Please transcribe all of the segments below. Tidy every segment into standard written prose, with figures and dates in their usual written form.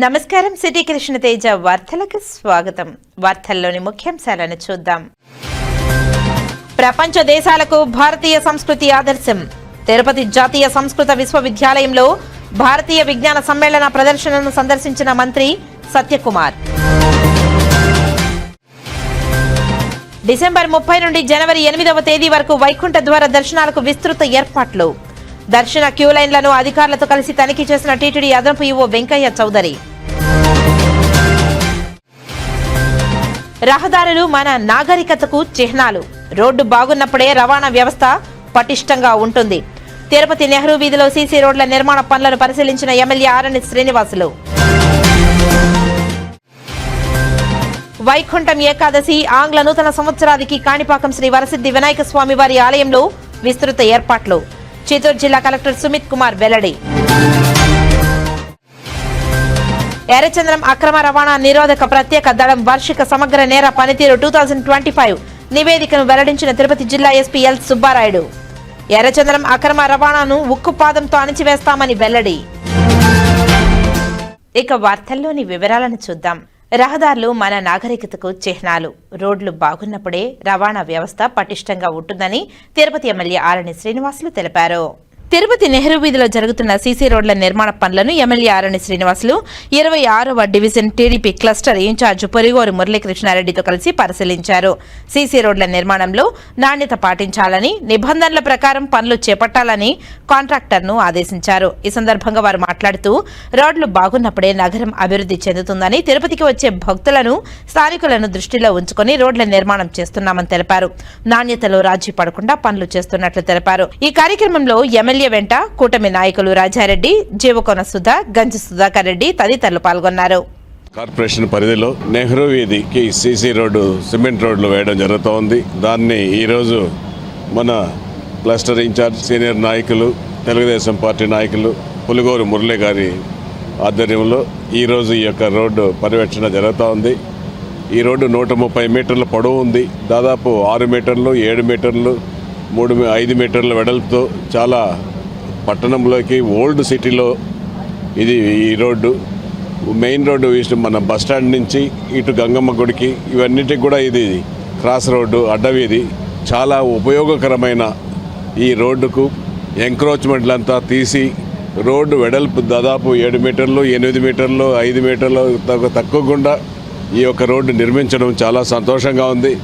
నమస్కారం. సిటీ కృష్ణ తేజ వార్తలకు స్వాగతం. వార్తల్లోని ముఖ్యాంశాలను చూద్దాం. ప్రపంచ దేశాలకు భారతీయ సంస్కృతి ఆదర్శం. తిరుపతి జాతీయ సంస్కృత విశ్వవిద్యాలయంలో భారతీయ విజ్ఞాన సమ్మేళన ప్రదర్శనను సందర్శించిన మంత్రి సత్యకుమార్. డిసెంబర్ 30 నుండి జనవరి 8వ తేదీ వరకు వైకుంఠ ద్వార దర్శనాలకు విస్తృత ఏర్పాట్లు. దర్శన క్యూ లైన్లను అధికారులతో కలిసి తనిఖీ చేసిన టీటీడీ అదనపు ఈవో వెంకయ్య చౌదరి. రహదారులు మన నాగరికతకు చిహ్నాలు. రోడ్డు బాగున్నప్పుడే రవాణా వ్యవస్థ పటిష్టంగా ఉంటుంది. తిరుపతి నెహ్రూ వీధిలో సీసీ రోడ్ల నిర్మాణ పనులను పరిశీలించిన ఎమ్మెల్యే ఆరణి శ్రీనివాసులు. వైకుంఠం ఏకాదశి ఆంగ్ల నూతన సంవత్సరానికి కాణిపాకం శ్రీ వరసిద్ధి వినాయక స్వామి వారి ఆలయంలో విస్తృత ఏర్పాట్లు. చిత్తూరు జిల్లా కలెక్టర్ సుమిత్ కుమార్ వెల్లడి. ఎర్రచంద్రం అక్రమ రవాణా నిరోధక ప్రత్యేక దళం వార్షిక సమగ్ర నేర పనితీరు 2025 నివేదికను వెల్లడించిన తిరుపతి జిల్లా ఎస్పీ ఎల్ సుబ్బారాయుడు. ఎర్రచంద్రం అక్రమ రవాణాను ఉక్కుపాదంతో అణిచివేస్తామని వెల్లడి. ఇక వార్తల్లోని వివరాలను చూద్దాం. రహదారులు మన నాగరికతకు చిహ్నాలు. రోడ్లు బాగున్నప్పుడే రవాణా వ్యవస్థ పటిష్టంగా ఉంటుందని తిరుపతి ఎమ్మెల్యే ఆరణి శ్రీనివాసులు తెలిపారు. తిరుపతి నెహ్రూ వీధిలో జరుగుతున్న సీసీ రోడ్ల నిర్మాణ పనులను ఎమ్మెల్యే ఆరణి శ్రీనివాసులు 26వ division TDP cluster in charge Porigoru మురళీకృష్ణారెడ్డితో కలిసి పరిశీలించారు. సీసీ రోడ్ల నిర్మాణంలో నాణ్యత పాటించాలని, నిబంధనల ప్రకారం పనులు చేపట్టాలని కాంట్రాక్టర్ను ఆదేశించారు. ఈ సందర్భంగా వారు మాట్లాడుతూ రోడ్లు బాగున్నప్పుడే నగరం అభివృద్ధి చెందుతుందని, తిరుపతికి వచ్చే భక్తులను, స్థానికులను దృష్టిలో ఉంచుకుని రోడ్ల నిర్మాణం చేస్తున్నామని తెలిపారు. నాణ్యతలో రాజీ పడకుండా పనులు చేస్తున్నట్లు తెలిపారు. ఈ కార్యక్రమంలో ఎమ్మెల్యే వెంట కూటమి నాయకులు రాజారెడ్డి, జీవకోన సుధా, గంజి సుధాకర్ రెడ్డి తదితరులు పాల్గొన్నారు. కార్పొరేషన్ పరిధిలో నెహ్రూ వీధికి సీసీ రోడ్డు, సిమెంట్ రోడ్లు వేయడం జరుగుతోంది. దాన్ని ఈరోజు మన క్లస్టర్ ఇన్ఛార్జ్ సీనియర్ నాయకులు, తెలుగుదేశం పార్టీ నాయకులు పులిగోరు మురళి గారి ఆధ్వర్యంలో ఈరోజు ఈ యొక్క రోడ్డు పర్యవేక్షణ జరుగుతూ ఉంది. ఈ రోడ్డు 130 మీటర్ల పొడవు ఉంది. దాదాపు 6 మీటర్లు, 7 మీటర్లు, 5 మీటర్ల వెడల్పుతో చాలా పట్టణంలోకి, ఓల్డ్ సిటీలో ఇది ఈ రోడ్డు. మెయిన్ రోడ్డు మన బస్టాండ్ నుంచి ఇటు గంగమ్మ గుడికి ఇవన్నిటికి కూడా ఇది క్రాస్ రోడ్డు, అడ్డవీధి. చాలా ఉపయోగకరమైన ఈ రోడ్డుకు ఎంక్రోచ్మెంట్లంతా తీసి రోడ్డు వెడల్పు దాదాపు 7 మీటర్లు, 8 మీటర్లు, 5 మీటర్లు తక్కువకుండా ఈ యొక్క రోడ్డు నిర్మించడం చాలా సంతోషంగా ఉంది.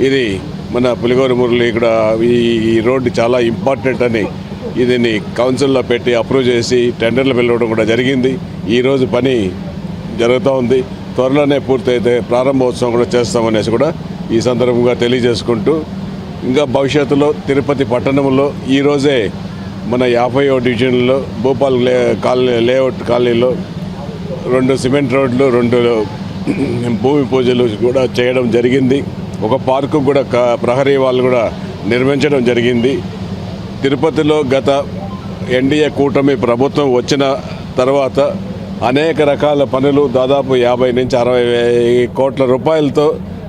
ఇది మన పులిగోరు మురళి కూడా ఈ రోడ్డు చాలా ఇంపార్టెంట్ అని దీన్ని కౌన్సిల్లో పెట్టి అప్రూవ్ చేసి టెండర్లు పిలవడం కూడా జరిగింది. ఈరోజు పని జరుగుతూ ఉంది. త్వరలోనే పూర్తయితే ప్రారంభోత్సవం కూడా చేస్తామనేసి కూడా ఈ సందర్భంగా తెలియజేసుకుంటూ, ఇంకా భవిష్యత్తులో తిరుపతి పట్టణంలో ఈరోజే మన 50వ డివిజన్లో భూపాల్ లేఅవుట్ కాలనీలో 2 సిమెంట్ రోడ్లు, 2 భూమి పూజలు కూడా చేయడం జరిగింది. ఒక పార్కు కూడా ప్రహరీ వాళ్ళు కూడా నిర్మించడం జరిగింది. తిరుపతిలో గత ఎన్డీఏ కూటమి ప్రభుత్వం వచ్చిన తర్వాత అనేక రకాల పనులు దాదాపు 50 నుంచి 60 కోట్ల రూపాయలతో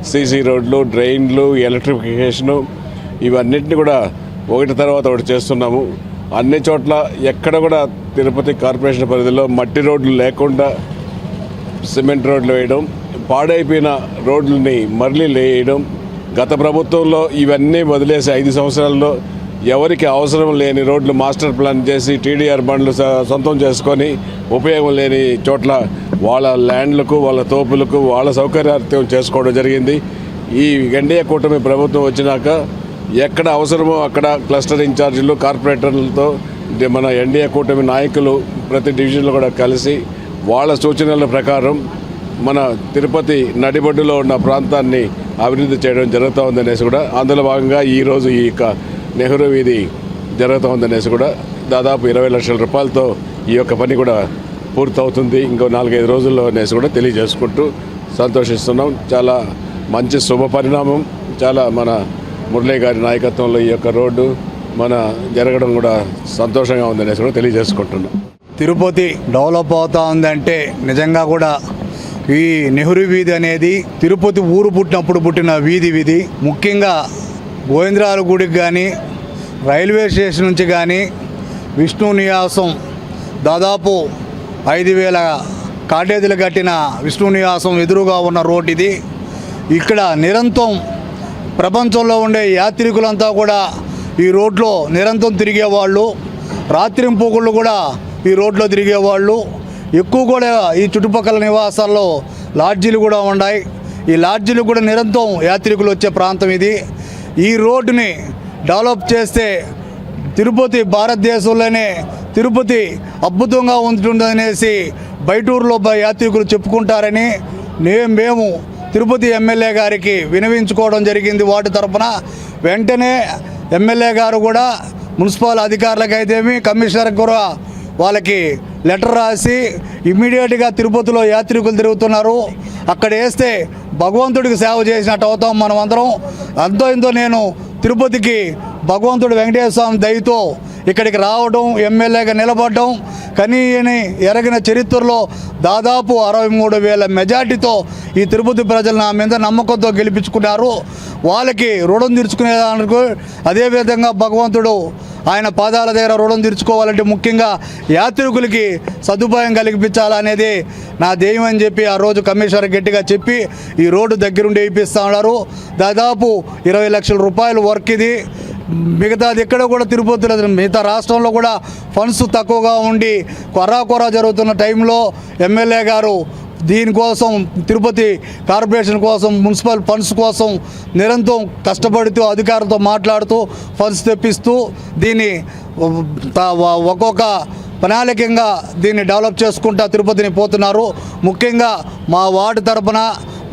సీసీ రోడ్లు, డ్రైన్లు, ఎలక్ట్రిఫికేషను ఇవన్నింటినీ కూడా ఒకటి తర్వాత ఒకటి చేస్తున్నాము. అన్ని చోట్ల ఎక్కడ కూడా తిరుపతి కార్పొరేషన్ పరిధిలో మట్టి రోడ్లు లేకుండా సిమెంట్ రోడ్లు వేయడం, పాడైపోయిన రోడ్లని మరలి వేయడం. గత ప్రభుత్వంలో ఇవన్నీ వదిలేసి 5 సంవత్సరాల్లో ఎవరికి అవసరం లేని రోడ్లు మాస్టర్ ప్లాన్ చేసి టీడీఆర్ బండ్లు సొంతం చేసుకొని ఉపయోగం లేని చోట్ల వాళ్ళ ల్యాండ్లకు, వాళ్ళ తోపులకు, వాళ్ళ సౌకర్యార్థం చేసుకోవడం జరిగింది. ఈ ఎన్డీఏ కూటమి ప్రభుత్వం వచ్చినాక ఎక్కడ అవసరమో అక్కడ క్లస్టర్ ఇన్ఛార్జీలు, కార్పొరేటర్లతో మన ఎన్డీఏ కూటమి నాయకులు ప్రతి డివిజన్లో కూడా కలిసి వాళ్ళ సూచనల ప్రకారం మన తిరుపతి నడిబొడ్డులో ఉన్న ప్రాంతాన్ని అభివృద్ధి చేయడం జరుగుతూ ఉందనేసి కూడా, అందులో భాగంగా ఈరోజు ఈ నెహ్రూ వీధి జరుగుతూ ఉందనేసి కూడా దాదాపు 20 లక్షల రూపాయలతో ఈ యొక్క పని కూడా పూర్తవుతుంది ఇంకో 4-5 రోజుల్లో అనేసి కూడా తెలియజేసుకుంటూ సంతోషిస్తున్నాం. చాలా మంచి శుభ పరిణామం. చాలా మన మురళీ గారి నాయకత్వంలో ఈ యొక్క రోడ్డు మన జరగడం కూడా సంతోషంగా ఉందనేసి కూడా తెలియజేసుకుంటున్నాం. తిరుపతి డెవలప్ అవుతూ ఉందంటే నిజంగా కూడా ఈ నెహ్రూ వీధి అనేది తిరుపతి ఊరు పుట్టినప్పుడు పుట్టిన వీధి. ముఖ్యంగా గోవిందరాల గుడికి కానీ, రైల్వే స్టేషన్ నుంచి కానీ, విష్ణు నివాసం దాదాపు 5,000 కాటేజీలు కట్టిన విష్ణు నివాసం ఎదురుగా ఉన్న రోడ్ ఇది. ఇక్కడ నిరంతరం ప్రపంచంలో ఉండే యాత్రికులంతా కూడా ఈ రోడ్లో నిరంతరం తిరిగేవాళ్ళు, రాత్రింపూకుళ్ళు కూడా ఈ రోడ్లో తిరిగేవాళ్ళు. ఎక్కువ కూడా ఈ చుట్టుపక్కల నివాసాల్లో లాడ్జీలు కూడా ఉన్నాయి. ఈ లాడ్జీలు కూడా నిరంతరం యాత్రికులు వచ్చే ప్రాంతం ఇది. ఈ రోడ్డుని డెవలప్ చేస్తే తిరుపతి భారతదేశంలోనే తిరుపతి అద్భుతంగా ఉంటుందనేసి బయటూరులో యాత్రికులు చెప్పుకుంటారని మేము తిరుపతి ఎమ్మెల్యే గారికి వినవించుకోవడం జరిగింది. వాటి తరఫున వెంటనే ఎమ్మెల్యే గారు కూడా మున్సిపల్ అధికారులకైతేమి కమిషనర్కి కూడా వాళ్ళకి లెటర్ రాసి ఇమ్మీడియట్గా తిరుపతిలో యాత్రికులు తిరుగుతున్నారు, అక్కడ వేస్తే భగవంతుడికి సేవ చేసినట్టు అవుతాం మనం అందరం. అంతో ఇంతో నేను తిరుపతికి భగవంతుడు వెంకటేశ్వర స్వామి దయతో ఇక్కడికి రావడం, ఎమ్మెల్యేగా నిలబడడం, కనీయని ఎరగిన చరిత్రలో దాదాపు 63,000 మెజార్టీతో ఈ తిరుపతి ప్రజలు నా మీద నమ్మకంతో గెలిపించుకున్నారు. వాళ్ళకి రుణం తీర్చుకునేదానికి అదేవిధంగా భగవంతుడు ఆయన పాదాల దగ్గర రుణం తీర్చుకోవాలంటే ముఖ్యంగా యాత్రికులకి సదుపాయం కల్పించాలనేది నా ధ్యేయం అని చెప్పి ఆ రోజు కమిషనర్ గట్టిగా చెప్పి ఈ రోడ్డు దగ్గరుండి వేయిస్తా ఉన్నారు. దాదాపు 20 లక్షల రూపాయలు వర్క్ ఇది. మిగతాది ఎక్కడ కూడా తిరుపతిలో మిగతా రాష్ట్రంలో కూడా ఫండ్స్ తక్కువగా ఉండి కొర్రా జరుగుతున్న టైంలో ఎమ్మెల్యే గారు దీనికోసం తిరుపతి కార్పొరేషన్ కోసం మున్సిపల్ ఫండ్స్ కోసం నిరంతరం కష్టపడుతూ అధికారులతో మాట్లాడుతూ ఫండ్స్ తెప్పిస్తూ దీన్ని ఒక్కొక్క ప్రణాళికంగా దీన్ని డెవలప్ చేసుకుంటూ తిరుపతిని పోతున్నారు. ముఖ్యంగా మా వార్డు తరపున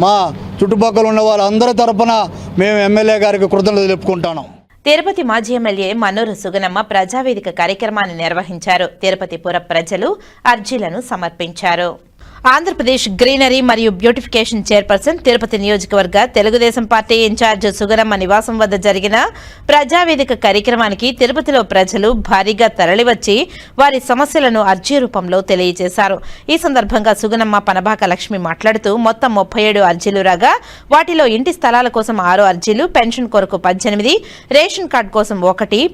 మా చుట్టుపక్కల ఉన్న వాళ్ళందరి తరపున మేము ఎమ్మెల్యే గారికి కృతజ్ఞతలు చెప్పుకుంటున్నాం. తిరుపతి మాజీ ఎమ్మెల్యే మన్నూరు సుగనమ్మ ప్రజావేదిక కార్యక్రమాన్ని నిర్వహించారు. తిరుపతి పుర ప్రజలు అర్జీలను సమర్పించారు. ఆంధ్రప్రదేశ్ గ్రీనరీ మరియు బ్యూటిఫికేషన్ చైర్పర్సన్ తిరుపతి నియోజకవర్గ తెలుగుదేశం పార్టీ ఇన్ఛార్జ్ సుగనమ్మ నివాసం వద్ద జరిగిన ప్రజావేదిక కార్యక్రమానికి తిరుపతిలో ప్రజలు భారీగా తరలివచ్చి వారి సమస్యలను అర్జీ రూపంలో తెలియజేశారు. ఈ సందర్భంగా సుగనమ్మ పనబాక లక్ష్మి మాట్లాడుతూ మొత్తం 37 అర్జీలు రాగా వాటిలో ఇంటి స్థలాల కోసం 6 అర్జీలు, పెన్షన్ కొరకు 18, రేషన్ కార్డు కోసం 1,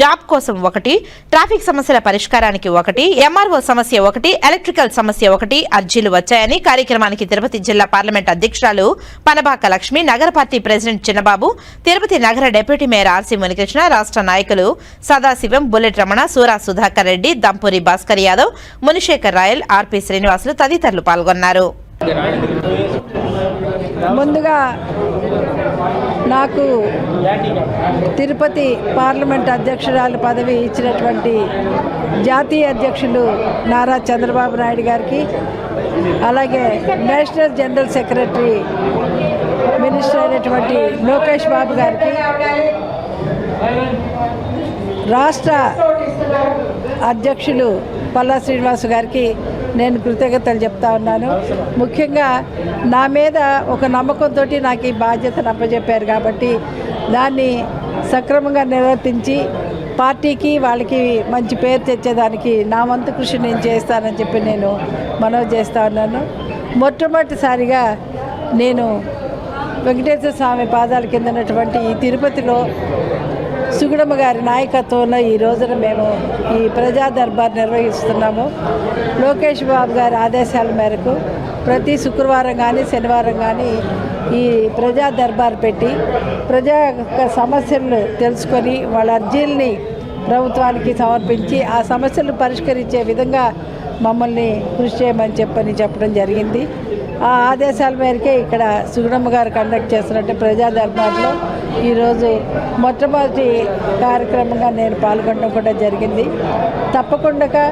జాబ్ కోసం 1, ట్రాఫిక్ సమస్యల పరిష్కారానికి 1, ఎంఆర్ఓ సమస్య 1, ఎలక్ట్రికల్ సమస్య 1 అర్జీలు వచ్చాయని కార్యక్రమానికి తిరుపతి జిల్లా పార్లమెంట్ అధ్యక్షురాలు పనబాక లక్ష్మి, నగర పార్టీ ప్రెసిడెంట్ చిన్నబాబు, తిరుపతి నగర డిప్యూటీ మేయర్ ఆర్సీ మునికృష్ణ, రాష్ట్ర నాయకులు సదాశివం, బుల్లెట్ రమణ, సూరా సుధాకర్ రెడ్డి, దంపూరి భాస్కర్ యాదవ్, మునిశేఖర్ రాయల్, ఆర్పీ శ్రీనివాసులు తదితరులు పాల్గొన్నారు. ముందుగా నాకు తిరుపతి పార్లమెంట్ అధ్యక్షురాలు పదవి ఇచ్చినటువంటి జాతీయ అధ్యక్షులు నారా చంద్రబాబు నాయుడు గారికి, అలాగే నేషనల్ జనరల్ సెక్రటరీ మినిస్టర్ అయినటువంటి లోకేష్ బాబు గారికి, రాష్ట్ర అధ్యక్షులు పల్లా శ్రీనివాస్ గారికి నేను కృతజ్ఞతలు చెప్తా ఉన్నాను. ముఖ్యంగా నా మీద ఒక నమ్మకంతో నాకు ఈ బాధ్యతను అప్పచెప్పారు కాబట్టి దాన్ని సక్రమంగా నిర్వర్తించి పార్టీకి వాళ్ళకి మంచి పేరు తెచ్చేదానికి నా వంతు కృషి నేను చేస్తానని చెప్పి నేను మనవి చేస్తూ ఉన్నాను. మొట్టమొదటిసారిగా నేను వెంకటేశ్వర స్వామి పాదాల కింద ఉన్నటువంటి ఈ తిరుపతిలో సుగుణమ్మ గారి నాయకత్వంలో ఈ రోజున మేము ఈ ప్రజా దర్బార్ నిర్వహిస్తున్నాము. లోకేష్ బాబు గారి ఆదేశాల మేరకు ప్రతి శుక్రవారం కానీ శనివారం కానీ ఈ ప్రజా దర్బార్ పెట్టి ప్రజా సమస్యలను తెలుసుకొని వాళ్ళ అర్జీల్ని ప్రభుత్వానికి సమర్పించి ఆ సమస్యలను పరిష్కరించే విధంగా మమ్మల్ని కృషి చేయమని చెప్పడం జరిగింది. ఆ ఆదేశాల మేరకే ఇక్కడ సుగుణమ్మ గారు కండక్ట్ చేస్తున్నట్టు ప్రజా దర్బార్లో ఈరోజు మొట్టమొదటి కార్యక్రమంగా నేను పాల్గొనడం కూడా జరిగింది. తప్పకుండా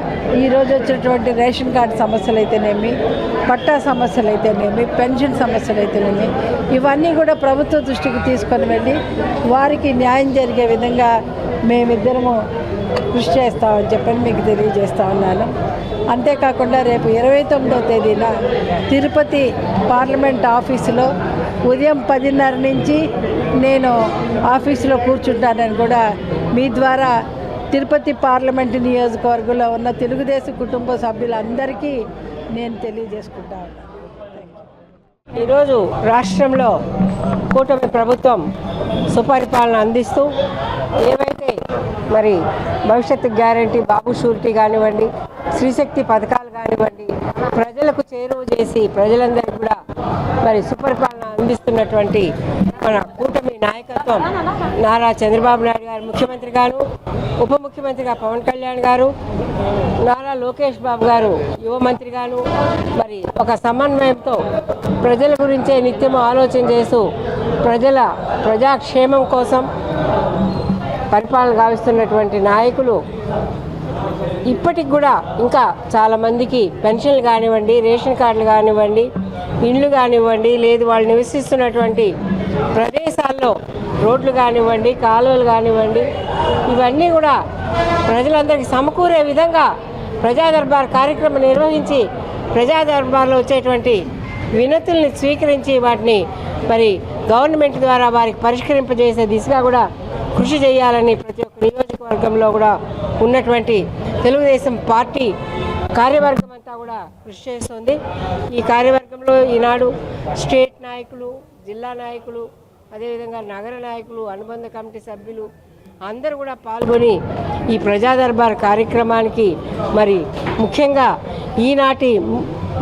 ఈరోజు వచ్చినటువంటి రేషన్ కార్డు సమస్యలు అయితేనేమి, పట్టా సమస్యలు అయితేనేమి, పెన్షన్ సమస్యలు అయితేనేమి, ఇవన్నీ కూడా ప్రభుత్వ దృష్టికి తీసుకొని వెళ్ళి వారికి న్యాయం జరిగే విధంగా మేమిద్దరము కృషి చేస్తామని చెప్పని మీకు తెలియజేస్తా ఉన్నాను. అంతేకాకుండా రేపు 29వ తేదీన తిరుపతి పార్లమెంట్ ఆఫీసులో ఉదయం 10:30 నుంచి నేను ఆఫీసులో కూర్చుంటానని కూడా మీ ద్వారా తిరుపతి పార్లమెంటు నియోజకవర్గంలో ఉన్న తెలుగుదేశం కుటుంబ సభ్యులందరికీ నేను తెలియజేసుకుంటా ఉన్నాను. ఈరోజు రాష్ట్రంలో కూటమి ప్రభుత్వం సుపరిపాలన అందిస్తూ ఏవైతే మరి భవిష్యత్తు గ్యారంటీ, బాబు షూరిటీ కానివ్వండి, శ్రీశక్తి పథకాలు కానివ్వండి ప్రజలకు చేరువ చేసి ప్రజలందరికీ కూడా మరి సుపరిపాలన అందిస్తున్నటువంటి మన కూటమి నాయకత్వం నారా చంద్రబాబు నాయుడు గారు ముఖ్యమంత్రి గారు, ఉప ముఖ్యమంత్రిగా పవన్ కళ్యాణ్ గారు, నారా లోకేష్ బాబు గారు యువ మంత్రి గారు మరి ఒక సమన్వయంతో ప్రజల గురించే నిత్యం ఆలోచన చేస్తూ ప్రజాక్షేమం కోసం పరిపాలన గావిస్తున్నటువంటి నాయకులు ఇప్పటికి కూడా ఇంకా చాలామందికి పెన్షన్లు కానివ్వండి, రేషన్ కార్డులు కానివ్వండి, ఇండ్లు కానివ్వండి, లేదు వాళ్ళు నివసిస్తున్నటువంటి ప్రదేశాల్లో రోడ్లు కానివ్వండి, కాలువలు కానివ్వండి, ఇవన్నీ కూడా ప్రజలందరికీ సమకూరే విధంగా ప్రజా దర్బార్ కార్యక్రమం నిర్వహించి ప్రజా దర్బార్లో వచ్చేటువంటి వినతుల్ని స్వీకరించి వాటిని మరి గవర్నమెంట్ ద్వారా వారికి పరిష్కరింపజేసే దిశగా కూడా కృషి చేయాలని ప్రతి ఒక్క నియోజకవర్గంలో కూడా ఉన్నటువంటి తెలుగుదేశం పార్టీ కార్యవర్గం అంతా కూడా కృషి చేస్తుంది. ఈ కార్యవర్గంలో ఈనాడు స్టేట్ నాయకులు, జిల్లా నాయకులు, అదేవిధంగా నగర నాయకులు, అనుబంధ కమిటీ సభ్యులు అందరూ కూడా పాల్గొని ఈ ప్రజా దర్బార్ కార్యక్రమానికి మరి ముఖ్యంగా ఈనాటి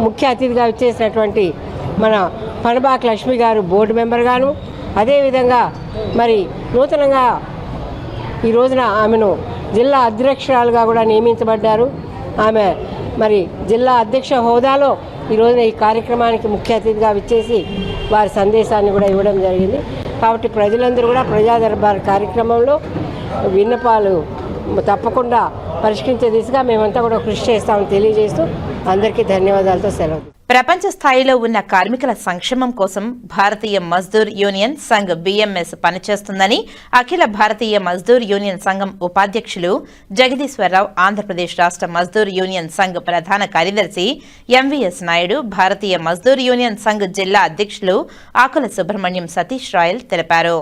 ముఖ్య అతిథిగా వచ్చేసినటువంటి మన పనబాక లక్ష్మి గారు బోర్డు మెంబర్ గాను, అదేవిధంగా మరి నూతనంగా ఈ రోజున ఆమెను జిల్లా అధ్యక్షురాలుగా కూడా నియమించబడ్డారు. ఆమె మరి జిల్లా అధ్యక్ష హోదాలో ఈ రోజున ఈ కార్యక్రమానికి ముఖ్య అతిథిగా విచ్చేసి వారి సందేశాన్ని కూడా ఇవ్వడం జరిగింది. కాబట్టి ప్రజలందరూ కూడా ప్రజా దర్బార్ కార్యక్రమంలో విన్నపాలు తప్పకుండా పరిష్కరించే దిశగా మేమంతా కూడా కృషి చేస్తామని తెలియజేస్తూ అందరికీ ధన్యవాదాలతో సెలవు. ప్రపంచ స్థాయిలో ఉన్న కార్మికుల సంక్షేమం కోసం భారతీయ మజ్దూర్ యూనియన్ సంఘ్ బీఎంఎస్ పనిచేస్తుందని అఖిల భారతీయ మజ్దూర్ యూనియన్ సంఘం ఉపాధ్యక్షులు జగదీశ్వరరావు, ఆంధ్రప్రదేశ్ రాష్ట్ర మజ్దూర్ యూనియన్ సంఘ్ ప్రధాన కార్యదర్శి ఎంవీఎస్ నాయుడు, భారతీయ మజ్దూర్ యూనియన్ సంఘ్ జిల్లా అధ్యక్షులు ఆకుల సుబ్రహ్మణ్యం సతీష్ రాయల్ తెలిపారు.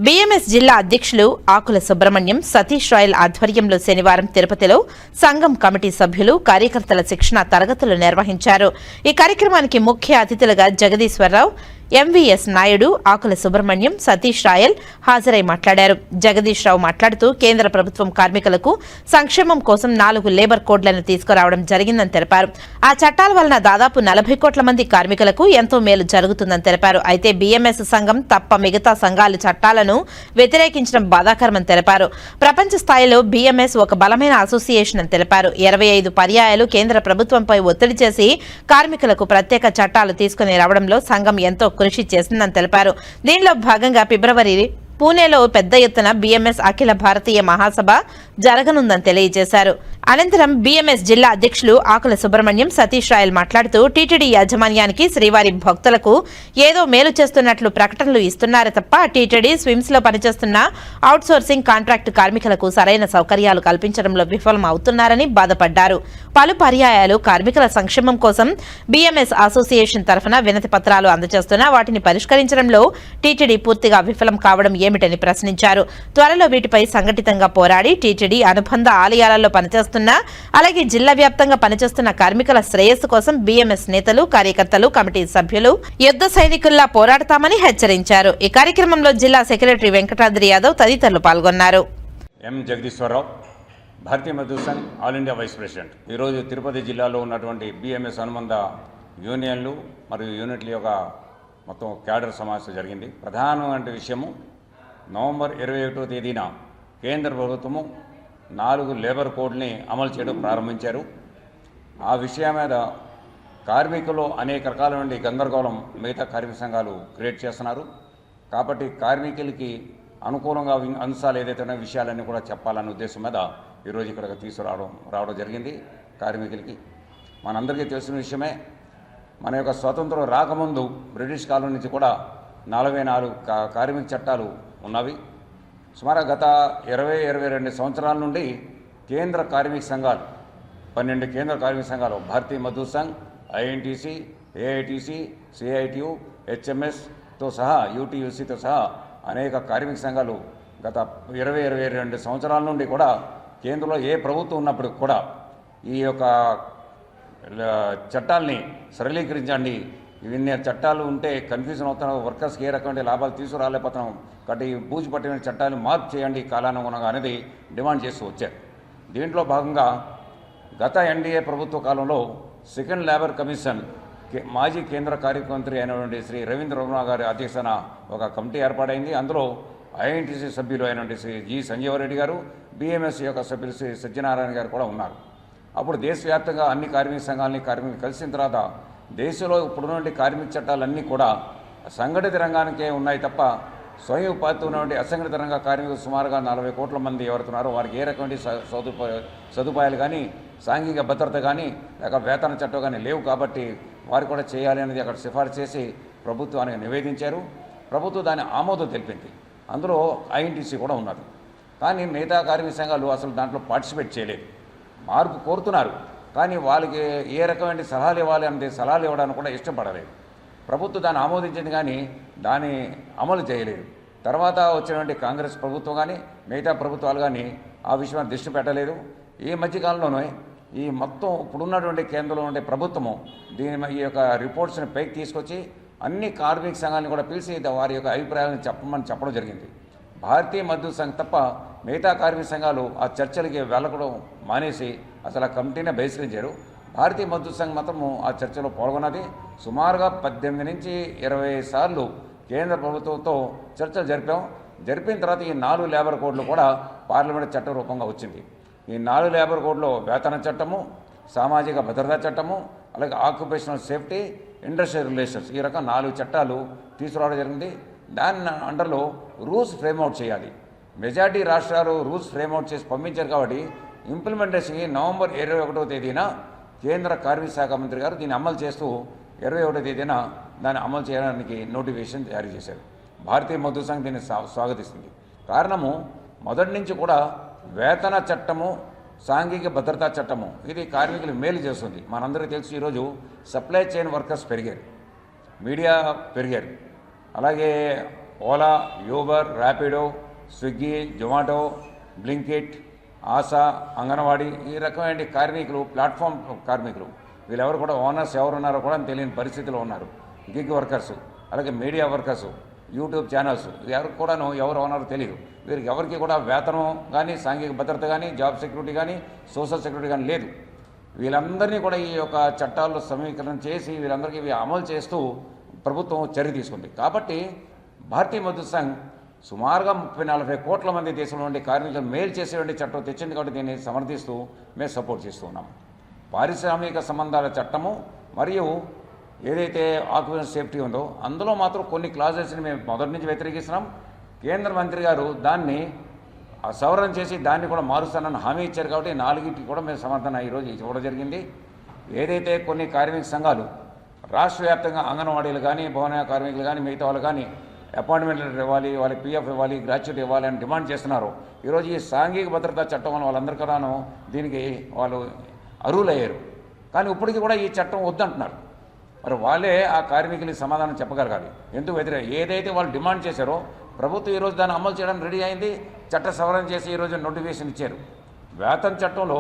బీఎంఎస్ జిల్లా అధ్యక్షులు ఆకుల సుబ్రహ్మణ్యం సతీష్ రాయల్ ఆధ్వర్యంలో శనివారం తిరుపతిలో సంఘం కమిటీ సభ్యులు, కార్యకర్తల శిక్షణ తరగతులు నిర్వహించారు. ఈ కార్యక్రమానికి ముఖ్య అతిథులుగా జగదీశ్వరరావు, ఎంవీఎస్ నాయుడు, ఆకుల సుబ్రహ్మణ్యం, సతీష్ రాయల్ హాజరై మాట్లాడారు. జగదీష్ రావు మాట్లాడుతూ కేంద్ర ప్రభుత్వం కార్మికులకు సంక్షేమం కోసం 4 లేబర్ కోడ్లను తీసుకురావడం జరిగిందని తెలిపారు. ఆ చట్టాల వలన దాదాపు 40 కోట్ల మంది కార్మికులకు ఎంతో మేలు జరుగుతుందని తెలిపారు. అయితే బీఎంఎస్ సంఘం తప్ప మిగతా సంఘాలు చట్టాలను వ్యతిరేకించడం బాధాకరమని తెలిపారు. ప్రపంచ స్థాయిలో బీఎంఎస్ ఒక బలమైన అసోసియేషన్ అని తెలిపారు. 25 పర్యాయాలు కేంద్ర ప్రభుత్వంపై ఒత్తిడి చేసి కార్మికులకు ప్రత్యేక చట్టాలు తీసుకుని రావడంలో సంఘం ఎంతో కృషి చేసిందని తెలిపారు. దీనిలో భాగంగా ఫిబ్రవరి పూణేలో పెద్ద ఎత్తున బీఎంఎస్ అఖిల భారతీయ మహాసభ జరగనుందని తెలియజేశారు. అనంతరం బీఎంఎస్ జిల్లా అధ్యక్షులు ఆకుల సుబ్రహ్మణ్యం సతీష్ రాయల్ మాట్లాడుతూ టీటీడీ యాజమాన్యానికి శ్రీవారి భక్తులకు ఏదో మేలు చేస్తున్నట్లు ప్రకటనలు ఇస్తున్నారు తప్ప టీటీడీ స్విమ్స్ లో పనిచేస్తున్న అవుట్సోర్సింగ్ కాంట్రాక్టు కార్మికులకు సరైన సౌకర్యాలు కల్పించడంలో విఫలం అవుతున్నారని బాధపడ్డారు. పలు పర్యాయాలు కార్మికుల సంక్షేమం కోసం బీఎంఎస్ అసోసియేషన్ తరఫున వినతి పత్రాలు అందజేస్తున్నా వాటిని పరిష్కరించడంలో టీటీడీ పూర్తిగా విఫలం కావడం ఏమిటని ప్రశ్నించారు. త్వరలో వీటిపై సంఘటితంగా పోరాడి టీటీడీ అనుబంధ ఆలయాలలో పనిచేస్తున్న అలాగే జిల్లా వ్యాప్తంగా పనిచేస్తున్న కార్మికుల శ్రేయస్సు కోసం బీఎంఎస్ నేతలు, కార్యకర్తలు, కమిటీ సభ్యులు యుద్ధ సైనికుల్లా పోరాడతామని హెచ్చరించారు. ఈ కార్యక్రమంలో జిల్లా సెక్రటరీ వెంకటాద్రి యాదవ్ తదితరులు పాల్గొన్నారు. M Jagadishwararao, Bharatiya Mazdoor Sangh all India vice president. ఈరోజు తిరుపతి జిల్లాలో ఉన్నటువంటి బీఎంఎస్ అనుబంధ యూనియన్లు మరియు యూనిట్ల యొక్క మొత్తం క్యాడర్ సమావేశం జరిగింది. ప్రధానమైన విషయము నవంబర్ 21వ తేదీన కేంద్ర ప్రభుత్వము 4 లేబర్ కోడ్ని అమలు చేయడం ప్రారంభించారు. ఆ విషయం మీద కార్మికులు అనేక రకాల నుండి గందరగోళం మిగతా కార్మిక సంఘాలు క్రియేట్ చేస్తున్నారు. కాబట్టి కార్మికులకి అనుకూలంగా అంశాలు ఏదైతే ఉన్నాయో విషయాలన్నీ కూడా చెప్పాలనే ఉద్దేశం మీద ఈరోజు ఇక్కడికి తీసుకురావడం జరిగింది. కార్మికులకి మనందరికీ తెలిసిన విషయమే, మన యొక్క స్వాతంత్రం రాకముందు బ్రిటిష్ కాలం నుంచి కూడా 44 కార్మిక చట్టాలు ఉన్నవి. సుమారు గత 20-22 సంవత్సరాల నుండి కేంద్ర కార్మిక సంఘాలు 12 కేంద్ర కార్మిక సంఘాలు Bharatiya Mazdoor Sangh, INTC, AITC, CITU, హెచ్ఎంఎస్తో సహా యూటీయూసీతో సహా అనేక కార్మిక సంఘాలు గత 20-22 సంవత్సరాల నుండి కూడా కేంద్రంలో ఏ ప్రభుత్వం ఉన్నప్పటికి కూడా ఈ యొక్క చట్టాలని సరళీకరించండి, ఇవన్నీ చట్టాలు ఉంటే కన్ఫ్యూజన్ అవుతున్నాం, వర్కర్స్కి ఏ రకమైన లాభాలు తీసుకురాలేకపోతున్నాం, కాబట్టి బూజు పట్టిన చట్టాలను మార్పు చేయండి కాలానుగుణంగా అనేది డిమాండ్ చేస్తూ వచ్చారు. దీంట్లో భాగంగా గత ఎన్డీఏ ప్రభుత్వ కాలంలో సెకండ్ లేబర్ కమిషన్ మాజీ కేంద్ర కార్యమంత్రి అయినటువంటి శ్రీ రవీంద్ర వర్మ గారి అధ్యక్షతన ఒక కమిటీ ఏర్పాటైంది. అందులో ఐఎన్టీసీ సభ్యులు అయినటువంటి శ్రీ జి సంజీవరెడ్డి గారు, బీఎంఎస్ యొక్క సభ్యులు శ్రీ సత్యనారాయణ గారు కూడా ఉన్నారు. అప్పుడు దేశవ్యాప్తంగా అన్ని కార్మిక సంఘాలని కార్మికులు కలిసిన తర్వాత దేశంలో ఇప్పుడున్నటువంటి కార్మిక చట్టాలన్నీ కూడా సంఘటిత రంగానికే ఉన్నాయి తప్ప స్వయం ఉపాధితో ఉన్నటువంటి అసంఘటిత రంగ కార్మికులు సుమారుగా 40 కోట్ల మంది ఎవరుతున్నారో వారికి ఏ రకమైన సదుపాయాలు కానీ సాంఘిక భద్రత కానీ లేక వేతన చట్టం కానీ లేవు. కాబట్టి వారు కూడా చేయాలి అనేది అక్కడ సిఫార్సు చేసి ప్రభుత్వానికి నివేదించారు. ప్రభుత్వం దాని ఆమోదం తెలిపింది. అందులో ఐఎన్టీసీ కూడా ఉన్నది. కానీ మిగతా కార్మిక సంఘాలు అసలు దాంట్లో పార్టిసిపేట్ చేయలేదు. మార్పు కోరుతున్నారు, కానీ వాళ్ళకి ఏ రకమైన సలహాలు ఇవ్వాలి అంటే సలహాలు ఇవ్వడానికి కూడా ఇష్టపడలేదు. ప్రభుత్వం దాన్ని ఆమోదించింది కానీ దాన్ని అమలు చేయలేదు. తర్వాత వచ్చినటువంటి కాంగ్రెస్ ప్రభుత్వం కానీ మిగతా ప్రభుత్వాలు కానీ ఆ విషయాన్ని దృష్టి పెట్టలేదు. ఈ మధ్యకాలంలోనే ఈ మొత్తం ఇప్పుడున్నటువంటి కేంద్రంలో ఉండే ప్రభుత్వము ఈ యొక్క రిపోర్ట్స్ని పైకి తీసుకొచ్చి అన్ని కార్మిక సంఘాలను కూడా పిలిచి వారి యొక్క అభిప్రాయాలను చెప్పడం జరిగింది. భారతీయ మజ్దూర్ సంఘ్ తప్ప మిగతా కార్మిక సంఘాలు ఆ చర్చలకి వెళ్ళకడం మానేసి అసలు ఆ కమిటీనే బహిష్కరించారు. భారతీయ మజ్దూర్ సంఘ్ మాత్రము ఆ చర్చలో పాల్గొన్నది. సుమారుగా 18 నుంచి 20 సార్లు కేంద్ర ప్రభుత్వంతో చర్చలు జరిపిన తర్వాత ఈ 4 లేబర్ కోడ్లు కూడా పార్లమెంట్ చట్ట రూపంగా వచ్చింది. ఈ 4 లేబర్ కోడ్లో వేతన చట్టము, సామాజిక భద్రతా చట్టము, అలాగే ఆక్యుపేషనల్ సేఫ్టీ, ఇండస్ట్రియల్ రిలేషన్స్, ఈ రకం 4 చట్టాలు తీసుకురావడం జరిగింది. దాని అండర్లో రూల్స్ ఫ్రేమ్అవుట్ చేయాలి. మెజార్టీ రాష్ట్రాలు రూల్స్ ఫ్రేమ్అవుట్ చేసి పంపించారు. కాబట్టి ఇంప్లిమెంటేషన్కి నవంబర్ 21వ తేదీన కేంద్ర కార్మిక శాఖ మంత్రి గారు దీన్ని అమలు చేస్తూ 21వ తేదీన దాన్ని అమలు చేయడానికి నోటిఫికేషన్ జారీ చేశారు. భారతీయ మజ్దూర్ సంఘ్ దీన్ని స్వాగతిస్తుంది. కారణము మొదటి నుంచి కూడా వేతన చట్టము, సాంఘిక భద్రతా చట్టము ఇది కార్మికులు మేలు చేస్తుంది. మనందరికీ తెలుసు, ఈరోజు సప్లై చైన్ వర్కర్స్ పెరిగారు, మీడియా పెరిగారు, అలాగే Ola, Uber, Rapido, Swiggy, Zomato, Blinkit, ASHA, anganwadi ఈ రకమైన కార్మికులు, ప్లాట్ఫామ్ కార్మికులు వీళ్ళెవరు కూడా ఓనర్స్ ఎవరు ఉన్నారో కూడా తెలియని పరిస్థితిలో ఉన్నారు. గిగ్ వర్కర్సు, అలాగే మీడియా వర్కర్సు, యూట్యూబ్ ఛానల్స్ ఎవరికి కూడాను ఎవరు ఓనరో తెలియదు. వీరికి ఎవరికి కూడా వేతనం కానీ, సాంఘిక భద్రత కానీ, జాబ్ సెక్యూరిటీ కానీ, సోషల్ సెక్యూరిటీ కానీ లేదు. వీళ్ళందరినీ కూడా ఈ యొక్క చట్టాల్లో సమీకరణ చేసి వీళ్ళందరికీ ఇవి అమలు చేస్తూ ప్రభుత్వం చర్య తీసుకుంది. కాబట్టి భారతీయ మజ్దూర్ సంఘ్ సుమారుగా 30-40 కోట్ల మంది దేశంలో ఉండే కార్మికులు మేలు చేసేటువంటి చట్టం తెచ్చింది. కాబట్టి దీన్ని సమర్థిస్తూ మేము సపోర్ట్ చేస్తూ ఉన్నాం. పారిశ్రామిక సంబంధాల చట్టము మరియు ఏదైతే ఆక్యుపేషనల్ సేఫ్టీ ఉందో అందులో మాత్రం కొన్ని క్లాజెస్ని మేము మొదటి నుంచి వ్యతిరేకిస్తున్నాం. కేంద్ర మంత్రి గారు దాన్ని సవరణ చేసి దాన్ని కూడా మారుస్తానని హామీ ఇచ్చారు. కాబట్టి 4టికి కూడా మేము సమర్థన ఈరోజు ఇవ్వడం జరిగింది. ఏదైతే కొన్ని కార్మిక సంఘాలు రాష్ట్ర వ్యాప్తంగా అంగన్వాడీలు కానీ, భవన కార్మికులు కానీ, మిగతా వాళ్ళు కానీ అపాయింట్మెంట్ లెటర్ ఇవ్వాలి, వాళ్ళకి పిఎఫ్ ఇవ్వాలి, గ్రాట్యుటీ ఇవ్వాలి అని డిమాండ్ చేస్తున్నారు. ఈరోజు ఈ సాంఘిక భద్రతా చట్టం వల్ల వాళ్ళందరూ కూడాను దీనికి వాళ్ళు అర్హులయ్యారు. కానీ ఇప్పటికీ కూడా ఈ చట్టం వద్దంటున్నారు. మరి వాళ్ళే ఆ కార్మికులకి సమాధానం చెప్పగలగాలి. ఎందుకు ఏదైతే వాళ్ళు డిమాండ్ చేశారో ప్రభుత్వం ఈరోజు దాన్ని అమలు చేయడానికి రెడీ అయింది. చట్ట సవరణ చేసి ఈరోజు నోటిఫికేషన్ ఇచ్చారు. వేతన చట్టంలో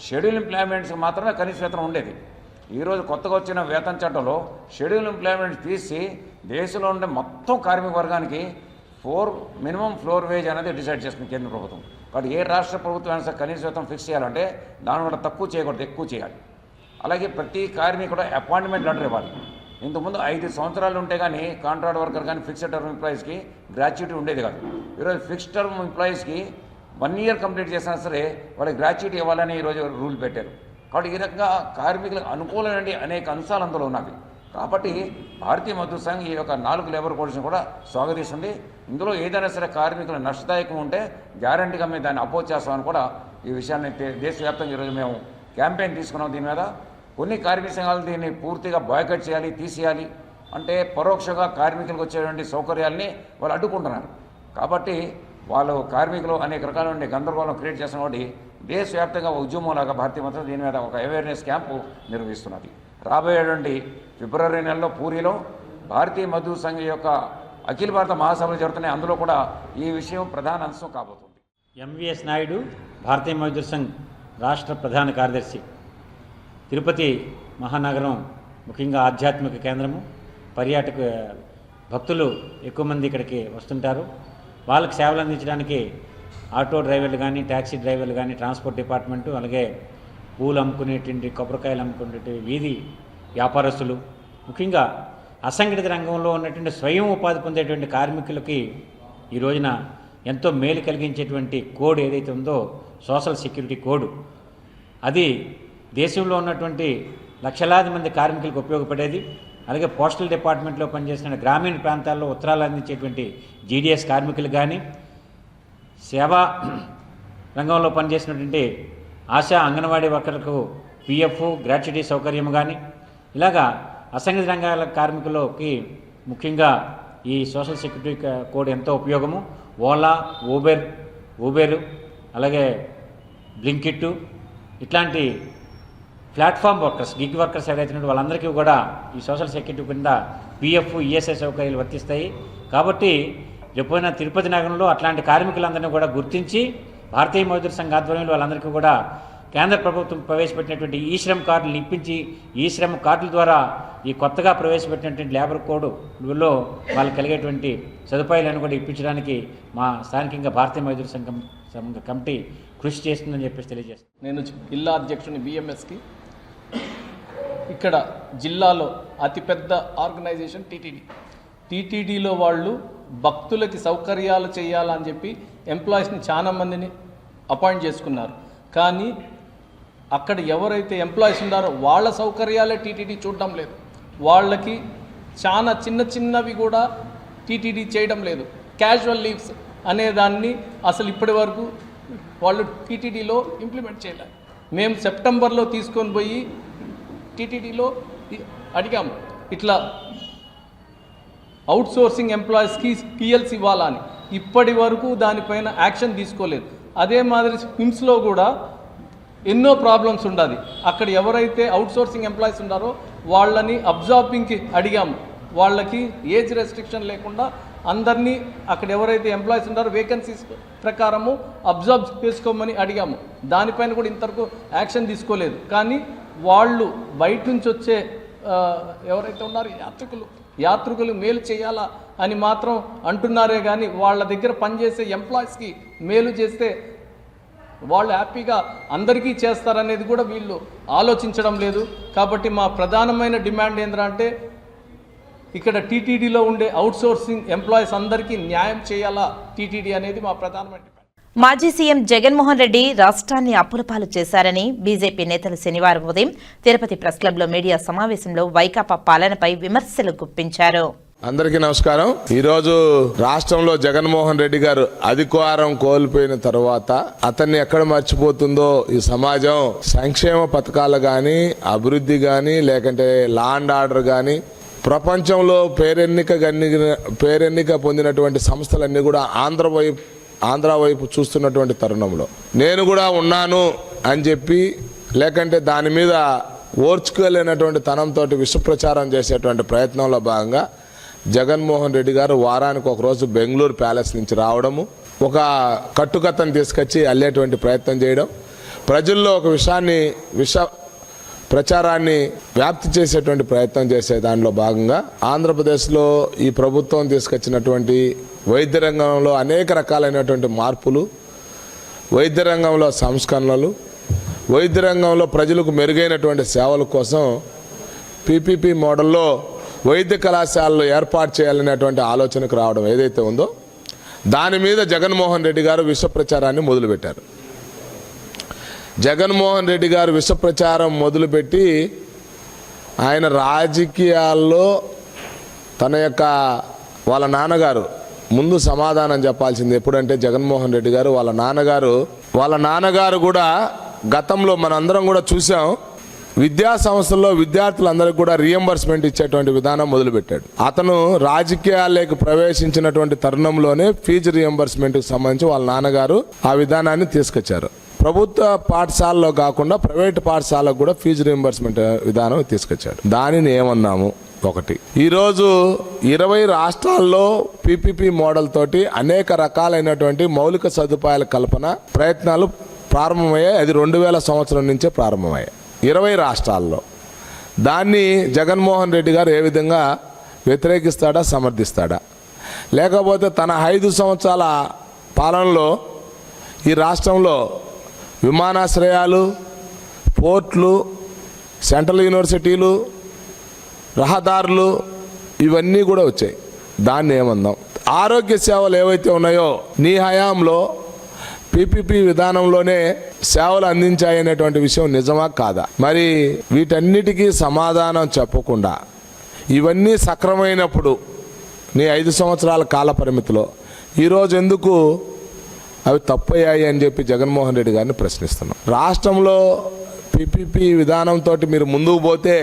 షెడ్యూల్ ఎంప్లాయ్మెంట్స్కి మాత్రమే కనీస వేతనం ఉండేది. ఈరోజు కొత్తగా వచ్చిన వేతన చట్టంలో షెడ్యూల్ ఎంప్లాయ్మెంట్ తీసి దేశంలో ఉండే మొత్తం కార్మిక వర్గానికి మినిమం ఫ్లోర్ వేజ్ అనేది డిసైడ్ చేస్తుంది కేంద్ర ప్రభుత్వం. కాబట్టి ఏ రాష్ట్ర ప్రభుత్వం అయినా సరే కనీస వేతనం ఫిక్స్ చేయాలంటే దానివల్ల తక్కువ చేయకూడదు, ఎక్కువ చేయాలి. అలాగే ప్రతి కార్మికుడు అపాయింట్మెంట్ లెటర్ ఇవ్వాలి. ఇంతకుముందు 5 సంవత్సరాలు ఉంటే కానీ కాంట్రాక్ట్ వర్కర్ కానీ ఫిక్స్డ్ టర్మ్ ఎంప్లాయీస్కి గ్రాట్యుటీ ఉండేది కాదు. ఈరోజు ఫిక్స్డ్ టర్మ్ ఎంప్లాయీస్కి 1 ఇయర్ కంప్లీట్ చేసినా సరే వాళ్ళకి గ్రాట్యుటీ ఇవ్వాలని ఈరోజు రూల్ పెట్టారు. కాబట్టి ఈ రకంగా కార్మికులకు అనుకూలమైన అనేక అంశాలు అందులో ఉన్నవి. కాబట్టి భారతీయ మజ్దూర్ సంఘ్ ఈ యొక్క 4 లేబర్ కోడ్స్ని కూడా స్వాగతిస్తుంది. ఇందులో ఏదైనా సరే కార్మికులు నష్టదాయకం ఉంటే గ్యారంటీగా మేము దాన్ని అపోజ్ చేస్తామని కూడా ఈ విషయాన్ని దేశవ్యాప్తంగా ఈరోజు మేము క్యాంపెయిన్ తీసుకున్నాం. దీని మీద కొన్ని కార్మిక సంఘాలు దీన్ని పూర్తిగా బాయ్కట్ చేయాలి, తీసేయాలి అంటే పరోక్షంగా కార్మికులకు వచ్చేటువంటి సౌకర్యాల్ని వాళ్ళు అడ్డుకుంటున్నారు. కాబట్టి వాళ్ళు కార్మికులు అనేక రకాల గందరగోళం క్రియేట్ చేస్తున్న కాబట్టి దేశవ్యాప్తంగా ఉద్యమంలాగా భారతీయ మజ్దూర్ దీని మీద ఒక అవేర్నెస్ క్యాంపు నిర్వహిస్తున్నది. రాబోయేటువంటి ఫిబ్రవరి నెలలో పూరిలో భారతీయ మజ్దూర్ సంఘ్ యొక్క అఖిల భారత మహాసభలు జరుగుతున్నాయి. అందులో కూడా ఈ విషయం ప్రధాన అంశం కాబోతుంది. ఎంవిఎస్ నాయుడు, భారతీయ మజ్దూర్ సంఘ్ రాష్ట్ర ప్రధాన కార్యదర్శి. తిరుపతి మహానగరం ముఖ్యంగా ఆధ్యాత్మిక కేంద్రము. పర్యాటక భక్తులు ఎక్కువ మంది ఇక్కడికి వస్తుంటారు. వాళ్ళకి సేవలు అందించడానికి ఆటో డ్రైవర్లు కానీ, ట్యాక్సీ డ్రైవర్లు కానీ, ట్రాన్స్పోర్ట్ డిపార్ట్మెంటు, అలాగే పూలు అమ్ముకునేటువంటి, కొబ్బరికాయలు అమ్ముకునేటువంటి వీధి వ్యాపారస్తులు, ముఖ్యంగా అసంఘటిత రంగంలో ఉన్నటువంటి స్వయం ఉపాధి పొందేటువంటి కార్మికులకి ఈ రోజున ఎంతో మేలు కలిగించేటువంటి కోడ్ ఏదైతే ఉందో సోషల్ సెక్యూరిటీ కోడ్, అది దేశంలో ఉన్నటువంటి లక్షలాది మంది కార్మికులకు ఉపయోగపడేది. అలాగే పోస్టల్ డిపార్ట్మెంట్లో పనిచేసిన గ్రామీణ ప్రాంతాల్లో ఉత్తరాలు అందించేటువంటి జీడీఎస్ కార్మికులు కానీ, సేవా రంగంలో పనిచేసినటువంటి ఆశా అంగన్వాడీ వర్కర్లకు పిఎఫ్ గ్రాట్యుటీ సౌకర్యం కానీ, ఇలాగా అసంఘటిత రంగాల కార్మికులకి ముఖ్యంగా ఈ సోషల్ సెక్యూరిటీ కోడ్ ఎంతో ఉపయోగము. ఓలా, ఊబెర్, అలాగే బ్లింకిట్ ఇట్లాంటి ప్లాట్ఫామ్ వర్కర్స్, గిగ్ వర్కర్స్ ఏదైతే వాళ్ళందరికీ కూడా ఈ సోషల్ సెక్యూరిటీ కింద పిఎఫ్, ఈఎస్ఐ సౌకర్యాలు వర్తిస్తాయి. కాబట్టి ఎప్పుడైనా తిరుపతి నగరంలో అట్లాంటి కార్మికులందరినీ కూడా గుర్తించి భారతీయ మజ్దూర్ సంఘ ఆధ్వర్యంలో వాళ్ళందరికీ కూడా కేంద్ర ప్రభుత్వం ప్రవేశపెట్టినటువంటి ఈ శ్రమ్ కార్డులు ఇప్పించి, ఈ శ్రమ్ కార్డుల ద్వారా ఈ కొత్తగా ప్రవేశపెట్టినటువంటి లేబర్ కోడ్లో వాళ్ళకి కలిగేటువంటి సదుపాయాలను కూడా ఇప్పించడానికి మా స్థానికంగా భారతీయ మజ్దూర్ సంఘ కమిటీ కృషి చేస్తుందని చెప్పేసి తెలియజేస్తాను. నేను జిల్లా అధ్యక్షుని బిఎంఎస్కి. ఇక్కడ జిల్లాలో అతిపెద్ద ఆర్గనైజేషన్ టీటీడీలో వాళ్ళు భక్తులకి సౌకర్యాలు చేయాలని చెప్పి ఎంప్లాయీస్ని చాలా మందిని అపాయింట్ చేసుకున్నారు. కానీ అక్కడ ఎవరైతే ఎంప్లాయీస్ ఉన్నారో వాళ్ళ సౌకర్యాలే టీటీడీ చూడడం లేదు. వాళ్ళకి చాలా చిన్నవి కూడా టీటీడీ చేయడం లేదు. క్యాజువల్ లీవ్స్ అనేదాన్ని అసలు ఇప్పటి వరకు వాళ్ళు టీటీడీలో ఇంప్లిమెంట్ చేయలేదు. మేము సెప్టెంబర్లో తీసుకొని పోయి టీటీడీలో అడిగాము, ఇట్లా అవుట్సోర్సింగ్ ఎంప్లాయీస్కి పిఎల్స్ ఇవ్వాలని. ఇప్పటి వరకు దానిపైన యాక్షన్ తీసుకోలేదు. అదే మాదిరి స్విమ్స్లో కూడా ఎన్నో ప్రాబ్లమ్స్ ఉండాలి. అక్కడ ఎవరైతే అవుట్సోర్సింగ్ ఎంప్లాయీస్ ఉన్నారో వాళ్ళని అబ్జార్బింగ్కి అడిగాము. వాళ్ళకి ఏజ్ రెస్ట్రిక్షన్ లేకుండా అందరినీ అక్కడ ఎవరైతే ఎంప్లాయీస్ ఉన్నారో వేకెన్సీస్ ప్రకారము అబ్జర్వ్ చేసుకోమని అడిగాము. దానిపైన కూడా ఇంతవరకు యాక్షన్ తీసుకోలేదు. కానీ వాళ్ళు బయట నుంచి వచ్చే ఎవరైతే ఉన్నారో యాత్రికులు మేలు చేయాలా అని మాత్రం అంటున్నారే కానీ వాళ్ళ దగ్గర పనిచేసే ఎంప్లాయీస్కి మేలు చేస్తే వాళ్ళు హ్యాపీగా అందరికీ చేస్తారనేది కూడా వీళ్ళు ఆలోచించడం లేదు. కాబట్టి మా ప్రధానమైన డిమాండ్ ఏంటంటే ఇక్కడ టీటీడీలో ఉండే అవుట్సోర్సింగ్ ఎంప్లాయీస్ అందరికీ న్యాయం చేయాలా టీటీడీ అనేది మా ప్రధానమైన డిమాండ్. మాజీ సీఎం జగన్మోహన్ రెడ్డి రాష్ట్రాన్ని అప్పులపాలు చేశారని బీజేపీ నేతలు శనివారం ఉదయం తిరుపతి ప్రెస్ క్లబ్లో మీడియా సమావేశంలో వైకాపా పాలనపై విమర్శలు గుప్పించారు. అందరికీ నమస్కారం. ఈరోజు రాష్ట్రంలో జగన్మోహన్ రెడ్డి గారు అధికారం కోల్పోయిన తర్వాత అతన్ని ఎక్కడ మర్చిపోతుందో ఈ సమాజం, సంక్షేమ పథకాలు గాని, అభివృద్ధి గాని, లేకంటే లా అండ్ ఆర్డర్ గాని, ప్రపంచంలో పేరెన్నిక పొందినటువంటి సంస్థలన్నీ కూడా ఆంధ్ర వైపు చూస్తున్నటువంటి తరుణంలో నేను కూడా ఉన్నాను అని చెప్పి, లేకంటే దాని మీద ఓర్చుకోలేనటువంటి తనంతో విషప్రచారం చేసేటువంటి ప్రయత్నంలో భాగంగా జగన్మోహన్ రెడ్డి గారు వారానికి ఒకరోజు బెంగళూరు ప్యాలెస్ నుంచి రావడము, ఒక కట్టుకథను తీసుకొచ్చి అల్లేటువంటి ప్రయత్నం చేయడం, ప్రజల్లో ఒక విష ప్రచారాన్ని వ్యాప్తి చేసేటువంటి ప్రయత్నం చేసే దానిలో భాగంగా ఆంధ్రప్రదేశ్లో ఈ ప్రభుత్వం తీసుకొచ్చినటువంటి వైద్య రంగంలో అనేక రకాలైనటువంటి మార్పులు, వైద్య రంగంలో సంస్కరణలు, వైద్య రంగంలో ప్రజలకు మెరుగైనటువంటి సేవల కోసం పీపీపీ మోడల్లో వైద్య కళాశాలలు ఏర్పాటు చేయాలనేటువంటి ఆలోచనకు రావడం ఏదైతే ఉందో దాని మీద జగన్మోహన్ రెడ్డి గారు విష ప్రచారాన్ని మొదలుపెట్టారు. జగన్మోహన్ రెడ్డి గారు విష ప్రచారం మొదలుపెట్టి ఆయన రాజకీయాల్లో వాళ్ళ నాన్నగారు ముందు సమాధానం చెప్పాల్సింది. ఎప్పుడంటే జగన్మోహన్ రెడ్డి గారు వాళ్ళ నాన్నగారు కూడా గతంలో మనందరం కూడా చూసాం, విద్యా సంస్థల్లో విద్యార్థులందరికీ కూడా రియంబర్స్మెంట్ ఇచ్చేటువంటి విధానం మొదలుపెట్టాడు. అతను రాజకీయాల్లోకి ప్రవేశించినటువంటి తరుణంలోనే ఫీజు రియంబర్స్మెంట్కి సంబంధించి వాళ్ళ నాన్నగారు ఆ విధానాన్ని తీసుకొచ్చారు. ప్రభుత్వ పాఠశాలలో కాకుండా ప్రైవేటు పాఠశాలకు కూడా ఫీజు రియంబర్స్మెంట్ విధానం తీసుకొచ్చాడు. దానిని ఏమన్నాము? ఒకటి, ఈరోజు 20 రాష్ట్రాల్లో పీపీపీ మోడల్ తోటి అనేక రకాలైనటువంటి మౌలిక సదుపాయాల కల్పన ప్రయత్నాలు ప్రారంభమయ్యాయి. అది 2000 సంవత్సరం నుంచే ప్రారంభమయ్యాయి 20 రాష్ట్రాల్లో. దాన్ని జగన్మోహన్ రెడ్డి గారు ఏ విధంగా వ్యతిరేకిస్తాడా, సమర్థిస్తాడా? లేకపోతే తన 5 సంవత్సరాల పాలనలో ఈ రాష్ట్రంలో విమానాశ్రయాలు, పోర్ట్లు, సెంట్రల్ యూనివర్సిటీలు, రహదారులు ఇవన్నీ కూడా వచ్చాయి. దాన్ని ఏమందాం? ఆరోగ్య సేవలు ఏవైతే ఉన్నాయో నీ హయాంలో పీపీపీ విధానంలోనే సేవలు అందించాయనేటువంటి విషయం నిజమా కాదా? మరి వీటన్నిటికీ సమాధానం చెప్పకుండా ఇవన్నీ సక్రమైనప్పుడు నీ 5 సంవత్సరాల కాల పరిమితిలో ఈరోజు ఎందుకు అవి తప్పయ్యాయి అని చెప్పి జగన్మోహన్ రెడ్డి గారిని ప్రశ్నిస్తున్నాం. రాష్ట్రంలో పీపీపీ విధానంతో మీరు ముందుకు పోతే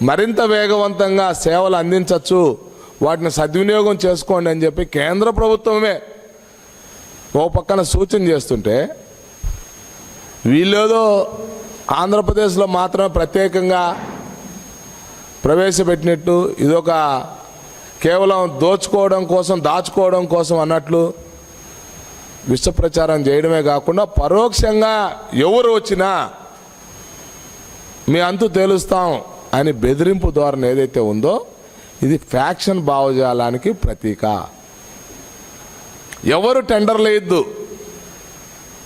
మరింత వేగవంతంగా సేవలు అందించవచ్చు, వాటిని సద్వినియోగం చేసుకోండి అని చెప్పి కేంద్ర ప్రభుత్వమే ఓ పక్కన సూచన చేస్తుంటే వీళ్ళేదో ఆంధ్రప్రదేశ్లో మాత్రమే ప్రత్యేకంగా ప్రవేశపెట్టినట్టు ఇదొక కేవలం దోచుకోవడం కోసం, దాచుకోవడం కోసం అన్నట్లు విష ప్రచారం చేయడమే కాకుండా పరోక్షంగా ఎవరు వచ్చినా మీ అంతు తేలుస్తాం అని బెదిరింపు ధోరణి ఏదైతే ఉందో ఇది ఫ్యాక్షన్ భావజాలానికి ప్రతీక. ఎవరు టెండర్లు వేయద్దు,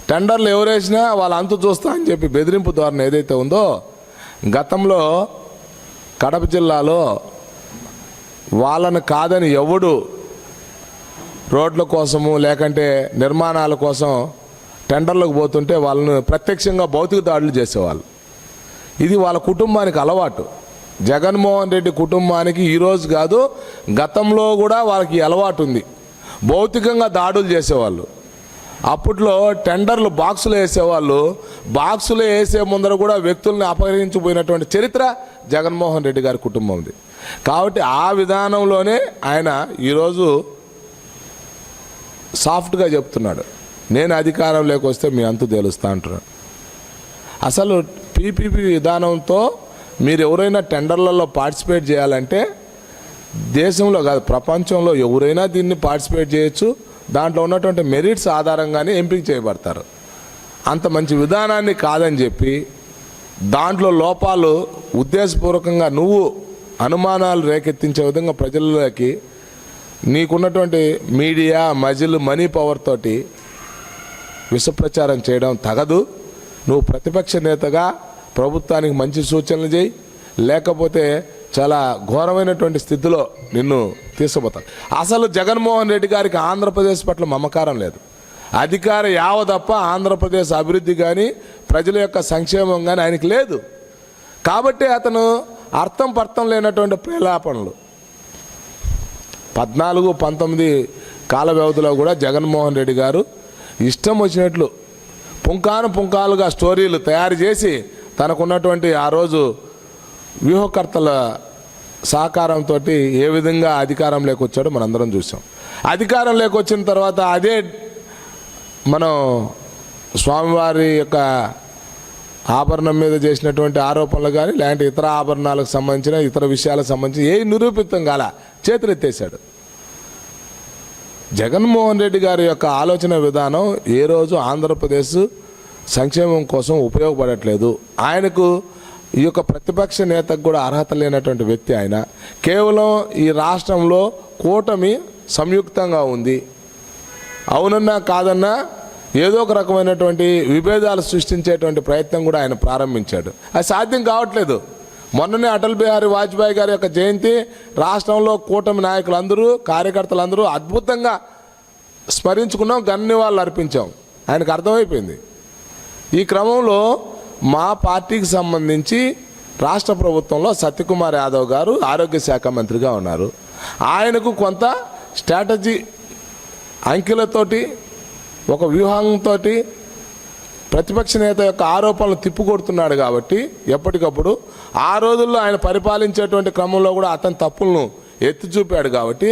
టెండర్లు ఎవరేసినా వాళ్ళ అంతు చూస్తా అని చెప్పి బెదిరింపు ధోరణి ఏదైతే ఉందో గతంలో కడప జిల్లాలో వాళ్ళని కాదని ఎవడు రోడ్ల కోసము లేకంటే నిర్మాణాల కోసం టెండర్లకు పోతుంటే వాళ్ళను ప్రత్యక్షంగా భౌతిక దాడులు చేసేవాళ్ళు. ఇది వాళ్ళ కుటుంబానికి అలవాటు. జగన్మోహన్ రెడ్డి కుటుంబానికి ఈరోజు కాదు గతంలో కూడా వాళ్ళకి అలవాటు ఉంది. భౌతికంగా దాడులు చేసేవాళ్ళు. అప్పట్లో టెండర్లు బాక్సులు వేసేవాళ్ళు. బాక్సులు వేసే ముందర కూడా వ్యక్తుల్ని అపహరించిపోయినటువంటి చరిత్ర జగన్మోహన్ రెడ్డి గారి కుటుంబంది. కాబట్టి ఆ విధానంలోనే ఆయన ఈరోజు సాఫ్ట్గా చెప్తున్నాడు, నేను అధికారంలోకి వస్తే మీ అంతు తేలుస్తా అంటున్నాడు. అసలు పీపీపీ విధానంతో మీరు ఎవరైనా టెండర్లలో పార్టిసిపేట్ చేయాలంటే దేశంలో కాదు ప్రపంచంలో ఎవరైనా దీన్ని పార్టిసిపేట్ చేయొచ్చు. దాంట్లో ఉన్నటువంటి మెరిట్స్ ఆధారంగానే ఎంపిక చేయబడతారు. అంత మంచి విధానాన్ని కాదని చెప్పి దాంట్లో లోపాలు ఉద్దేశపూర్వకంగా నువ్వు అనుమానాలు రేకెత్తించే విధంగా ప్రజల్లోకి నీకున్నటువంటి మీడియా మజిల్ మనీ పవర్ తోటి విషప్రచారం చేయడం తగదు. నువ్వు ప్రతిపక్ష నేతగా ప్రభుత్వానికి మంచి సూచనలు చేయి, లేకపోతే చాలా ఘోరమైనటువంటి స్థితిలో నిన్ను తీసుకుపోతాను. అసలు జగన్మోహన్ రెడ్డి గారికి ఆంధ్రప్రదేశ్ పట్ల మమకారం లేదు. అధికార యావ తప్ప ఆంధ్రప్రదేశ్ అభివృద్ధి కానీ ప్రజల యొక్క సంక్షేమం కానీ ఆయనకి లేదు. కాబట్టి అతను అర్థం పర్థం లేనటువంటి ప్రేలాపనలు 14-19 కాల వ్యవధిలో కూడా జగన్మోహన్ రెడ్డి గారు ఇష్టం వచ్చినట్లు పుంకాలుగా స్టోరీలు తయారు చేసి తనకున్నటువంటి ఆ రోజు వ్యూహకర్తల సహకారంతో ఏ విధంగా అధికారంలోకి వచ్చాడో మనందరం చూసాం. అధికారంలోకి వచ్చిన తర్వాత అదే మనం స్వామివారి యొక్క ఆభరణం మీద చేసినటువంటి ఆరోపణలు కానీ లేదంటే ఇతర ఆభరణాలకు సంబంధించిన ఇతర విషయాలకు సంబంధించి ఏ నిరూపితం కాల చేతులెత్తేశాడు. జగన్మోహన్ రెడ్డి గారి యొక్క ఆలోచన విధానం ఏ రోజు ఆంధ్రప్రదేశ్ సంక్షేమం కోసం ఉపయోగపడట్లేదు. ఆయనకు ఈ యొక్క ప్రతిపక్ష నేతకు కూడా అర్హత లేనటువంటి వ్యక్తి ఆయన. కేవలం ఈ రాష్ట్రంలో కూటమి సంయుక్తంగా ఉంది, అవునన్నా కాదన్నా ఏదో ఒక రకమైనటువంటి విభేదాలు సృష్టించేటువంటి ప్రయత్నం కూడా ఆయన ప్రారంభించాడు. అది సాధ్యం కావట్లేదు. మొన్ననే అటల్ బిహారీ వాజ్పేయి గారి యొక్క జయంతి రాష్ట్రంలో కూటమి నాయకులందరూ కార్యకర్తలందరూ అద్భుతంగా స్మరించుకున్నాం, ఘననివాళులు అర్పించాం. ఆయనకు అర్థమైపోయింది. ఈ క్రమంలో మా పార్టీకి సంబంధించి రాష్ట్ర ప్రభుత్వంలో సత్యకుమార్ యాదవ్ గారు ఆరోగ్య శాఖ మంత్రిగా ఉన్నారు. ఆయనకు కొంత స్ట్రాటజీ అంకెలతోటి ఒక వ్యూహంతో ప్రతిపక్ష నేత యొక్క ఆరోపణలు తిప్పుకొడుతున్నాడు. కాబట్టి ఎప్పటికప్పుడు ఆ రోజుల్లో ఆయన పరిపాలించేటువంటి క్రమంలో కూడా అతని తప్పులను ఎత్తి చూపాడు. కాబట్టి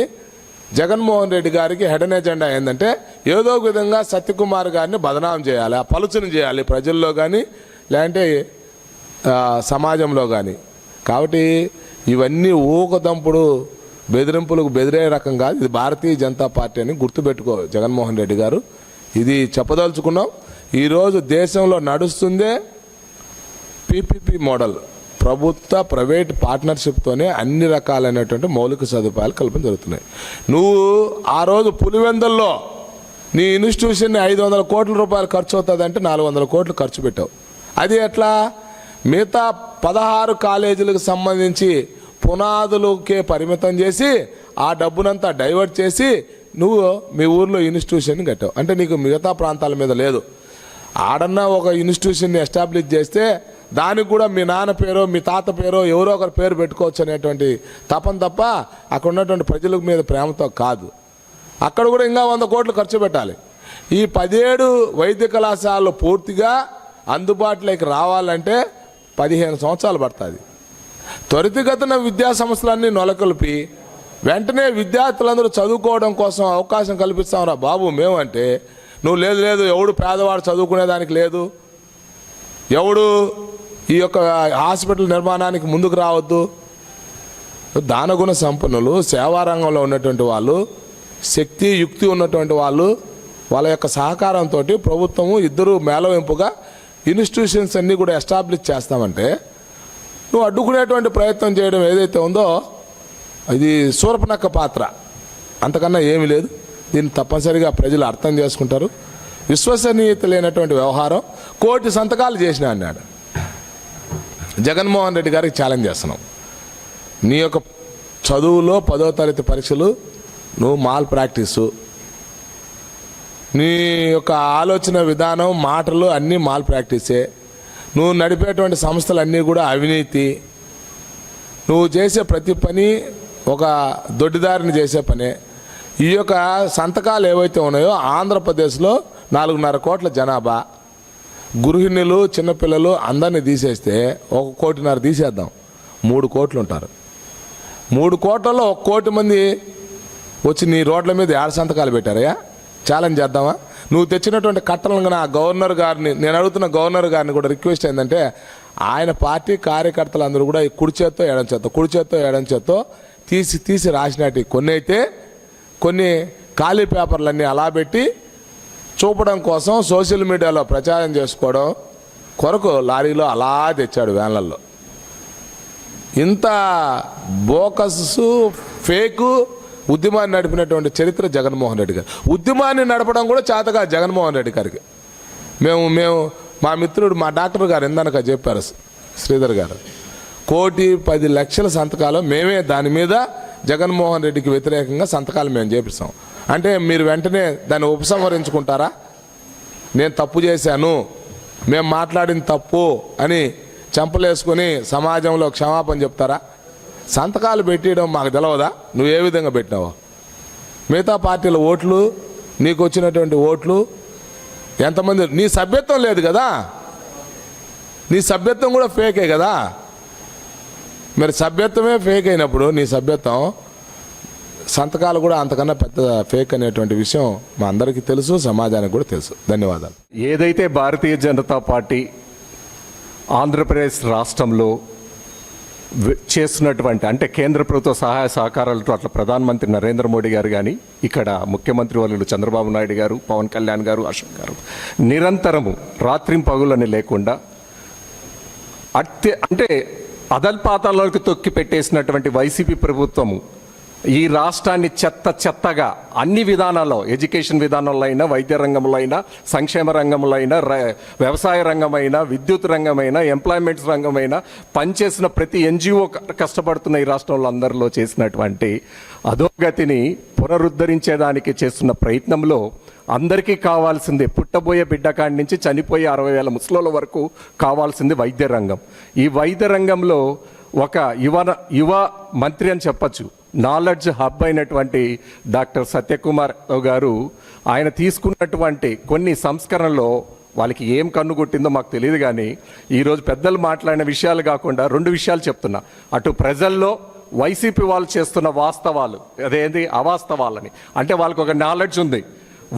జగన్మోహన్ రెడ్డి గారికి హెడెన్ ఎజెండా ఏంటంటే ఏదో ఒక విధంగా సత్యకుమార్ గారిని బదనాం చేయాలి, ఆ పలుచన చేయాలి ప్రజల్లో కానీ లేదంటే సమాజంలో కానీ. కాబట్టి ఇవన్నీ ఊకదంపుడు బెదిరింపులకు బెదిరే రకం కాదు. ఇది భారతీయ జనతా పార్టీ అని గుర్తుపెట్టుకో జగన్మోహన్ రెడ్డి గారు. ఇది చెప్పదలుచుకున్నాం. ఈరోజు దేశంలో నడుస్తుందే పీపీపీ మోడల్. ప్రభుత్వ ప్రైవేట్ పార్ట్నర్షిప్తోనే అన్ని రకాలైనటువంటి మౌలిక సదుపాయాలు కల్పన జరుగుతున్నాయి. నువ్వు ఆ రోజు పులివెందల్లో నీ ఇన్స్టిట్యూషన్ని 500 కోట్ల రూపాయలు ఖర్చు అవుతుందంటే 400 కోట్లు ఖర్చు పెట్టావు. అది ఎట్లా? మిగతా 16 కాలేజీలకు సంబంధించి పునాదులకే పరిమితం చేసి ఆ డబ్బునంతా డైవర్ట్ చేసి నువ్వు మీ ఊర్లో ఇన్స్టిట్యూషన్ కట్టావు. అంటే నీకు మిగతా ప్రాంతాల మీద లేదు. ఆడన్నా ఒక ఇన్స్టిట్యూషన్ని ఎస్టాబ్లిష్ చేస్తే దానికి కూడా మీ నాన్న పేరో మీ తాత పేరో ఎవరో ఒకరి పేరు పెట్టుకోవచ్చు అనేటువంటి తపన తప్ప అక్కడ ఉన్నటువంటి ప్రజల మీద ప్రేమతో కాదు. అక్కడ కూడా ఇంకా 100 కోట్లు ఖర్చు పెట్టాలి. ఈ 17 వైద్య కళాశాలలు పూర్తిగా అందుబాటులోకి రావాలంటే 15 సంవత్సరాలు పడుతుంది. త్వరితగతిన విద్యా సంస్థలన్నీ నెలకొల్పి వెంటనే విద్యార్థులందరూ చదువుకోవడం కోసం అవకాశం కల్పిస్తాంరా బాబు మేమంటే నువ్వు లేదు ఎవడు పేదవాడు చదువుకునేదానికి లేదు, ఎవడు ఈ యొక్క హాస్పిటల్ నిర్మాణానికి ముందుకు రావద్దు. దానగుణ సంపన్నులు, సేవారంగంలో ఉన్నటువంటి వాళ్ళు, శక్తి యుక్తి ఉన్నటువంటి వాళ్ళు, వాళ్ళ యొక్క సహకారంతో ప్రభుత్వము ఇద్దరు మేళవింపుగా ఇన్స్టిట్యూషన్స్ అన్నీ కూడా ఎస్టాబ్లిష్ చేస్తామంటే నువ్వు అడ్డుకునేటువంటి ప్రయత్నం చేయడం ఏదైతే ఉందో ఇది శూర్పణఖ పాత్ర, అంతకన్నా ఏమీ లేదు. దీన్ని తప్పనిసరిగా ప్రజలు అర్థం చేసుకుంటారు. విశ్వసనీయత లేనటువంటి వ్యవహారం 1 కోటి సంతకాలు చేసిన అన్నాడు. జగన్మోహన్ రెడ్డి గారికి ఛాలెంజ్ చేస్తున్నాం. నీ యొక్క చదువులో 10వ తరగతి పరీక్షలు నువ్వు మాల్ ప్రాక్టీసు, నీ యొక్క ఆలోచన విధానం మాటలు అన్నీ మాల్ ప్రాక్టీసే, నువ్వు నడిపేటువంటి సంస్థలన్నీ కూడా అవినీతి, నువ్వు చేసే ప్రతి పని ఒక దొడ్డిదారిని చేసే పనే. ఈ యొక్క సంతకాలు ఏవైతే ఉన్నాయో ఆంధ్రప్రదేశ్లో 4.5 కోట్ల జనాభా, గృహిణులు చిన్నపిల్లలు అందరినీ తీసేస్తే 1.5 కోటి తీసేద్దాం, 3 కోట్లు ఉంటారు. 3 కోట్లలో 1 కోటి మంది వచ్చి నీ రోడ్ల మీద 7 సంతకాలు పెట్టారయ్యా, ఛాలెంజ్ చేద్దామా? నువ్వు తెచ్చినటువంటి కట్టలను ఆ గవర్నర్ గారిని నేను అడుగుతున్న గవర్నర్ గారిని కూడా రిక్వెస్ట్ ఏంటంటే ఆయన పార్టీ కార్యకర్తలందరూ కూడా కుడి చేత్తో ఎడం చేత్తో తీసి రాసినట్టు కొన్ని అయితే కొన్ని ఖాళీ పేపర్లన్నీ అలా పెట్టి చూపడం కోసం సోషల్ మీడియాలో ప్రచారం చేసుకోవడం కొరకు లారీలో అలా తెచ్చాడు వ్యాన్లలో. ఇంత బోకస్ ఫేకు ఉద్యమాన్ని నడిపినటువంటి చరిత్ర జగన్మోహన్ రెడ్డి గారు. ఉద్యమాన్ని నడపడం కూడా చేతగా జగన్మోహన్ రెడ్డి గారికి. మేము మా మిత్రుడు మా డాక్టర్ గారు ఎందనక చెప్పారు శ్రీధర్ గారు, 1,10,00,000 సంతకాలు మేమే దాని మీద జగన్మోహన్ రెడ్డికి వ్యతిరేకంగా సంతకాలు మేము చేపిస్తాం అంటే మీరు వెంటనే దాన్ని ఉపసంహరించుకుంటారా? నేను తప్పు చేశాను, మేము మాట్లాడిన తప్పు అని చంపలేసుకొని సమాజంలో క్షమాపణ చెప్తారా? సంతకాలు పెట్టడం మాకు తెలవదా నువ్వు ఏ విధంగా పెట్టినావో? మిగతా పార్టీల ఓట్లు, నీకు వచ్చినటువంటి ఓట్లు ఎంతమంది? నీ సభ్యత్వం లేదు కదా, నీ సభ్యత్వం కూడా ఫేకే కదా. మరి సభ్యత్వమే ఫేక్ అయినప్పుడు నీ సభ్యత్వం సంతకాలు కూడా అంతకన్నా పెద్ద ఫేక్ అనేటువంటి విషయం మా అందరికీ తెలుసు, సమాజానికి కూడా తెలుసు. ధన్యవాదాలు. ఏదైతే భారతీయ జనతా పార్టీ ఆంధ్రప్రదేశ్ రాష్ట్రంలో చేస్తున్నటువంటి అంటే కేంద్ర ప్రభుత్వ సహాయ సహకారాలతో అట్లా ప్రధానమంత్రి నరేంద్ర మోడీ గారు కానీ ఇక్కడ ముఖ్యమంత్రి వాళ్ళు చంద్రబాబు నాయుడు గారు, పవన్ కళ్యాణ్ గారు, అశోక్ గారు నిరంతరము రాత్రింపగులని లేకుండా అంటే అదల్పాతాల్లోకి తొక్కి పెట్టేసినటువంటి వైసీపీ ప్రభుత్వము ఈ రాష్ట్రాన్ని చెత్తగా అన్ని విధానాల్లో, ఎడ్యుకేషన్ విధానంలో అయినా, వైద్య రంగంలో అయినా, సంక్షేమ రంగంలో అయినా, వ్యవసాయ రంగమైనా, విద్యుత్ రంగమైనా, ఎంప్లాయ్మెంట్స్ రంగమైనా పనిచేసిన ప్రతి ఎన్జిఓ కష్టపడుతున్న ఈ రాష్ట్రంలో అందరిలో చేసినటువంటి అధోగతిని పునరుద్ధరించేదానికి చేస్తున్న ప్రయత్నంలో అందరికీ కావాల్సింది పుట్టబోయే బిడ్డకాడి నుంచి చనిపోయే 60,000 ముసలోళ్ళ వరకు కావాల్సింది వైద్య రంగం. ఈ వైద్య రంగంలో ఒక యువ మంత్రి అని చెప్పచ్చు, నాలెడ్జ్ హబ్ అయినటువంటి డాక్టర్ సత్యకుమార్ గారు ఆయన తీసుకున్నటువంటి కొన్ని సంస్కరణలో వాళ్ళకి ఏం కన్నుగొట్టిందో మాకు తెలియదు. కానీ ఈరోజు పెద్దలు మాట్లాడిన విషయాలు కాకుండా 2 విషయాలు చెప్తున్నా. అటు ప్రజల్లో వైసీపీ వాళ్ళు చేస్తున్న వాస్తవాలు, అదేంటి అవాస్తవాలని, అంటే వాళ్ళకు ఒక నాలెడ్జ్ ఉంది,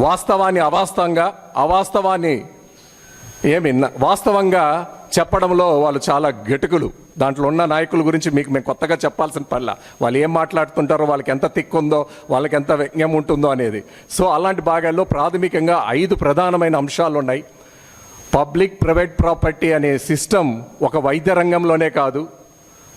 వాస్తవాన్ని అవాస్తవాన్ని వాస్తవంగా చెప్పడంలో వాళ్ళు చాలా గెటుకులు. దాంట్లో ఉన్న నాయకుల గురించి మేము కొత్తగా చెప్పాల్సిన పనిలా, వాళ్ళు ఏం మాట్లాడుతుంటారో, వాళ్ళకి ఎంత తిక్కుందో, వాళ్ళకి ఎంత వ్యజ్ఞం ఉంటుందో అనేది. సో అలాంటి భాగాల్లో ప్రాథమికంగా 5 ప్రధానమైన అంశాలు ఉన్నాయి. పబ్లిక్ ప్రైవేట్ ప్రాపర్టీ అనే సిస్టమ్ ఒక వైద్య రంగంలోనే కాదు,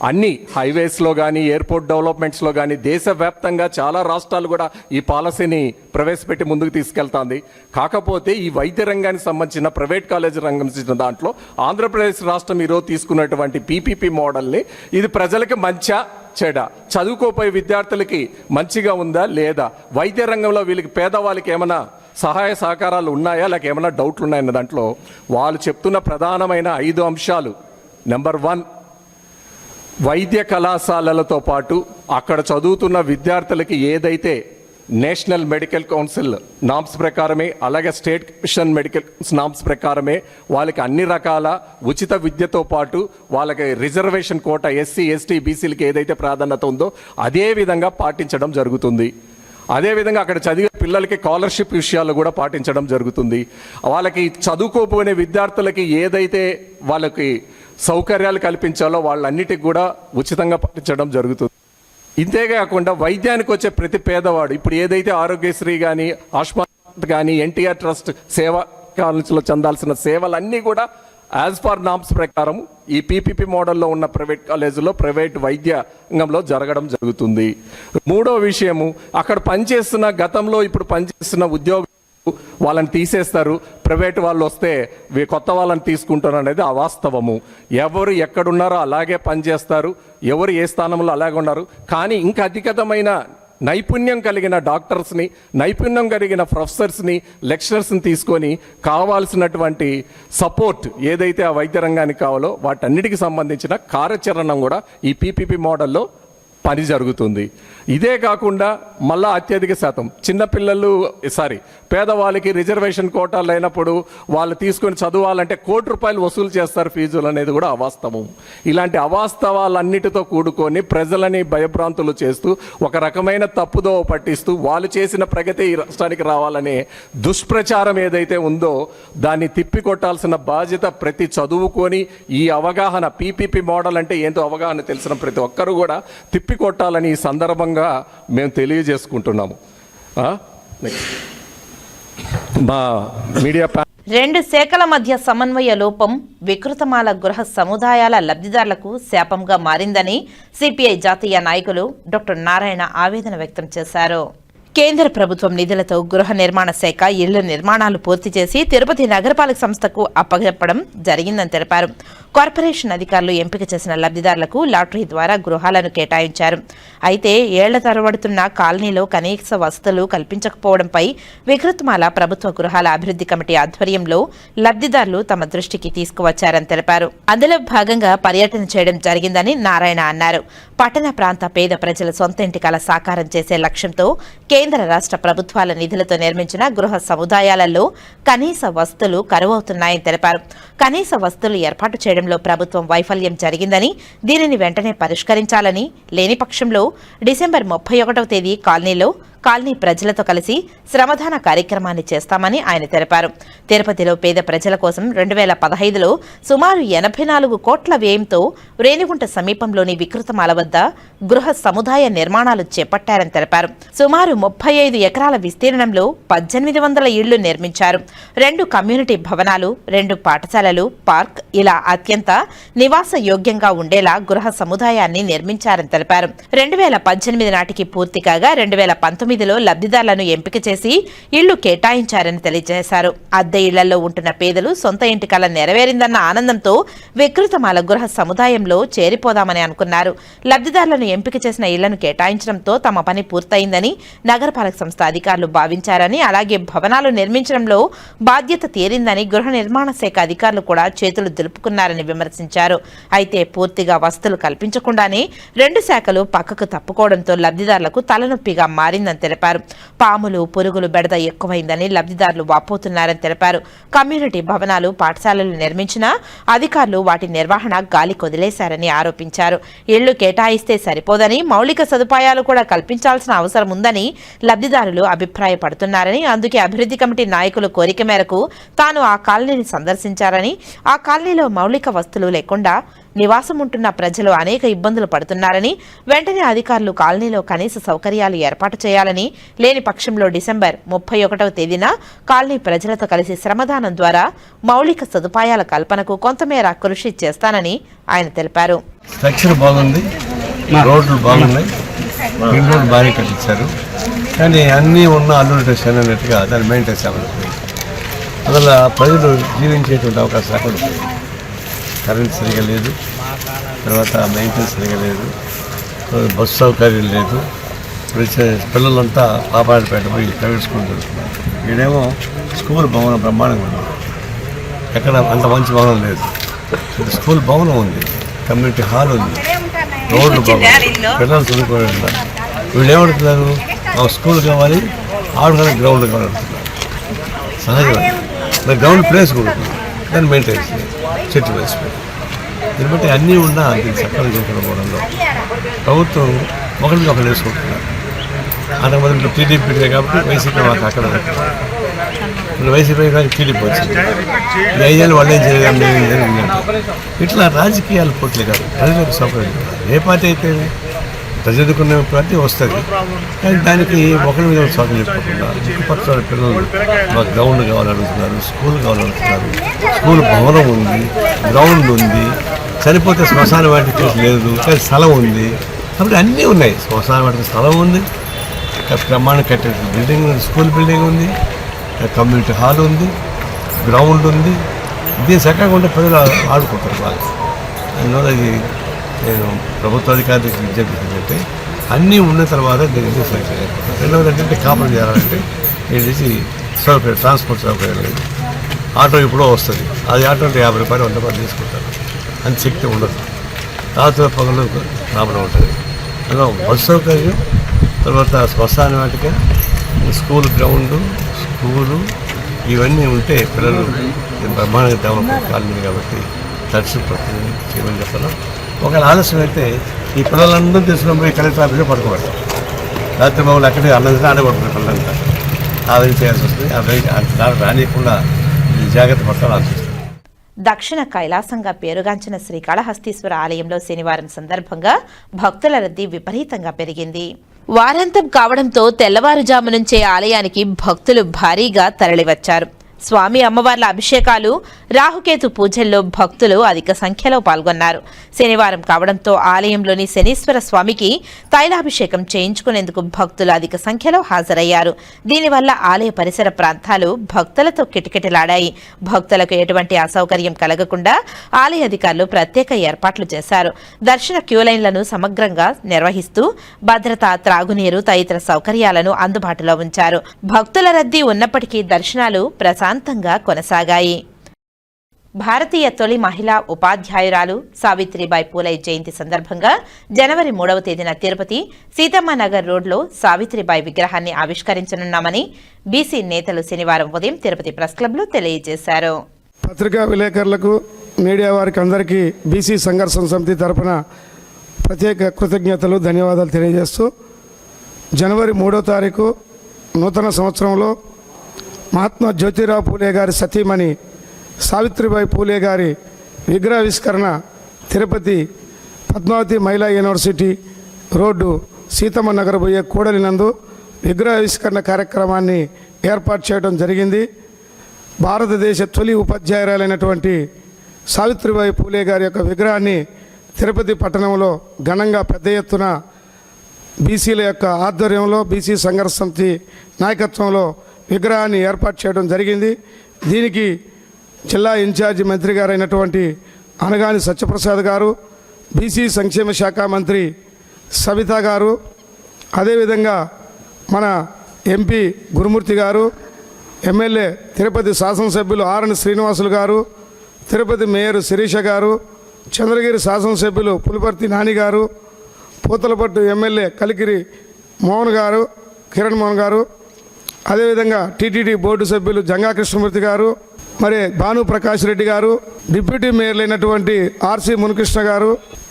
అన్ని హైవేస్లో కానీ ఎయిర్పోర్ట్ డెవలప్మెంట్స్లో కానీ దేశవ్యాప్తంగా చాలా రాష్ట్రాలు కూడా ఈ పాలసీని ప్రవేశపెట్టి ముందుకు తీసుకెళ్తాంది. కాకపోతే ఈ వైద్య రంగానికి సంబంధించిన ప్రైవేట్ కాలేజీ రంగం దాంట్లో ఆంధ్రప్రదేశ్ రాష్ట్రం ఈరోజు తీసుకున్నటువంటి పీపీపీ మోడల్ని ఇది ప్రజలకు మంచా చెడ, చదువుకోపోయే విద్యార్థులకి మంచిగా ఉందా లేదా, వైద్య రంగంలో వీళ్ళకి పేదవాళ్ళకి ఏమైనా సహాయ సహకారాలు ఉన్నాయా లేక ఏమైనా డౌట్లు ఉన్నాయన్న దాంట్లో వాళ్ళు చెప్తున్న ప్రధానమైన 5 అంశాలు. నెంబర్ 1, వైద్య కళాశాలలతో పాటు అక్కడ చదువుతున్న విద్యార్థులకి ఏదైతే నేషనల్ మెడికల్ కౌన్సిల్ నామ్స్ ప్రకారమే, అలాగే స్టేట్ మిషన్ మెడికల్ నామ్స్ ప్రకారమే వాళ్ళకి అన్ని రకాల ఉచిత విద్యతో పాటు వాళ్ళకి రిజర్వేషన్ కోట ఎస్సీ ఎస్టీ బీసీలకి ఏదైతే ప్రాధాన్యత ఉందో అదే విధంగా పాటించడం జరుగుతుంది. అదేవిధంగా అక్కడ చదివే పిల్లలకి స్కాలర్షిప్ విషయాలు కూడా పాటించడం జరుగుతుంది. వాళ్ళకి చదువుకోపోయిన విద్యార్థులకి ఏదైతే వాళ్ళకి సౌకర్యాలు కల్పించాలో వాళ్ళన్నిటికి కూడా ఉచితంగా పాటించడం జరుగుతుంది. ఇంతేకాకుండా వైద్యానికి వచ్చే ప్రతి పేదవాడు ఇప్పుడు ఏదైతే ఆరోగ్యశ్రీ కానీ ఆయుష్మాన్ కానీ ఎన్టీఆర్ ట్రస్ట్ సేవా కాలేజీలో చెందాల్సిన సేవలన్నీ కూడా యాజ్ పర్ నామ్స్ ప్రకారం ఈ పీపీపీ మోడల్లో ఉన్న ప్రైవేట్ కాలేజీలో ప్రైవేట్ వైద్య రంగంలో జరగడం జరుగుతుంది. 3వ విషయము, అక్కడ పనిచేస్తున్న గతంలో ఇప్పుడు పనిచేస్తున్న ఉద్యోగులు వాళ్ళని తీసేస్తారు, ప్రైవేట్ వాళ్ళు వస్తే కొత్త వాళ్ళని తీసుకుంటారు అనేది అవాస్తవము. ఎవరు ఎక్కడున్నారో అలాగే పనిచేస్తారు, ఎవరు ఏ స్థానంలో అలాగే ఉన్నారు. కానీ ఇంకా అధికమైన నైపుణ్యం కలిగిన డాక్టర్స్ని, నైపుణ్యం కలిగిన ప్రొఫెసర్స్ని, లెక్చరర్స్ని తీసుకొని కావాల్సినటువంటి సపోర్ట్ ఏదైతే ఆ వైద్య రంగానికి కావాలో వాటన్నిటికి సంబంధించిన కార్యాచరణ కూడా ఈ పీపీపీ మోడల్లో పని జరుగుతుంది. ఇదే కాకుండా మళ్ళా అత్యధిక శాతం చిన్నపిల్లలు పేదవాళ్ళకి రిజర్వేషన్ కోటాలు అయినప్పుడు వాళ్ళు తీసుకొని చదవాలంటే ₹1,00,00,000 వసూలు చేస్తారు ఫీజులు అనేది కూడా అవాస్తవం. ఇలాంటి అవాస్తవాలన్నిటితో కూడుకొని ప్రజలని భయభ్రాంతులు చేస్తూ ఒక రకమైన తప్పుదో పట్టిస్తూ వాళ్ళు చేసిన ప్రగతి ఈ రాష్ట్రానికి రావాలనే దుష్ప్రచారం ఏదైతే ఉందో దాన్ని తిప్పికొట్టాల్సిన బాధ్యత ప్రతి చదువుకొని ఈ అవగాహన పీపీపీ మోడల్ అంటే ఏంటో అవగాహన తెలిసిన ప్రతి ఒక్కరు కూడా తిప్పికొట్టాలని ఈ సందర్భంగా మేము తెలియజేసుకుంటున్నాము. మా మీడియా 2 శాఖల మధ్య సమన్వయ లోపం వికృతమాల గృహ సముదాయాల లబ్ధిదారులకు శాపంగా మారిందని సిపిఐ జాతీయ నాయకులు డాక్టర్ నారాయణ ఆవేదన వ్యక్తం చేశారు. కేంద్ర ప్రభుత్వం నిధులతో గృహ నిర్మాణ శాఖ ఇళ్ల నిర్మాణాలు పూర్తి చేసి తిరుపతి నగరపాలక సంస్థకు అప్పగించడం జరిగిందని తెలిపారు. కార్పొరేషన్ అధికారులు ఎంపిక చేసిన లబ్ధిదారులకు లాటరీ ద్వారా గృహాలను కేటాయించారు. అయితే ఏళ్ల తరబడుతున్న కాలనీలో కనీస వసతులు కల్పించకపోవడంపై వికృతమాల ప్రభుత్వ గృహాల అభివృద్ధి కమిటీ ఆధ్వర్యంలో లబ్ధిదారులు తమ దృష్టికి తీసుకువచ్చారని తెలిపారు. అందులో భాగంగా పర్యటన చేయడం జరిగిందని నారాయణ అన్నారు. పట్టణ ప్రాంత పేద ప్రజల సొంత ఇంటి కల సాకారం చేసే లక్ష్యంతో కేంద్ర రాష్ట్ర ప్రభుత్వాల నిధులతో నిర్మించిన గృహ సముదాయాలలో కనీస వసతులు కరువవుతున్నాయని తెలిపారు. కనీస వసతులు ఏర్పాటు చేయడంలో ప్రభుత్వం వైఫల్యం జరిగిందని, దీనిని వెంటనే పరిష్కరించాలని, లేని పక్షంలో డిసెంబర్ 31వ తేదీ కాలనీ ప్రజలతో కలిసి శ్రమదాన కార్యక్రమాన్ని చేస్తామని ఆయన తెలిపారు. తిరుపతిలో పేద ప్రజల కోసం 2015లో సుమారు 84 కోట్ల వ్యయంతో రేణిగుంట సమీపంలోని వికృతమాల వద్ద గృహ సముదాయ నిర్మాణాలు చేపట్టారని తెలిపారు. సుమారు 35 ఎకరాల విస్తీర్ణంలో 1800 ఇళ్లు నిర్మించారు. 2 కమ్యూనిటీ భవనాలు, 2 పాఠశాలలు, పార్క్ ఇలా అత్యంత నివాస యోగ్యంగా ఉండేలా గృహ సముదాయాన్ని నిర్మించారని తెలిపారు. 2018 నాటికి పూర్తి కాగా 2019లో లబ్ధిదారులను ఎంపిక చేసి ఇళ్లు కేటాయించారని తెలియజేశారు. అద్దె ఇళ్లలో ఉంటున్న పేదలు సొంత ఇంటి కల నెరవేరిందన్న ఆనందంతో వికృతమాల గృహ సముదాయంలో చేరిపోదామని అనుకున్నారు. లబ్ధిదారులను ఎంపిక చేసిన ఇళ్లను కేటాయించడంతో తమ పని పూర్తయిందని నగరపాలక సంస్థ అధికారులు భావించారని, అలాగే భవనాలు నిర్మించడంలో బాధ్యత తీరిందని గృహ నిర్మాణ శాఖ అధికారులు కూడా చేతులు దులుపుకున్నారని విమర్శించారు. అయితే పూర్తిగా వసతులు కల్పించకుండానే 2 శాఖలు పక్కకు తప్పుకోవడంతో లబ్ధిదారులకు తలనొప్పిగా మారిందని తెలిపారు. పాములు, పురుగులు బెడద ఎక్కువైందని లబ్ధిదారులు వాపోతున్నారని తెలిపారు. కమ్యూనిటీ భవనాలు, పాఠశాలలు నిర్మించినా అధికారులు వాటి నిర్వహణ గాలి కొదిలేశారని ఆరోపించారు. ఇళ్లు కేటాయిస్తే సరిపోదని, మౌలిక సదుపాయాలు కూడా కల్పించాల్సిన అవసరం ఉందని లబ్ధిదారులు అభిప్రాయపడుతున్నారని, అందుకే అభివృద్ధి కమిటీ నాయకుల కోరిక మేరకు తాను ఆ కాలనీని సందర్శించారని చేశారని ఆ కాలనీలో మౌలిక వస్తువులు లేకుండా నివాసం ఉంటున్న ప్రజలు అనేక ఇబ్బందులు పడుతున్నారని వెంటనే అధికారులు కాలనీలో కనీస సౌకర్యాలు ఏర్పాటు చేయాలని, లేని పక్షంలో డిసెంబర్ 31వ తేదీన కాలనీ ప్రజలతో కలిసి శ్రమదానం ద్వారా మౌలిక సదుపాయాల కల్పనకు కొంతమేర కృషి చేస్తానని ఆయన తెలిపారు. స్ట్రక్చర్ బాగుంది, రోడ్లు బాగున్నాయి, మెయిన్ రోడ్డు బాగానే కట్టించారు. కానీ అన్నీ ఉన్న అల్లుడు టెషన్ అన్నట్టుగా దాన్ని మెయింటెన్స్ అవ్వలేదు. అందువల్ల ప్రజలు జీవించేటువంటి అవకాశాలు కూడా ఉంటాయి. కరెంట్ సరిగా లేదు, తర్వాత మెయింటెనెన్స్ సరిగా లేదు, బస్సు సౌకర్యం లేదు. పిల్లలంతా పాపాడిపేట పోయి ప్రైవేట్ స్కూల్ చదువుతున్నారు. ఈడేమో స్కూల్ భవనం బ్రహ్మాండంగా ఉంది, ఎక్కడ అంత మంచి భవనం లేదు. స్కూల్ భవనం ఉంది, కమ్యూనిటీ హాల్ ఉంది, రోడ్లు బాగుంది, పిల్లలు చదువుకోవాలి. వీళ్ళు ఏమడుతున్నారు, మాకు స్కూల్ కావాలి, ఆడుకోవడానికి గ్రౌండ్ కావాలి అంటున్నారు. సహజమే, గ్రౌండ్ ప్లేస్ కూడా ఉంది, దాన్ని మెయింటైన్ చేయాలి, చెట్టు వేసిపోయి. దీన్ని బట్టి అన్నీ ఉన్నా దీన్ని చక్కగా చేసుకోవడంలో ప్రభుత్వం ఒకరికి ఒకరు వేసుకుంటున్నారు. అంతకు మొదలు టీడీపీ కాబట్టి వైసీపీ మాకు అక్కడ ఇప్పుడు వైసీపీ కానీ టీడీపీ వచ్చింది. 5 ఏళ్ళు వాళ్ళు ఏం చేయలేదు. ఇట్లా రాజకీయాలు పోట్లే కాదు, ప్రజలకు సౌకర్యం. ఏ పార్టీ అయితే ప్రజలకున్న పార్టీ వస్తుంది, కానీ దానికి ఒకరి మీద సౌకర్యం చెప్పుకుంటున్నా. చుట్టుపక్కల పిల్లలు మాకు గ్రౌండ్ కావాలడుగుతున్నారు, స్కూల్ కావాలడుగుతున్నారు. స్కూల్ భవనం ఉంది, గ్రౌండ్ ఉంది, చనిపోతే శ్మశాన వాటికి లేదు, కానీ స్థలం ఉంది. కాబట్టి అన్నీ ఉన్నాయి. శ్మశాన వాటికి స్థలం ఉంది, బ్రహ్మాండం కట్టే బిల్డింగ్ ఉంది, స్కూల్ బిల్డింగ్ ఉంది, కమ్యూనిటీ హాల్ ఉంది, గ్రౌండ్ ఉంది. దీని చక్కగా ఉంటే ప్రజలు ఆడుకుంటారు బాగా. అందువల్ల ఇది నేను ప్రభుత్వ అధికారులకు విజ్ఞప్తి ఏంటంటే అన్నీ ఉన్న తర్వాత దీనికి సౌకర్యం. రెండవది ఏంటంటే కాపురం చేయాలంటే ఇది సౌకర్యం, ట్రాన్స్పోర్ట్ సౌకర్యం లేదు. ఆటో ఇప్పుడు వస్తుంది, అది ఆటో అంటే 50 రూపాయలు 100 రూపాయలు తీసుకుంటారు, అంత శక్తి ఉండదు. రాత్రి పగలు ప్రాబ్లం ఉంటుంది. అందులో బస్సు సౌకర్యం, తర్వాత శ్మశాన వాటిక, స్కూల్ గ్రౌండ్, స్కూలు ఇవన్నీ ఉంటే పిల్లలు బ్రహ్మాండంగా డెవలప్ కాలేదు. కాబట్టి తడిసిపోతుంది చేయమని చెప్పాలి. ఒకవేళ ఆలస్యం అయితే ఈ పిల్లలందరూ తీసుకుని పోయి కలెక్టర్ ఆఫీస్లో పడుకోబడతారు. రాత్రి మమ్మల్ని అక్కడే అన్నది ఆడబడుతుంది. పిల్లలంతా ఆలోచన చేయాల్సి వస్తుంది. దాన్ని రానియకుండా జాగ్రత్త పడాల్సి వస్తుంది. దక్షిణ కైలాసంగా పేరుగాంచిన శ్రీకాళహస్తీశ్వర ఆలయంలో శనివారం సందర్భంగా భక్తుల రద్దీ విపరీతంగా పెరిగింది. వారాంతం కావడంతో తెల్లవారుజాము నుంచే ఆలయానికి భక్తులు భారీగా తరలివచ్చారు. స్వామి అమ్మవార్ల అభిషేకాలు, రాహుకేతు పూజల్లో భక్తులు అధిక సంఖ్యలో పాల్గొన్నారు. శనివారం కావడంతో ఆలయంలోని శనీశ్వర స్వామికి తైలాభిషేకం చేయించుకునేందుకు భక్తులు అధిక సంఖ్యలో హాజరయ్యారు. దీనివల్ల ఆలయ పరిసర ప్రాంతాలు భక్తులతో కిటకిటలాడాయి. భక్తులకు ఎటువంటి అసౌకర్యం కలగకుండా ఆలయ అధికారులు ప్రత్యేక ఏర్పాట్లు చేశారు. దర్శన క్యూలైన్లను సమగ్రంగా నిర్వహిస్తూ భద్రత, త్రాగునీరు తదితర సౌకర్యాలను అందుబాటులో ఉంచారు. భక్తుల రద్దీ ఉన్నప్పటికీ దర్శనాలు ప్రశాంతంగా కొనసాగాయి. భారతీయ తొలి మహిళా ఉపాధ్యాయురాలు సావిత్రిబాయి పూలే జయంతి సందర్భంగా జనవరి 3వ తేదీన తిరుపతి సీతమ్మనగర్ రోడ్లో సావిత్రిబాయి విగ్రహాన్ని ఆవిష్కరించనున్నామని బీసీ నేతలు శనివారం ఉదయం తిరుపతి ప్రెస్ క్లబ్లో తెలియజేశారు. పత్రికా విలేకరులకు, మీడియా వారికి అందరికీ బీసీ సంఘర్షణ సమితి తరపున ప్రత్యేక కృతజ్ఞతలు, ధన్యవాదాలు తెలియజేస్తూ జనవరి 3వ తారీఖు నూతన సంవత్సరంలో మహాత్మా జ్యోతిరావు పూలే గారి సతీమణి సావిత్రిబాయి పూలే గారి విగ్రహావిష్కరణ తిరుపతి పద్మావతి మహిళా యూనివర్సిటీ రోడ్డు సీతమ్మ నగర్ పోయే కూడలినందు విగ్రహావిష్కరణ కార్యక్రమాన్ని ఏర్పాటు చేయడం జరిగింది. భారతదేశ తొలి ఉపాధ్యాయురాలైనటువంటి సావిత్రిబాయి పూలే గారి యొక్క విగ్రహాన్ని తిరుపతి పట్టణంలో ఘనంగా పెద్ద ఎత్తున బీసీల యొక్క ఆధ్వర్యంలో బీసీ సంఘర్షణ సమితి నాయకత్వంలో విగ్రహాన్ని ఏర్పాటు చేయడం జరిగింది. దీనికి జిల్లా ఇన్ఛార్జి మంత్రి గారైనటువంటి అనగాని సత్యప్రసాద్ గారు, బీసీ సంక్షేమ శాఖ మంత్రి సవిత గారు, అదేవిధంగా మన ఎంపీ గురుమూర్తి గారు, ఎమ్మెల్యే తిరుపతి శాసనసభ్యులు ఆర్ఎన్ శ్రీనివాసులు గారు, తిరుపతి మేయర్ శిరీష గారు, చంద్రగిరి శాసనసభ్యులు పులిపర్తి నాని గారు, పూతలపట్టు ఎమ్మెల్యే కలికిరి మోహన్ గారు, కిరణ్ మోహన్ గారు, అదేవిధంగా టీటీడీ బోర్డు సభ్యులు జంగా కృష్ణమూర్తి గారు, మరి భాను ప్రకాష్ రెడ్డి గారు, డిప్యూటీ మేయర్లైనటువంటి ఆర్సి మునికృష్ణ గారు,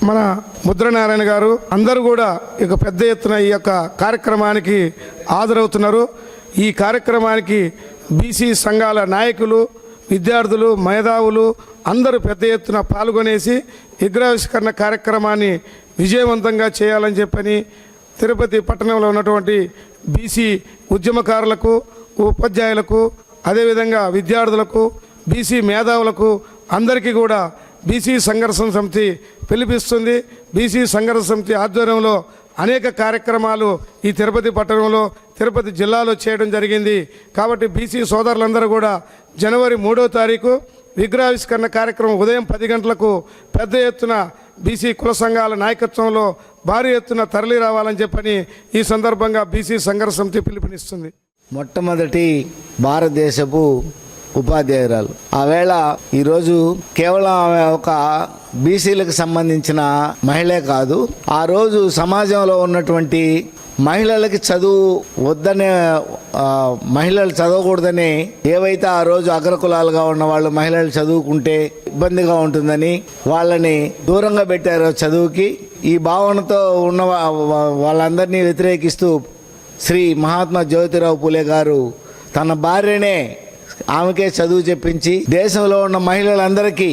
మన ముద్రనారాయణ గారు, అందరూ కూడా ఇక పెద్ద ఎత్తున ఈ యొక్క కార్యక్రమానికి హాజరవుతున్నారు. ఈ కార్యక్రమానికి బీసీ సంఘాల నాయకులు, విద్యార్థులు మేధావులు అందరూ పెద్ద ఎత్తున పాల్గొనేసి విగ్రహావిష్కరణ కార్యక్రమాన్ని విజయవంతంగా చేయాలని చెప్పని తిరుపతి పట్టణంలో ఉన్నటువంటి బీసీ ఉద్యమకారులకు, ఉపాధ్యాయులకు, అదేవిధంగా విద్యార్థులకు, బీసీ మేధావులకు అందరికీ కూడా బీసీ సంఘర్షణ సమితి పిలిపిస్తుంది. బీసీ సంఘర్షణ సమితి ఆధ్వర్యంలో అనేక కార్యక్రమాలు ఈ తిరుపతి పట్టణంలో, తిరుపతి జిల్లాలో చేయడం జరిగింది. కాబట్టి బీసీ సోదరులందరూ కూడా జనవరి 3వ తారీఖు విగ్రహావిష్కరణ కార్యక్రమం ఉదయం 10 గంటలకు పెద్ద ఎత్తున బీసీ కుల సంఘాల నాయకత్వంలో భారీ ఎత్తున తరలి రావాలని చెప్పని ఈ సందర్భంగా బీసీ సంఘర్షణ సమితి పిలుపునిస్తుంది. మొట్టమొదటి భారతదేశపు ఉపాధ్యాయురాలు. ఆవేళ ఈరోజు కేవలం ఆమె ఒక బీసీలకు సంబంధించిన మహిళే కాదు, ఆ రోజు సమాజంలో ఉన్నటువంటి మహిళలకి చదువు వద్దనే, మహిళలు చదవకూడదని ఏవైతే ఆ రోజు అగ్రకులాలుగా ఉన్న వాళ్ళు మహిళలు చదువుకుంటే ఇబ్బందిగా ఉంటుందని వాళ్ళని దూరంగా పెట్టారో చదువుకి, ఈ భావనతో ఉన్న వాళ్ళందరినీ వ్యతిరేకిస్తూ శ్రీ మహాత్మా జ్యోతిరావు పూలే గారు తన భార్యనే ఆమెకే చదువు చెప్పించి దేశంలో ఉన్న మహిళలందరికీ,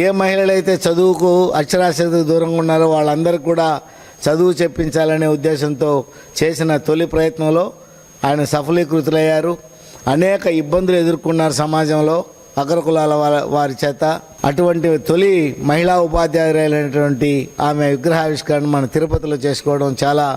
ఏ మహిళలైతే చదువుకు అక్షరాస్యతకు దూరంగా ఉన్నారో వాళ్ళందరికీ కూడా చదువు చెప్పించాలనే ఉద్దేశంతో చేసిన తొలి ప్రయత్నంలో ఆయన సఫలీకృతులయ్యారు. అనేక ఇబ్బందులు ఎదుర్కొన్నారు సమాజంలో అగ్రకులాల వారి చేత. అటువంటి తొలి మహిళా ఉపాధ్యాయురాలైనటువంటి ఆమె విగ్రహావిష్కరణ మన తిరుపతిలో చేసుకోవడం చాలా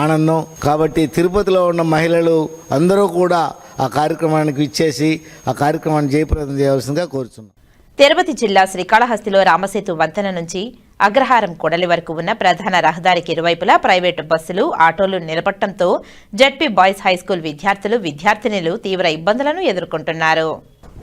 ఆనందం. కాబట్టి తిరుపతిలో ఉన్న మహిళలు అందరూ కూడా ఆ కార్యక్రమానికి ఇచ్చేసి ఆ కార్యక్రమాన్ని జయప్రదం చేయవలసిందిగా కోరుతున్నాం. తిరుపతి జిల్లా శ్రీకాళహస్తిలో రామసేతు వంతెన నుంచి అగ్రహారం కొడలి వరకు ఉన్న ప్రధాన రహదారికి ఇరువైపులా ప్రైవేటు బస్సులు, ఆటోలు నిలబడటంతో జెడ్పీ బాయ్స్ హైస్కూల్ విద్యార్థులు, విద్యార్థినులు తీవ్ర ఇబ్బందులను ఎదుర్కొంటున్నారు.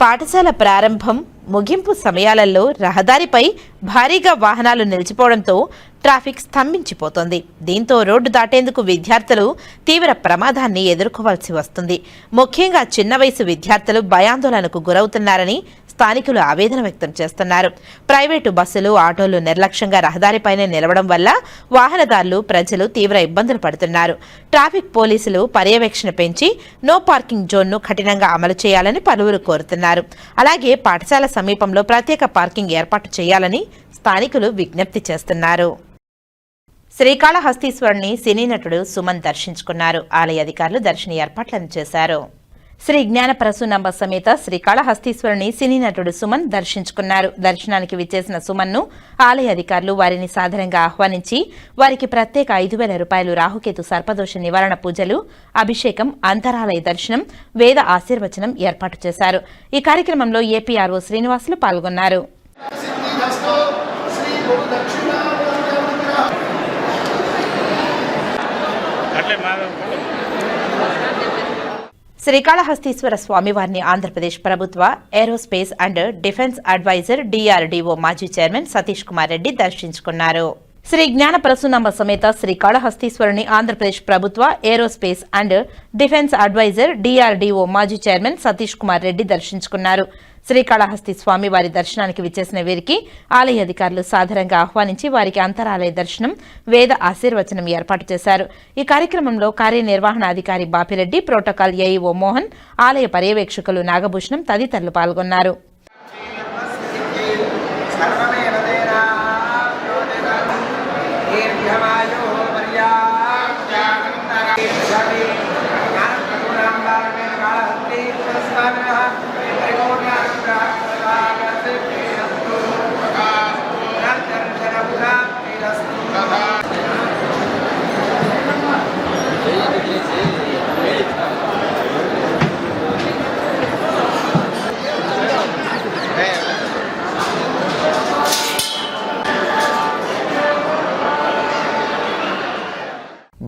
పాఠశాల ప్రారంభం, ముగింపు సమయాలలో రహదారిపై భారీగా వాహనాలు నిలిచిపోవడంతో ట్రాఫిక్ స్తంభించిపోతోంది. దీంతో రోడ్డు దాటేందుకు విద్యార్థులు తీవ్ర ప్రమాదాన్ని ఎదుర్కోవాల్సి వస్తుంది. ముఖ్యంగా చిన్న వయసు విద్యార్థులు భయాందోళనకు గురవుతున్నారని స్థానికులు ఆవేదన వ్యక్తం చేస్తున్నారు. ప్రైవేటు బస్సులు, ఆటోలు నిర్లక్ష్యంగా రహదారిపైనే నిలవడం వల్ల వాహనదారులు, ప్రజలు తీవ్ర ఇబ్బందులు పడుతున్నారు. ట్రాఫిక్ పోలీసులు పర్యవేక్షణ పెంచి నో పార్కింగ్ జోన్ను కఠినంగా అమలు చేయాలని పలువురు కోరుతున్నారు. అలాగే పాఠశాల సమీపంలో ప్రత్యేక పార్కింగ్ ఏర్పాటు చేయాలని స్థానికులు విజ్ఞప్తి చేస్తున్నారు. శ్రీకాళహస్తీశ్వరుని సినీ నటుడు సుమన్ దర్శించుకున్నారు. ఆలయ అధికారులు దర్శన ఏర్పాట్లను చేశారు. శ్రీ జ్ఞాన ప్రసూనంబ సమేత శ్రీకాళహస్తీశ్వరుని సినీ నటుడు సుమన్ దర్శించుకున్నారు. దర్శనానికి విచ్చేసిన సుమన్ను ఆలయ అధికారులు వారిని సాదరంగా ఆహ్వానించి వారికి ప్రత్యేక 5,000 రూపాయలు రాహుకేతు సర్పదోష నివారణ పూజలు, అభిషేకం, అంతరాలయ దర్శనం, వేద ఆశీర్వచనం ఏర్పాటు చేశారు. ఈ కార్యక్రమంలో ఏపీఆర్ఓ శ్రీనివాసులు పాల్గొన్నారు. శ్రీకాళహస్తీశ్వర స్వామివారిని ఆంధ్రప్రదేశ్ ప్రభుత్వ aerospace and defence advisor DRDO మాజీ చైర్మన్ సతీష్ కుమార్ రెడ్డి దర్శించుకున్నారు. శ్రీ జ్ఞాన ప్రసూనంబ సమేత శ్రీకాళహస్తీశ్వరుని ఆంధ్రప్రదేశ్ ప్రభుత్వ aerospace and defence advisor DRDO మాజీ చైర్మన్ సతీష్ కుమార్ రెడ్డి దర్శించుకున్నారు. శ్రీకాళహస్తి స్వామివారి దర్శనానికి విచ్చేసిన వీరికి ఆలయ అధికారులు సాదరంగా ఆహ్వానించి వారికి అంతరాలయ దర్శనం, వేద ఆశీర్వచనం ఏర్పాటు చేశారు. ఈ కార్యక్రమంలో కార్యనిర్వహణాధికారి బాపిరెడ్డి, ప్రోటోకాల్ AEO మోహన్, ఆలయ పర్యవేక్షకులు నాగభూషణం తదితరులు పాల్గొన్నారు.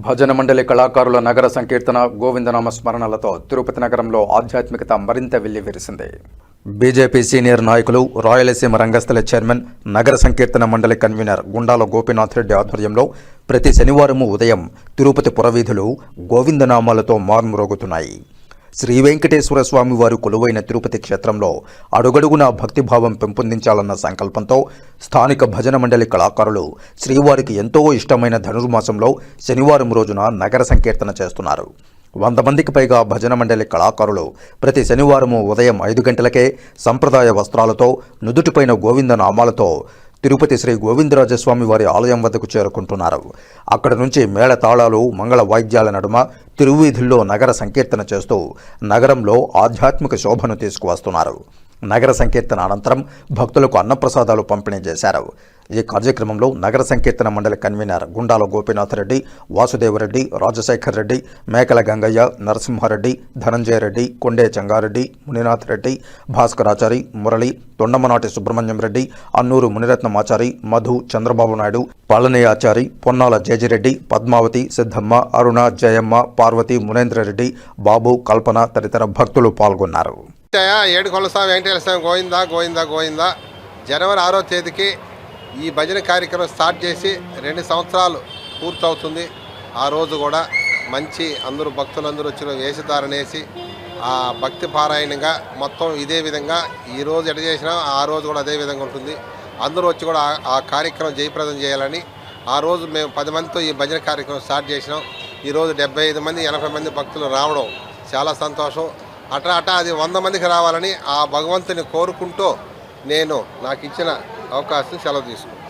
భజన మండలి కళాకారుల నగర సంకీర్తన, గోవిందనామ స్మరణలతో తిరుపతి నగరంలో ఆధ్యాత్మికత మరింత వెల్లివిరిసింది. బీజేపీ సీనియర్ నాయకులు, రాయలసీమ రంగస్థల చైర్మన్, నగర సంకీర్తన మండలి కన్వీనర్ గుండాల గోపీనాథ్ రెడ్డి ఆధ్వర్యంలో ప్రతి శనివారం ఉదయం తిరుపతి పురవీధులు గోవిందనామాలతో మార్మురోగుతున్నాయి. శ్రీ వెంకటేశ్వర స్వామి వారు కొలువైన తిరుపతి క్షేత్రంలో అడుగడుగునా భక్తిభావం పెంపొందించాలన్న సంకల్పంతో స్థానిక భజన మండలి కళాకారులు శ్రీవారికి ఎంతో ఇష్టమైన ధనుర్మాసంలో శనివారం రోజున నగర సంకీర్తన చేస్తున్నారు. 100 మందికి పైగా భజన మండలి కళాకారులు ప్రతి శనివారము ఉదయం 5 గంటలకే సంప్రదాయ వస్త్రాలతో నుదుటిపైన గోవింద నామాలతో తిరుపతి శ్రీ గోవిందరాజస్వామి వారి ఆలయం వద్దకు చేరుకుంటున్నారు. అక్కడి నుంచి మేళ తాళాలు, మంగళ వాయిద్యాల నడుమ తిరువీధుల్లో నగర సంకీర్తన చేస్తూ నగరంలో ఆధ్యాత్మిక శోభను తీసుకువస్తున్నారు. నగర సంకీర్తన అనంతరం భక్తులకు అన్నప్రసాదాలు పంపిణీ చేశారు. ఈ కార్యక్రమంలో నగర సంకీర్తన మండలి కన్వీనర్ గుండాల గోపీనాథ్ రెడ్డి, వాసుదేవరెడ్డి, రాజశేఖర్ రెడ్డి, మేకల గంగయ్య, నరసింహారెడ్డి, ధనంజయ రెడ్డి, కొండే చంగారెడ్డి, మునినాథ్ రెడ్డి, భాస్కరాచారి, మురళి, తొండమనాటి సుబ్రహ్మణ్యం రెడ్డి, అన్నూరు మునిరత్నమాచారి, మధు, చంద్రబాబు నాయుడు, పళని ఆచారి, పొన్నాల జేజిరెడ్డి, పద్మావతి, సిద్ధమ్మ, అరుణ, జయమ్మ, పార్వతి, మునేంద్రరెడ్డి, బాబు, కల్పన తదితర భక్తులు పాల్గొన్నారు. ఏడుకొండల స్వామి వెంకటేశ్వర స్వామి గోవిందా గోవిందా గోవిందా. జనవరి 6వ తేదీకి ఈ భజన కార్యక్రమం స్టార్ట్ చేసి 2 సంవత్సరాలు పూర్తవుతుంది. ఆ రోజు కూడా మంచి అందరూ భక్తులందరూ వచ్చిన వేషధారణ వేసి ఆ భక్తి పారాయణంగా మొత్తం ఇదే విధంగా ఈరోజు ఎట చేసినా ఆ రోజు కూడా అదే విధంగా ఉంటుంది. అందరూ వచ్చి కూడా ఆ కార్యక్రమం జయప్రదం చేయాలని ఆ రోజు మేము 10 మందితో ఈ భజన కార్యక్రమం స్టార్ట్ చేసినాం. ఈరోజు 75 మంది 80 మంది భక్తులు రావడం చాలా సంతోషం. అట్లా అది 100 మందికి రావాలని ఆ భగవంతుని కోరుకుంటూ నేను నాకు ఇచ్చిన అవకాశం సెలవు తీసుకున్నాను.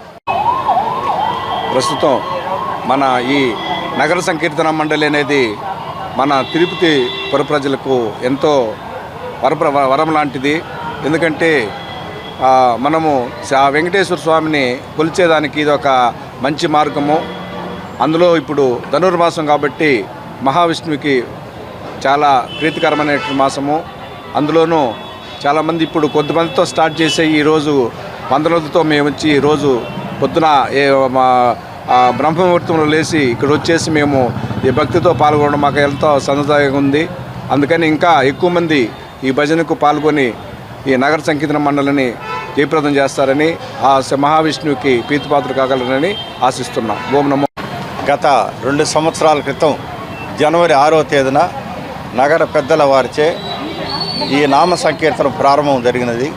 ప్రస్తుతం మన ఈ నగర సంకీర్తన మండలి అనేది మన తిరుపతి పుర ప్రజలకు ఎంతో వరం లాంటిది. ఎందుకంటే మనము ఆ వెంకటేశ్వర స్వామిని కొలిచేదానికి ఇది ఒక మంచి మార్గము. అందులో ఇప్పుడు ధనుర్మాసం కాబట్టి మహావిష్ణువుకి చాలా ప్రీతికరమైన మాసము. అందులోనూ చాలామంది ఇప్పుడు కొంతమందితో స్టార్ట్ చేసే ఈరోజు 100 మందితో మేము వచ్చి ఈరోజు పొద్దున బ్రహ్మముహూర్తంలో లేచి ఇక్కడ వచ్చేసి మేము ఈ భక్తితో పాల్గొనడం మాకు ఎంతో సంతోషంగా ఉంది. అందుకని ఇంకా ఎక్కువ మంది ఈ భజనకు పాల్గొని ఈ నగర సంకీర్తన మండలిని జయప్రదం చేస్తారని ఆ మహావిష్ణువుకి ప్రీతిపాత్ర కాగలరని ఆశిస్తున్నాం. ఓం నమో. గత 2 సంవత్సరాల క్రితం జనవరి 6వ తేదీన నగర పెద్దల వారిచే ఈ నామ సంకీర్తన ప్రారంభం జరిగినది.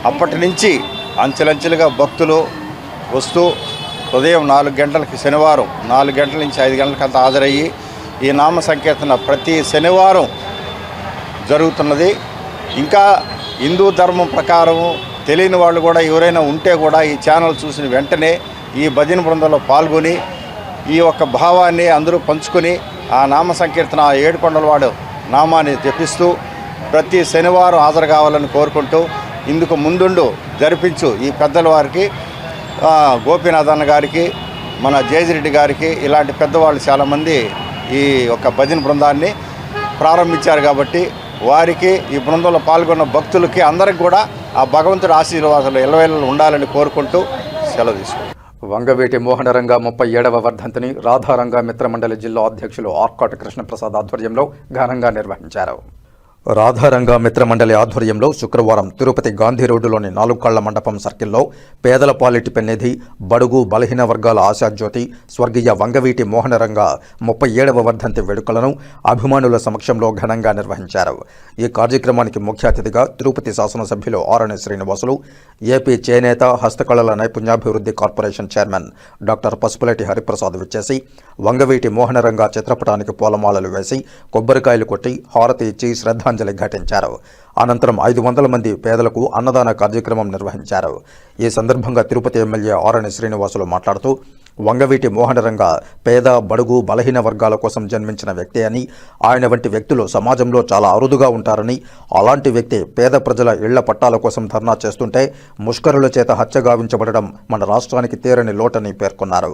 అప్పటి నుంచి అంచెలంచెలుగా భక్తులు వస్తూ ఉదయం 4 గంటలకి శనివారం 4 గంటల నుంచి 5 గంటలకు అంతా హాజరయ్యి ఈ నామ సంకీర్తన ప్రతి శనివారం జరుగుతున్నది. ఇంకా హిందూ ధర్మం ప్రకారం తెలియని వాళ్ళు కూడా ఎవరైనా ఉంటే కూడా ఈ ఛానల్ చూసిన వెంటనే ఈ భజన బృందంలో పాల్గొని ఈ యొక్క భావాన్ని అందరూ పంచుకొని ఆ నామ సంకీర్తన ఏడుకొండలవాడు నామాన్ని జపిస్తూ ప్రతి శనివారం హాజరు కావాలని కోరుకుంటూ ఇందుకు ముందుండు జరిపించు ఈ పెద్దల వారికి గోపీనాథ్ అన్న గారికి, మన జేజిరెడ్డి గారికి ఇలాంటి పెద్దవాళ్ళు చాలామంది ఈ యొక్క భజన బృందాన్ని ప్రారంభించారు. కాబట్టి వారికి ఈ బృందంలో పాల్గొన్న భక్తులకి అందరికి కూడా ఆ భగవంతుడి ఆశీర్వాదాలు ఎల్లవేళలు ఉండాలని కోరుకుంటూ సెలవు తీసుకుంటాం. వంగవీటి మోహనరంగ 37వ వర్ధంతిని రాధారంగ మిత్రమండలి జిల్లా అధ్యక్షులు ఆర్కాట్ కృష్ణప్రసాద్ ఆధ్వర్యంలో ఘనంగా నిర్వహించారు. రాధారంగ మిత్రమండలి ఆధ్వర్యంలో శుక్రవారం తిరుపతి గాంధీ రోడ్డులోని 4 కళ్ల మండపం సర్కిల్లో పేదల పాలిటి పెన్నిధి, బడుగు బలహీన వర్గాల ఆశాజ్యోతి స్వర్గీయ వంగవీటి మోహనరంగ 37వ వర్ధంతి వేడుకలను అభిమానుల సమక్షంలో ఘనంగా నిర్వహించారు. ఈ కార్యక్రమానికి ముఖ్య అతిథిగా తిరుపతి శాసనసభ్యులు ఆరణి శ్రీనివాసులు, ఏపీ చేనేత హస్తకళల నైపుణ్యాభివృద్ధి corporation chairman doctor Pasupuleti Hariprasad విచ్చేసి వంగవీటి మోహనరంగ చిత్రపటానికి పూలమాలలు వేసి కొబ్బరికాయలు కొట్టి హారతి ఇచ్చి శ్రద్ధాంజలి ఘటించారు. అనంతరం 500 మంది పేదలకు అన్నదాన కార్యక్రమం నిర్వహించారు. ఈ సందర్భంగా తిరుపతి ఎమ్మెల్యే ఆరణి శ్రీనివాసులు మాట్లాడుతూ వంగవీటి మోహనరంగ పేద, బడుగు, బలహీన వర్గాల కోసం జన్మించిన వ్యక్తి అని, ఆయన వంటి వ్యక్తులు సమాజంలో చాలా అరుదుగా ఉంటారని, అలాంటి వ్యక్తి పేద ప్రజల ఇళ్ల పట్టాల కోసం ధర్నా చేస్తుంటే ముష్కరుల చేత హత్యగావించబడడం మన రాష్ట్రానికి తీరని లోటని పేర్కొన్నారు.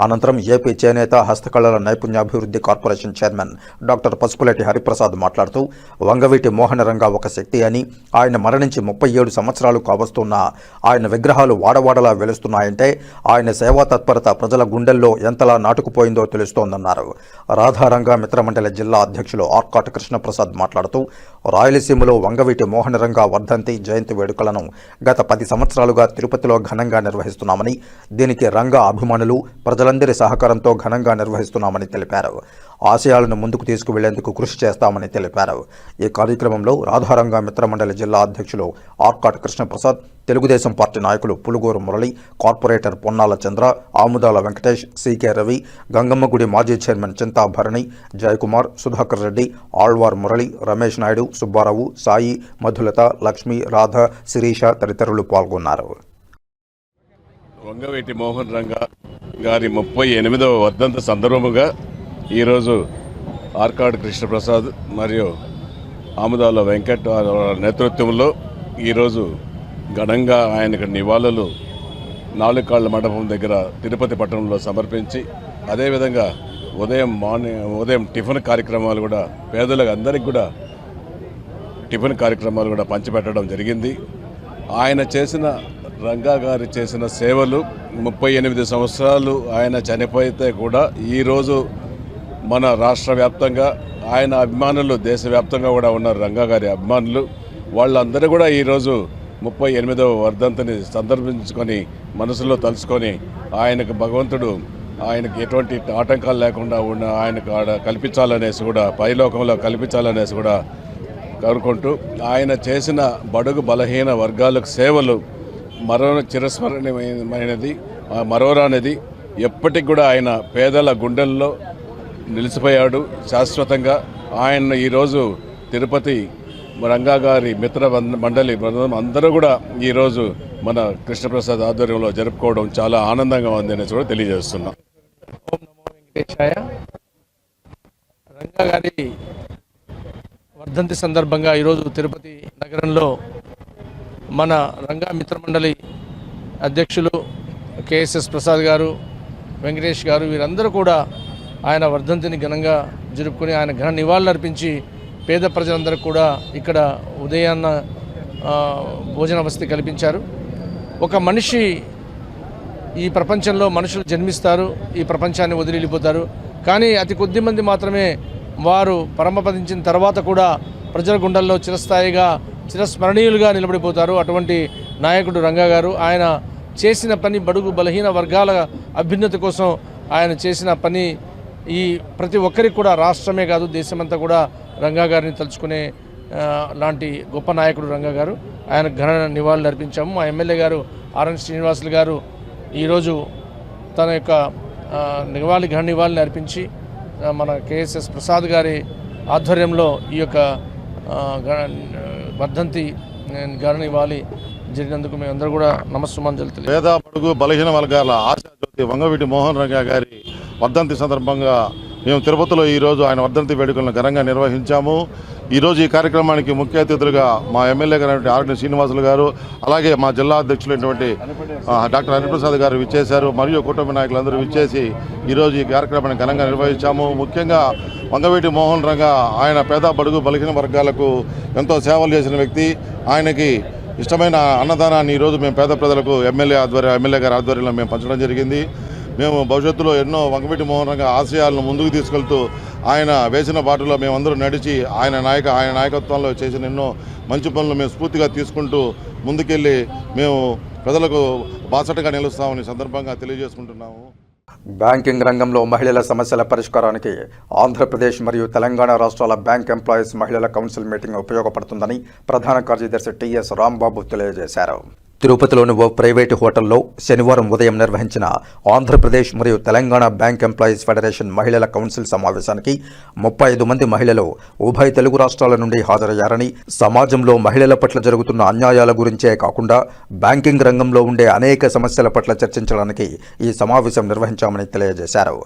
అనంతరం ఏపీ చేనేత హస్తకళల నైపుణ్యాభివృద్ధి corporation chairman doctor Pasupuleti Hariprasad మాట్లాడుతూ వంగవీటి మోహనరంగ ఒక శక్తి అని, ఆయన మరణించి 37 సంవత్సరాలు కావస్తున్నా ఆయన విగ్రహాలు వాడవాడలా వెలుస్తున్నాయంటే ఆయన సేవా తత్పరత ప్రజల గుండెల్లో ఎంతలా నాటుకుపోయిందో తెలుస్తోందన్నారు. రాధారంగ మిత్రమండలి జిల్లా అధ్యక్షులు ఆర్కాట్ కృష్ణప్రసాద్ మాట్లాడుతూ రాయలసీమలో వంగవీటి మోహనరంగ వర్ధంతి జయంతి వేడుకలను గత 10 సంవత్సరాలుగా తిరుపతిలో ఘనంగా నిర్వహిస్తున్నామని, దీనికి రంగ అభిమానులు ప్రజలందరి సహకారంతో ఘనంగా నిర్వహిస్తున్నామని తెలిపారు. ఆశయాలను ముందుకు తీసుకువెళ్లేందుకు కృషి చేస్తామని తెలిపారు. ఈ కార్యక్రమంలో రాధారంగ మిత్రమండలి జిల్లా అధ్యక్షులు ఆర్కాట్ కృష్ణప్రసాద్, తెలుగుదేశం పార్టీ నాయకులు పులుగూరు మురళి, కార్పొరేటర్ పొన్నాల చంద్ర, ఆముదాల వెంకటేష్, సికే రవి, గంగమ్మగుడి మాజీ చైర్మన్ చింతాభరణి, జయకుమార్, సుధాకర్ రెడ్డి, ఆళ్వార్ మురళి, రమేష్ నాయుడు, సుబ్బారావు, సాయి, మధులత, లక్ష్మి, రాధ, శిరీష తదితరులు పాల్గొన్నారు. వంగవీటి మోహన్ రంగా గారి 38వ వర్ధంతి సందర్భముగా ఈరోజు ఆర్కాడ్ కృష్ణప్రసాద్ మరియు ఆముదాల వెంకట్ నేతృత్వంలో ఈరోజు ఘనంగా ఆయనకు నివాళులు నాలుకాళ్ల మండపం దగ్గర తిరుపతి పట్టణంలో సమర్పించి, అదేవిధంగా ఉదయం టిఫిన్ కార్యక్రమాలు కూడా పేదలకు అందరికి కూడా టిఫిన్ కార్యక్రమాలు కూడా పంచిపెట్టడం జరిగింది. ఆయన చేసిన రంగా గారు చేసిన సేవలు 38 సంవత్సరాలు ఆయన చనిపోతే కూడా ఈరోజు మన రాష్ట్ర వ్యాప్తంగా ఆయన అభిమానులు దేశవ్యాప్తంగా కూడా ఉన్నారు. రంగా గారి అభిమానులు వాళ్ళందరూ కూడా ఈరోజు 38వ వర్ధంతిని సందర్భించుకొని మనసులో తలుచుకొని ఆయనకు భగవంతుడు ఆయనకు ఎటువంటి ఆటంకాలు లేకుండా ఉన్న ఆయనకు ఆడ కల్పించాలనేసి కూడా పైలోకంలో కల్పించాలనేసి కూడా కోరుకుంటూ ఆయన చేసిన బడుగు బలహీన వర్గాలకు సేవలు చిరస్మరణీయమైనది, మరోరానిది. ఎప్పటికి కూడా ఆయన పేదల గుండెల్లో నిలిచిపోయాడు శాశ్వతంగా. ఆయన ఈరోజు తిరుపతి రంగా గారి మిత్ర మండలి బృందం అందరూ కూడా ఈరోజు మన కృష్ణప్రసాద్ ఆధ్వర్యంలో జరుపుకోవడం చాలా ఆనందంగా ఉంది అనేసి కూడా తెలియజేస్తున్నాం. ఓం నమో వెంకటేశాయ. రంగా గారి వర్ధంతి సందర్భంగా ఈరోజు తిరుపతి నగరంలో మన రంగా మిత్రమండలి అధ్యక్షులు కేఎస్ఎస్ ప్రసాద్ గారు, వెంకటేష్ గారు వీరందరూ కూడా ఆయన వర్ధంతిని ఘనంగా జరుపుకొని ఆయన ఘన నివాళులు అర్పించి పేద ప్రజలందరూ కూడా ఇక్కడ ఉదయాన్న భోజన వసతి కల్పించారు. ఒక మనిషి ఈ ప్రపంచంలో మనుషులు జన్మిస్తారు, ఈ ప్రపంచాన్ని వదిలి వెళ్ళిపోతారు. కానీ అతి కొద్ది మంది మాత్రమే వారు పరమపదించిన తర్వాత కూడా ప్రజల గుండెల్లో చిరస్థాయిగా చిరస్మరణీయులుగా నిలబడిపోతారు. అటువంటి నాయకుడు రంగా గారు. ఆయన చేసిన పని బడుగు బలహీన వర్గాల అభ్యున్నతి కోసం ఆయన చేసిన పని ఈ ప్రతి ఒక్కరికి కూడా రాష్ట్రమే కాదు దేశమంతా కూడా రంగా గారిని తలుచుకునే లాంటి గొప్ప నాయకుడు రంగా గారు. ఆయన ఘన నివాళులు అర్పించాము. మా ఎమ్మెల్యే గారు ఆర్ఎన్ శ్రీనివాసులు గారు ఈరోజు తన యొక్క ఘన నివాళులు అర్పించి మన కేఎస్ఎస్ ప్రసాద్ గారి ఆధ్వర్యంలో ఈ యొక్క వర్ధంతి ఘన నివాళి జరిగినందుకు మేమందరూ కూడా నమస్సుమాంజలి తెలియజేస్తున్నాం. పేద బడుగు బలహీన వర్గాల ఆశాజ్యోతి వంగవీటి మోహన్ రంగా గారి వర్ధంతి సందర్భంగా మేము తిరుపతిలో ఈరోజు ఆయన వర్ధంతి వేడుకలను ఘనంగా నిర్వహించాము. ఈరోజు ఈ కార్యక్రమానికి ముఖ్య అతిథులుగా మా ఎమ్మెల్యే గారు ఆర్ఎన్ శ్రీనివాసులు గారు, అలాగే మా జిల్లా అధ్యక్షులైనటువంటి డాక్టర్ హరిప్రసాద్ గారు విచ్చేశారు. మరియు కుటుంబ నాయకులందరూ విచ్చేసి ఈరోజు ఈ కార్యక్రమాన్ని ఘనంగా నిర్వహించాము. ముఖ్యంగా వంగవీటి మోహన్ రంగా ఆయన పేద బడుగు బలహీన వర్గాలకు ఎంతో సేవలు చేసిన వ్యక్తి. ఆయనకి ఇష్టమైన అన్నదానాన్ని ఈరోజు మేము పేద ప్రజలకు ఎమ్మెల్యే గారి ఆధ్వర్యంలో మేము పంచడం జరిగింది. మేము భవిష్యత్తులో ఎన్నో వంగవీటి మోహన్ రంగా ఆశయాలను ముందుకు తీసుకెళ్తూ ఆయన వేసిన బాటలో మేమందరూ నడిచి ఆయన నాయకత్వంలో చేసిన ఎన్నో మంచి పనులు మేము స్ఫూర్తిగా తీసుకుంటూ ముందుకెళ్ళి మేము ప్రజలకు బాసటగా నిలుస్తామని సందర్భంగా తెలియజేసుకుంటున్నాము. బ్యాంకింగ్ రంగంలో మహిళల సమస్యల పరిష్కారానికి ఆంధ్రప్రదేశ్ మరియు తెలంగాణ రాష్ట్రాల బ్యాంక్ ఎంప్లాయీస్ మహిళల కౌన్సిల్ మీటింగ్ ఉపయోగపడుతుందని ప్రధాన కార్యదర్శి టిఎస్ రాంబాబు తెలియజేశారు. తిరుపతిలోని ఓ ప్రైవేటు హోటల్లో శనివారం ఉదయం నిర్వహించిన ఆంధ్రప్రదేశ్ మరియు తెలంగాణ బ్యాంక్ ఎంప్లాయీస్ ఫెడరేషన్ మహిళల కౌన్సిల్ సమావేశానికి 35 మంది మహిళలు ఉభయ తెలుగు రాష్ట్రాల నుండి హాజరయ్యారని, సమాజంలో మహిళల పట్ల జరుగుతున్న అన్యాయాల గురించే కాకుండా బ్యాంకింగ్ రంగంలో ఉండే అనేక సమస్యల పట్ల చర్చించడానికి ఈ సమావేశం నిర్వహించామని తెలియజేశారు.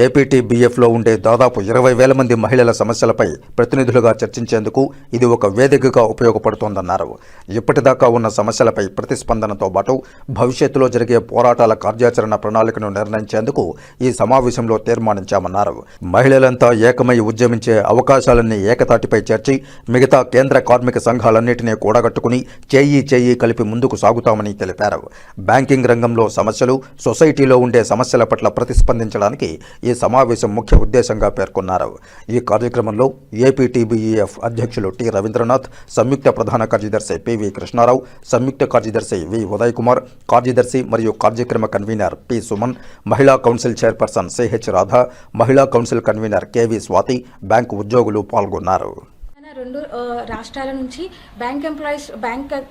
ఏపీటీబీఎఫ్లో ఉండే దాదాపు 20,000 మంది మహిళల సమస్యలపై ప్రతినిధులుగా చర్చించేందుకు ఇది ఒక వేదికగా ఉపయోగపడుతోందన్నారు. ఇప్పటిదాకా ఉన్న సమస్యలపై స్పందనతో పాటు భవిష్యత్తులో జరిగే పోరాటాల కార్యాచరణ ప్రణాళికను నిర్ణయించేందుకు ఈ సమావేశంలో తీర్మానించామన్నారు. మహిళలంతా ఏకమై ఉద్యమించే అవకాశాలన్నీ ఏకతాటిపై చేర్చి మిగతా కేంద్ర కార్మిక సంఘాలన్నింటినీ కూడగట్టుకుని చేయి కలిపి ముందుకు సాగుతామని తెలిపారు. బ్యాంకింగ్ రంగంలో సమస్యలు, సొసైటీలో ఉండే సమస్యల పట్ల ప్రతిస్పందించడానికి ఈ సమావేశం ముఖ్య ఉద్దేశంగా పేర్కొన్నారు. ఈ కార్యక్రమంలో ఏపీటీబీఎఫ్ అధ్యక్షులు టి రవీంద్రనాథ్, సంయుక్త ప్రధాన కార్యదర్శి పివి కృష్ణారావు, సంయుక్త కార్యదర్శి వి ఉదయ్ కుమార్, కార్యదర్శి మరియు కార్యక్రమ కన్వీనర్ పి సుమన్, మహిళా కౌన్సిల్ చైర్పర్సన్ సిహెచ్ రాధ, మహిళా council convener KV Swathi, bank ఉద్యోగులు పాల్గొన్నారు. రెండు రాష్ట్రాల నుంచి బ్యాంక్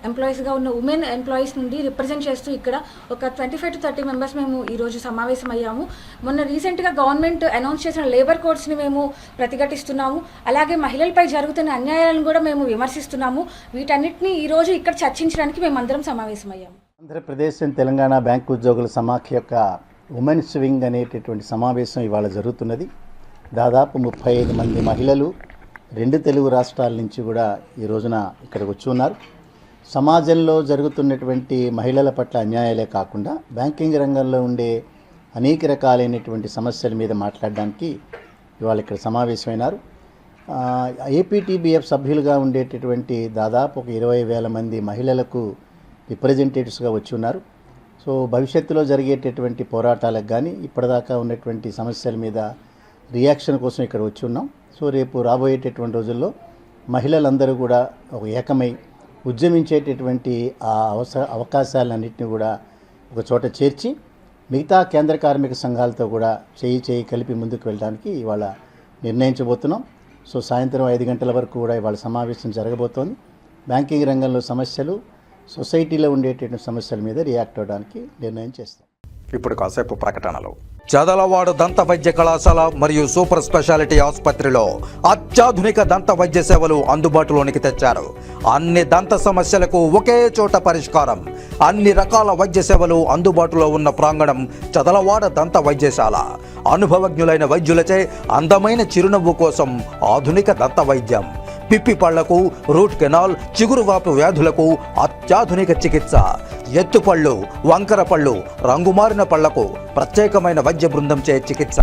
ఎంప్లాయీస్గా ఉన్న ఉమెన్ ఎంప్లాయీస్ నుండి రిప్రజెంట్ చేస్తూ ఇక్కడ ఒక 25 to 30 మెంబర్స్ మేము ఈరోజు సమావేశం అయ్యాము. మొన్న రీసెంట్గా గవర్నమెంట్ అనౌన్స్ చేసిన లేబర్ కోడ్స్ని మేము ప్రతిఘటిస్తున్నాము. అలాగే మహిళలపై జరుగుతున్న అన్యాయాలను కూడా మేము విమర్శిస్తున్నాము. వీటన్నిటిని ఈరోజు ఇక్కడ చర్చించడానికి మేమందరం సమావేశం అయ్యాము. ఆంధ్రప్రదేశ్ అండ్ తెలంగాణ బ్యాంకు ఉద్యోగుల సమాఖ్య యొక్క ఉమెన్స్ వింగ్ అనేటటువంటి సమావేశం ఇవాళ జరుగుతున్నది. దాదాపు 35 మంది మహిళలు 2 తెలుగు రాష్ట్రాల నుంచి కూడా ఈ రోజున ఇక్కడికి వచ్చి ఉన్నారు. సమాజంలో జరుగుతున్నటువంటి మహిళల పట్ల అన్యాయాలే కాకుండా బ్యాంకింగ్ రంగంలో ఉండే అనేక రకాలైనటువంటి సమస్యల మీద మాట్లాడడానికి ఇవాళ ఇక్కడ సమావేశమైనారు. ఏపీటీబీఎఫ్ సభ్యులుగా ఉండేటటువంటి దాదాపు ఒక 20,000 మంది మహిళలకు రిప్రజెంటేటివ్స్గా వచ్చి ఉన్నారు. సో భవిష్యత్తులో జరిగేటటువంటి పోరాటాలకు కానీ ఇప్పటిదాకా ఉన్నటువంటి సమస్యల మీద రియాక్షన్ కోసం ఇక్కడ వచ్చి ఉన్నాం. సో రేపు రాబోయేటటువంటి రోజుల్లో మహిళలందరూ కూడా ఒక ఏకమై ఉద్యమించేటటువంటి ఆ అవకాశాలన్నింటినీ కూడా ఒక చోట చేర్చి మిగతా కేంద్ర కార్మిక సంఘాలతో కూడా చేయి కలిపి ముందుకు వెళ్ళడానికి ఇవాళ నిర్ణయించబోతున్నాం. సో సాయంత్రం 5 గంటల వరకు కూడా ఇవాళ సమావేశం జరగబోతోంది. బ్యాంకింగ్ రంగంలో సమస్యలు, సొసైటీలో ఉండేటటువంటి సమస్యల మీద రియాక్ట్ అవ్వడానికి నిర్ణయం చేస్తాం. ఇప్పుడు కాసేపు ప్రకటనలు. చదలవాడ దంత వైద్య కళాశాల మరియు సూపర్ స్పెషాలిటీ ఆసుపత్రిలో అత్యాధునిక దంత వైద్య సేవలు అందుబాటులోనికి తెచ్చారు. అన్ని దంత సమస్యలకు ఒకే చోట పరిష్కారం. అన్ని రకాల వైద్య సేవలు అందుబాటులో ఉన్న ప్రాంగణం చదలవాడ దంత వైద్యశాల. అనుభవజ్ఞులైన వైద్యులచే అందమైన చిరునవ్వు కోసం ఆధునిక దంత వైద్యం. పిప్పి పళ్లకు, రూట్ కెనాల్, చిగురువాపు వ్యాధులకు అత్యాధునిక చికిత్స. ఎత్తుపళ్ళు, వంకర పళ్ళు, రంగుమారిన పళ్లకు ప్రత్యేకమైన వైద్య బృందంచే చికిత్స.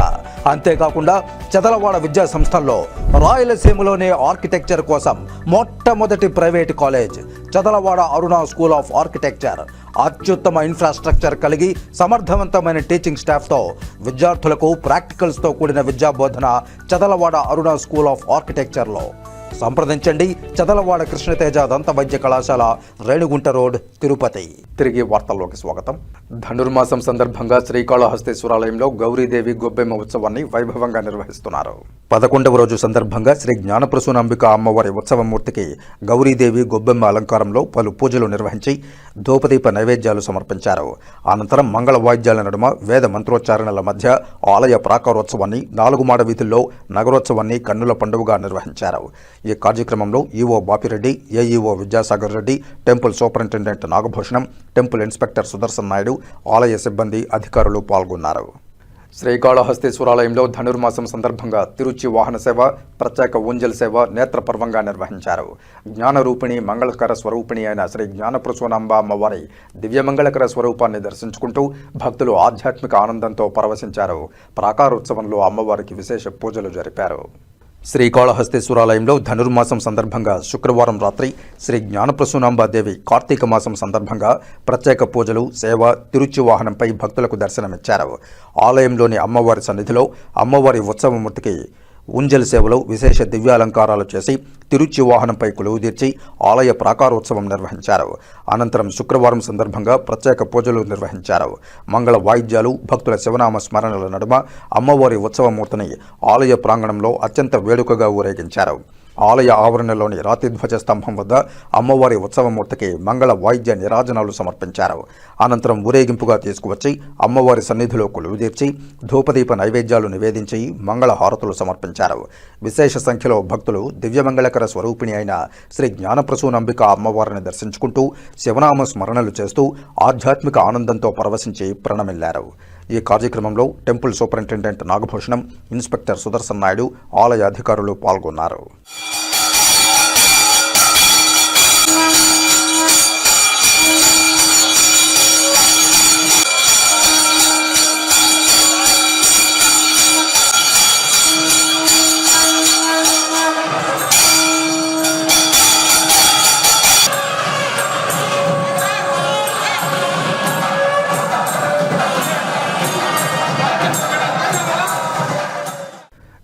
అంతేకాకుండా చదలవాడ విద్యా సంస్థల్లో రాయలసీమలోనే ఆర్కిటెక్చర్ కోసం మొట్టమొదటి private college Chadalavada Aruna school of architecture. అత్యుత్తమ ఇన్ఫ్రాస్ట్రక్చర్ కలిగి సమర్థవంతమైన టీచింగ్ స్టాఫ్తో విద్యార్థులకు ప్రాక్టికల్స్తో కూడిన విద్యాబోధన చదలవాడ అరుణ స్కూల్ ఆఫ్ ఆర్కిటెక్చర్లో. సంప్రదించండి. చదలవాడ కృష్ణతేజ దంత వైద్య కళాశాల, రేణుగుంట రోడ్, తిరుపతి. తిరిగి వార్తల్లోకి స్వాగతం. ధనుర్మాసం సందర్భంగా శ్రీకాళహస్తీశ్వరాలయంలో గౌరీదేవి గొబ్బెమ్మ ఉత్సవాన్ని వైభవంగా నిర్వహిస్తున్నారు. 11వ రోజు సందర్భంగా శ్రీ జ్ఞానప్రసూనాంబిక అమ్మవారి ఉత్సవమూర్తికి గౌరీదేవి గొబ్బెమ్మ అలంకారంలో పలు పూజలు నిర్వహించి ధూపదీప నైవేద్యాలు సమర్పించారు. అనంతరం మంగళ వాయిద్యాల నడుమ వేద మంత్రోచ్చారణల మధ్య ఆలయ ప్రాకారోత్సవాన్ని, 4 మాడ వీధుల్లో నగరోత్సవాన్ని కన్నుల పండుగగా నిర్వహించారు. ఈ కార్యక్రమంలో EO Bapireddy, AEO Vidyasagar Reddy, temple superintendent Nagabhushanam, temple inspector Sudarshan Naidu, ఆలయ సిబ్బంది, అధికారులు పాల్గొన్నారు. శ్రీకాళహస్తీశ్వరాలయంలో ధనుర్మాసం సందర్భంగా తిరుచి వాహన సేవ, ప్రత్యేక ఊంజల్ సేవ నేత్రపర్వంగా నిర్వహించారు. జ్ఞానరూపిణి, మంగళకర స్వరూపిణి అయిన శ్రీ జ్ఞానప్రసూనాంబ అమ్మవారి దివ్యమంగళకర స్వరూపాన్ని దర్శించుకుంటూ భక్తులు ఆధ్యాత్మిక ఆనందంతో పరవశించారు. ప్రాకారోత్సవంలో అమ్మవారికి విశేష పూజలు జరిపారు. శ్రీకాళహస్తీశ్వరాలయంలో ధనుర్మాసం సందర్భంగా శుక్రవారం రాత్రి శ్రీ జ్ఞానప్రసూనాంబాదేవి కార్తీక మాసం సందర్భంగా ప్రత్యేక పూజలు, సేవ, తిరుచి వాహనంపై భక్తులకు దర్శనమిచ్చారు. ఆలయంలోని అమ్మవారి సన్నిధిలో అమ్మవారి ఉత్సవమూర్తికి ఊంజల్ సేవలో విశేష దివ్యాలంకారాలు చేసి తిరుచి వాహనంపై కొలువుదీర్చి ఆలయ ప్రాకారోత్సవం నిర్వహించారు. అనంతరం శుక్రవారం సందర్భంగా ప్రత్యేక పూజలు నిర్వహించారు. మంగళ వాయిద్యాలు, భక్తుల శివనామ స్మరణల నడుమ అమ్మవారి ఉత్సవమూర్తిని ఆలయ ప్రాంగణంలో అత్యంత వేడుకగా ఊరేగించారు. ఆలయ ఆవరణలోని రాతి ధ్వజ స్తంభం వద్ద అమ్మవారి ఉత్సవమూర్తికి మంగళ వాయిద్య నిరాజనాలు సమర్పించారు. అనంతరం ఊరేగింపుగా తీసుకువచ్చి అమ్మవారి సన్నిధిలో కొలువుదీర్చి ధూపదీప నైవేద్యాలు నివేదించి మంగళ హారతులు సమర్పించారు. విశేష సంఖ్యలో భక్తులు దివ్యమంగళకర స్వరూపిణి అయిన శ్రీ జ్ఞానప్రసూనాంబిక అమ్మవారిని దర్శించుకుంటూ శివనామ స్మరణలు చేస్తూ ఆధ్యాత్మిక ఆనందంతో పరవశించి ప్రణమిల్లారు. ఈ కార్యక్రమంలో temple superintendent Nagabhushanam, inspector Sudarshan Naidu, ఆలయ అధికారులు పాల్గొన్నారు.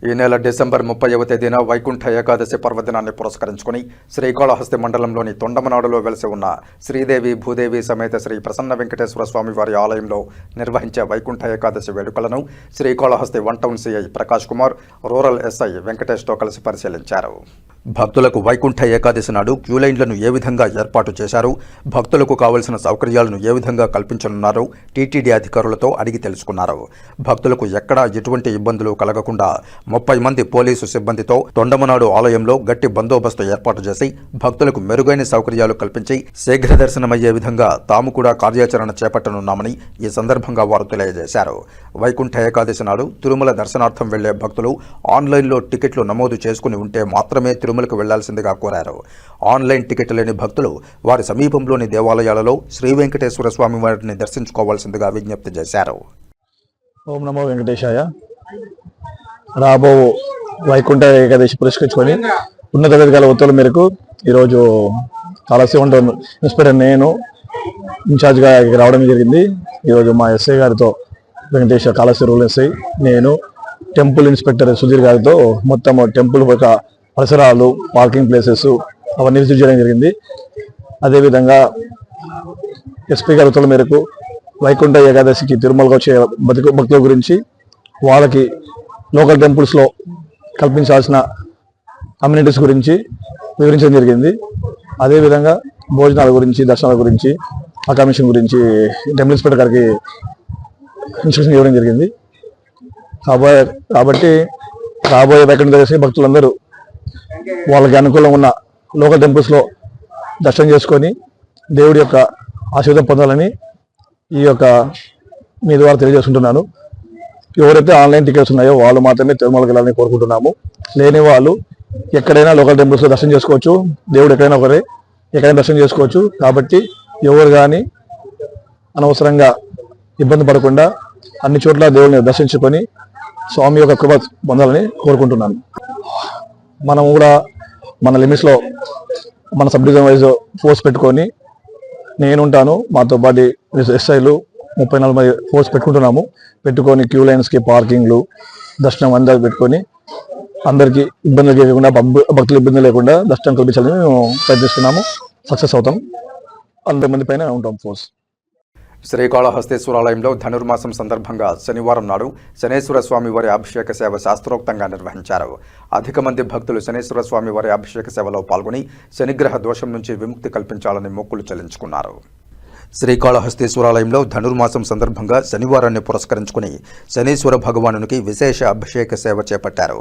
ఈ నెల డిసెంబర్ 30వ తేదీన వైకుంఠ ఏకాదశి పర్వదినాన్ని పురస్కరించుకుని శ్రీకాళహస్తి మండలంలోని తొండమనాడులో వెలసి ఉన్న శ్రీదేవి భూదేవి సమేత శ్రీ ప్రసన్న వెంకటేశ్వర స్వామి వారి ఆలయంలో నిర్వహించే వైకుంఠ ఏకాదశి వేడుకలను Srikalahasti 1 town CI Prakash Kumar, rural SI వెంకటేష్తో కలిసి పరిశీలించారు. భక్తులకు వైకుంఠ ఏకాదశి నాడు క్యూలైన్లను ఏ విధంగా ఏర్పాటు చేశారు, భక్తులకు కావలసిన సౌకర్యాలను ఏ విధంగా కల్పించనున్నారో టీటీడీ అధికారులతో అడిగి తెలుసుకున్నారు. భక్తులకు ఎక్కడా ఎటువంటి ఇబ్బందులు కలగకుండా 30 మంది పోలీసు సిబ్బందితో తొండమనాడు ఆలయంలో గట్టి బందోబస్తు ఏర్పాటు చేసి భక్తులకు మెరుగైన సౌకర్యాలు కల్పించి శీఘ్ర దర్శనమయ్యే విధంగా తాము కూడా కార్యాచరణ చేపట్టనున్నామని ఈ సందర్భంగా వారు తెలియజేశారు. వైకుంఠ ఏకాదశి నాడు తిరుమల దర్శనార్థం వెళ్లే భక్తులు ఆన్లైన్లో టికెట్లు నమోదు చేసుకుని ఉంటే మాత్రమే తిరుమలకు వెళ్లాల్సిందిగా కోరారు. ఆన్లైన్ టికెట్ లేని భక్తులు వారి సమీపంలోని దేవాలయాలలో శ్రీ వెంకటేశ్వర స్వామి వారిని దర్శించుకోవాల్సిందిగా విజ్ఞప్తి చేశారు. ఓం నమో వెంకటేశాయ. రాబో వైకుంఠ ఏకాదశి పురస్కరించుకొని ఉన్నత అధికారుల ఉత్తర్వుల మేరకు ఈరోజు కాళహస్తి ఇన్స్పెక్టర్ నేను ఇన్ఛార్జ్గా రావడం జరిగింది. ఈరోజు మా ఎస్ఐ గారితో వెంకటేశ్వర కాళహస్తి రూరల్ ఎస్ఐ నేను టెంపుల్ ఇన్స్పెక్టర్ సుధీర్ గారితో మొత్తం టెంపుల్ యొక్క పరిసరాలు, పార్కింగ్ ప్లేసెస్ అవన్నీ విజిట్ చేయడం జరిగింది. అదేవిధంగా ఎస్పీ గారి ఉత్తర్వుల మేరకు వైకుంఠ ఏకాదశికి తిరుమలకు వచ్చే భక్తుల గురించి వాళ్ళకి లోకల్ టెంపుల్స్లో కల్పించాల్సిన అమ్యూనిటీస్ గురించి వివరించడం జరిగింది. అదేవిధంగా భోజనాల గురించి, దర్శనాల గురించి, అకామిడేషన్ గురించి టెంపుల్ ఇన్స్పెక్టర్ గారికి ఇన్స్ట్రక్షన్ ఇవ్వడం జరిగింది. కాబట్టి రాబోయే వైకుంఠ ఏకాదశి భక్తులందరూ వాళ్ళకి అనుకూలంగా ఉన్న లోకల్ టెంపుల్స్లో దర్శనం చేసుకొని దేవుడి యొక్క ఆశీర్వాదం పొందాలని ఈ యొక్క మీ ద్వారా తెలియజేసుకుంటున్నాను. ఎవరైతే ఆన్లైన్ టికెట్స్ ఉన్నాయో వాళ్ళు మాత్రమే తిరుమలకి వెళ్ళాలని కోరుకుంటున్నాము. లేని వాళ్ళు ఎక్కడైనా లోకల్ టెంపుల్స్లో దర్శనం చేసుకోవచ్చు. దేవుడు ఎక్కడైనా ఎక్కడైనా దర్శనం చేసుకోవచ్చు. కాబట్టి ఎవరు కానీ అనవసరంగా ఇబ్బంది పడకుండా అన్ని చోట్ల దేవుడిని దర్శించుకొని స్వామి యొక్క కృప పొందాలని కోరుకుంటున్నాను. మనం కూడా మన లిమిట్స్లో మన సబ్ డివిజన్ వైజ్ ఫోర్స్ పెట్టుకొని నేనుంటాను, మాతో పాటు ఎస్ఐలు 34 మంది ఫోర్స్ పెట్టుకొని క్యూ లైన్స్కి, పార్కింగ్లు, దర్శనం అందరూ పెట్టుకొని అందరికీ ఇబ్బందులు లేకుండా, భక్తులు ఇబ్బంది లేకుండా దర్శనం కల్పించాలని మేము ప్రయత్నిస్తున్నాము. సక్సెస్ అవుతాం. 100 మంది పైన ఉంటాం ఫోర్స్. శ్రీకాళహస్తీశ్వరాలయంలో ధనుర్మాసం సందర్భంగా శనివారం నాడు శనేశ్వర స్వామి వారి అభిషేక సేవ శాస్త్రోక్తంగా నిర్వహించారు. అధిక మంది భక్తులు శనేశ్వర స్వామి వారి అభిషేక సేవలో పాల్గొని శనిగ్రహ దోషం నుంచి విముక్తి కల్పించాలని మొక్కులు చెల్లించుకున్నారు. శ్రీకాళహస్తీశ్వరాలయంలో ధనుర్మాసం సందర్భంగా శనివారాన్ని పురస్కరించుకుని శనీశ్వర భగవానునికి విశేష అభిషేక సేవ చేపట్టారు.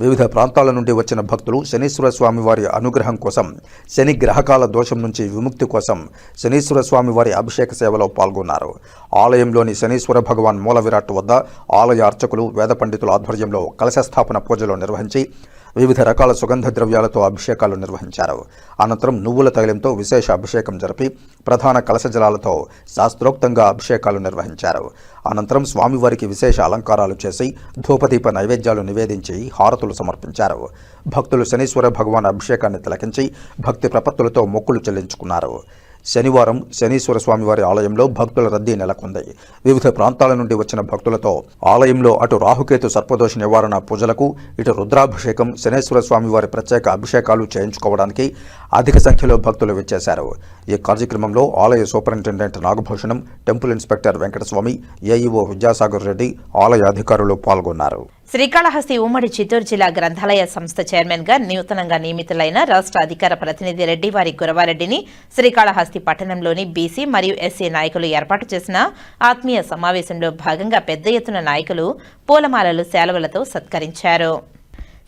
వివిధ ప్రాంతాల నుండి వచ్చిన భక్తులు శనీశ్వర స్వామి వారి అనుగ్రహం కోసం, శని గ్రహకాల దోషం నుంచి విముక్తి కోసం శనీశ్వర స్వామి వారి అభిషేక సేవలో పాల్గొన్నారు. ఆలయంలోని శనీశ్వర భగవాన్ మూల విరాట్ వద్ద ఆలయ అర్చకులు, వేద పండితుల ఆధ్వర్యంలో కలశస్థాపన పూజలు నిర్వహించి వివిధ రకాల సుగంధ ద్రవ్యాలతో అభిషేకాలు నిర్వహించారు. అనంతరం నువ్వుల తైలంతో విశేష అభిషేకం జరిపి ప్రధాన కలశ జలాలతో శాస్త్రోక్తంగా అభిషేకాలు నిర్వహించారు. అనంతరం స్వామివారికి విశేష అలంకారాలు చేసి ధూపదీప నైవేద్యాలు నివేదించి హారతులు సమర్పించారు. భక్తులు శనీశ్వర భగవాన్ అభిషేకాన్ని తిలకించి భక్తి ప్రపత్తులతో మొక్కులు చెల్లించుకున్నారు. శనివారం శనీశ్వర స్వామివారి ఆలయంలో భక్తుల రద్దీ నెలకొంది. వివిధ ప్రాంతాల నుండి వచ్చిన భక్తులతో ఆలయంలో అటు రాహుకేతు సర్పదోష నివారణ పూజలకు, ఇటు రుద్రాభిషేకం, శనేశ్వర స్వామివారి ప్రత్యేక అభిషేకాలు చేయించుకోవడానికి అధిక సంఖ్యలో భక్తులు విచ్చేశారు. ఈ కార్యక్రమంలో ఆలయ superintendent Nagabhushanam, temple inspector Venkataswamy, AEO Vidyasagar Reddy, ఆలయ అధికారులు పాల్గొన్నారు. శ్రీకాళహస్తి ఉమ్మడి చిత్తూరు జిల్లా గ్రంథాలయ సంస్థ చైర్మన్ గా నూతనంగా నియమితులైన రాష్ట్ర అధికార ప్రతినిధి రెడ్డివారి గురవారెడ్డిని శ్రీకాళహస్తి పట్టణంలోని బీసీ మరియు ఎస్సీ నాయకులు ఏర్పాటు చేసిన ఆత్మీయ సమావేశంలో భాగంగా పెద్ద ఎత్తున నాయకులు పూలమాలలు, శాలువలతో సత్కరించారు.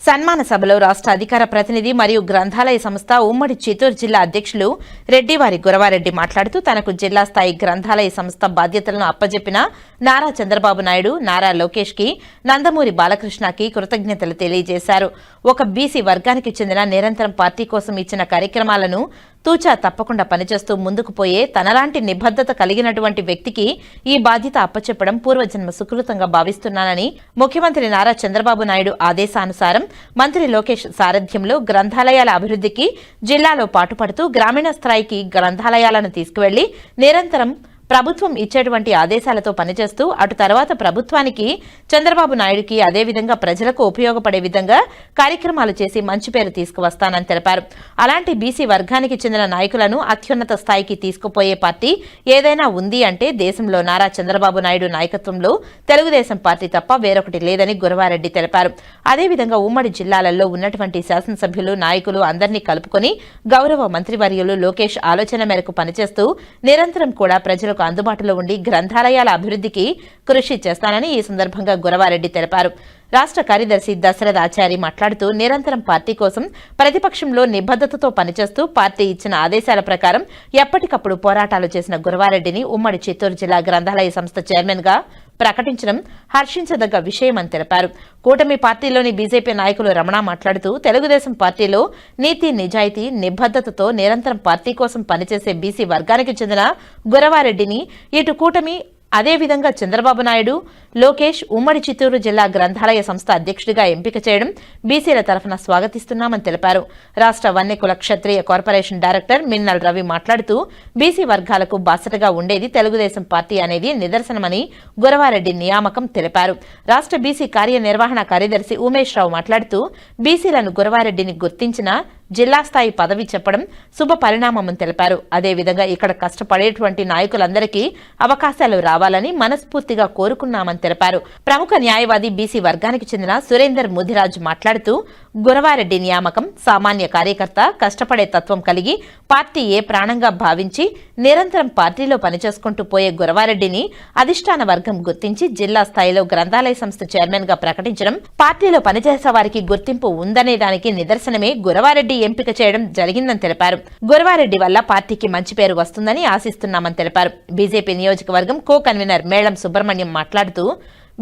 సన్మాన సభలో రాష్ట్ర అధికార ప్రతినిధి మరియు గ్రంథాలయ సంస్థ ఉమ్మడి చిత్తూరు జిల్లా అధ్యక్షులు రెడ్డివారి గురవారెడ్డి మాట్లాడుతూ తనకు జిల్లా స్థాయి గ్రంథాలయ సంస్థ బాధ్యతలను అప్పజెప్పిన నారా చంద్రబాబు నాయుడు, నారా లోకేష్ కి, నందమూరి బాలకృష్ణకి కృతజ్ఞతలు తెలియజేశారు. ఒక బీసీ వర్గానికి చెందిన నిరంతరం పార్టీ కోసం ఇచ్చిన కార్యక్రమాలను తూచా తప్పకుండా పనిచేస్తూ ముందుకు పోయే తనలాంటి నిబద్ధత కలిగినటువంటి వ్యక్తికి ఈ బాధ్యత అప్పచెప్పడం పూర్వజన్మ సుకృతంగా భావిస్తున్నానని ముఖ్యమంత్రి నారా చంద్రబాబు నాయుడు ఆదేశానుసారం మంత్రి లోకేష్ సారథ్యంలో గ్రంథాలయాల అభివృద్ధికి జిల్లాలో పాటుపడుతూ గ్రామీణ స్థాయికి గ్రంథాలయాలను తీసుకువెళ్లి నిరంతరం ప్రభుత్వం ఇచ్చేటువంటి ఆదేశాలతో పనిచేస్తూ అటు తర్వాత ప్రభుత్వానికి చంద్రబాబు నాయుడుకి అదేవిధంగా ప్రజలకు ఉపయోగపడే విధంగా కార్యక్రమాలు చేసి మంచి పేరు తీసుకువస్తానని తెలిపారు. అలాంటి బీసీ వర్గానికి చెందిన నాయకులను అత్యున్నత స్థాయికి తీసుకుపోయే పార్టీ ఏదైనా ఉంది అంటే దేశంలో నారా చంద్రబాబు నాయుడు నాయకత్వంలో తెలుగుదేశం పార్టీ తప్ప వేరొకటి లేదని గురవారెడ్డి తెలిపారు. అదేవిధంగా ఉమ్మడి జిల్లాలలో ఉన్నటువంటి శాసనసభ్యులు నాయకులు అందరినీ కలుపుకొని గౌరవ మంత్రివర్యులు లోకేష్ ఆలోచన మేరకు పనిచేస్తూ నిరంతరం కూడా ప్రజలకు అందుబాటులో ఉండి గ్రంథాలయాల అభివృద్ధికి కృషి చేస్తానని ఈ సందర్భంగా గురవారెడ్డి తెలిపారు. రాష్ట్ర కార్యదర్శి దశరథ్ ఆచారి మాట్లాడుతూ నిరంతరం పార్టీ కోసం ప్రతిపక్షంలో నిబద్ధతతో పనిచేస్తూ పార్టీ ఇచ్చిన ఆదేశాల ప్రకారం ఎప్పటికప్పుడు పోరాటాలు చేసిన గురవారెడ్డిని ఉమ్మడి చిత్తూరు జిల్లా గ్రంథాలయ సంస్థ చైర్మన్ గా ప్రకటించడం హర్షించదగ్గ విషయమని తెలిపారు. కూటమి పార్టీలోని బీజేపీ నాయకులు రమణ మాట్లాడుతూ తెలుగుదేశం పార్టీలో నీతి నిజాయితీ నిబద్ధతతో నిరంతరం పార్టీ కోసం పనిచేసే బీసీ వర్గానికి చెందిన గురవారెడ్డిని ఇటు కూటమి అదేవిధంగా చంద్రబాబు నాయుడు లోకేష్ ఉమ్మడి చిత్తూరు జిల్లా గ్రంథాలయ సంస్థ అధ్యక్షుడిగా ఎంపిక చేయడం బీసీల తరఫున స్వాగతిస్తున్నామని తెలిపారు. రాష్ట్ర వన్యకుల క్షత్రియ కార్పొరేషన్ డైరెక్టర్ మిన్నల్ రవి మాట్లాడుతూ బీసీ వర్గాలకు బాసటగా ఉండేది తెలుగుదేశం పార్టీ అనేది నిదర్శనమని గురవారెడ్డి నియామకం తెలిపారు. రాష్ట్ర బీసీ కార్యనిర్వహణ కార్యదర్శి ఉమేష్ రావు మాట్లాడుతూ బీసీలను గురవారెడ్డిని గుర్తించిన జిల్లా స్థాయి పదవి చెప్పడం శుభ పరిణామమని తెలిపారు. అదేవిధంగా ఇక్కడ కష్టపడేటువంటి నాయకులందరికీ అవకాశాలు రావాలని మనస్ఫూర్తిగా కోరుకున్నామని తెలిపారు. ప్రముఖ న్యాయవాది బీసీ వర్గానికి చెందిన సురేందర్ ముదిరాజ్ మాట్లాడుతూ గురవారెడ్డి నియామకం సామాన్య కార్యకర్త కష్టపడే తత్వం కలిగి పార్టీ ఏ ప్రాణంగా భావించి నిరంతరం పార్టీలో పనిచేసుకుంటూ పోయే గురవారెడ్డిని అధిష్టాన వర్గం గుర్తించి జిల్లా స్థాయిలో గ్రంథాలయ సంస్థ చైర్మన్ గా ప్రకటించడం పార్టీలో పనిచేసే వారికి గుర్తింపు ఉందనే దానికి నిదర్శనమే గురవారెడ్డి ఎంపిక చేయడం జరిగిందని తెలిపారు. గురవారెడ్డి వల్ల పార్టీకి మంచి పేరు వస్తుందని ఆశిస్తున్నామని తెలిపారు. బీజేపీ నియోజకవర్గం కో కన్వీనర్ మేళం సుబ్రహ్మణ్యం మాట్లాడుతూ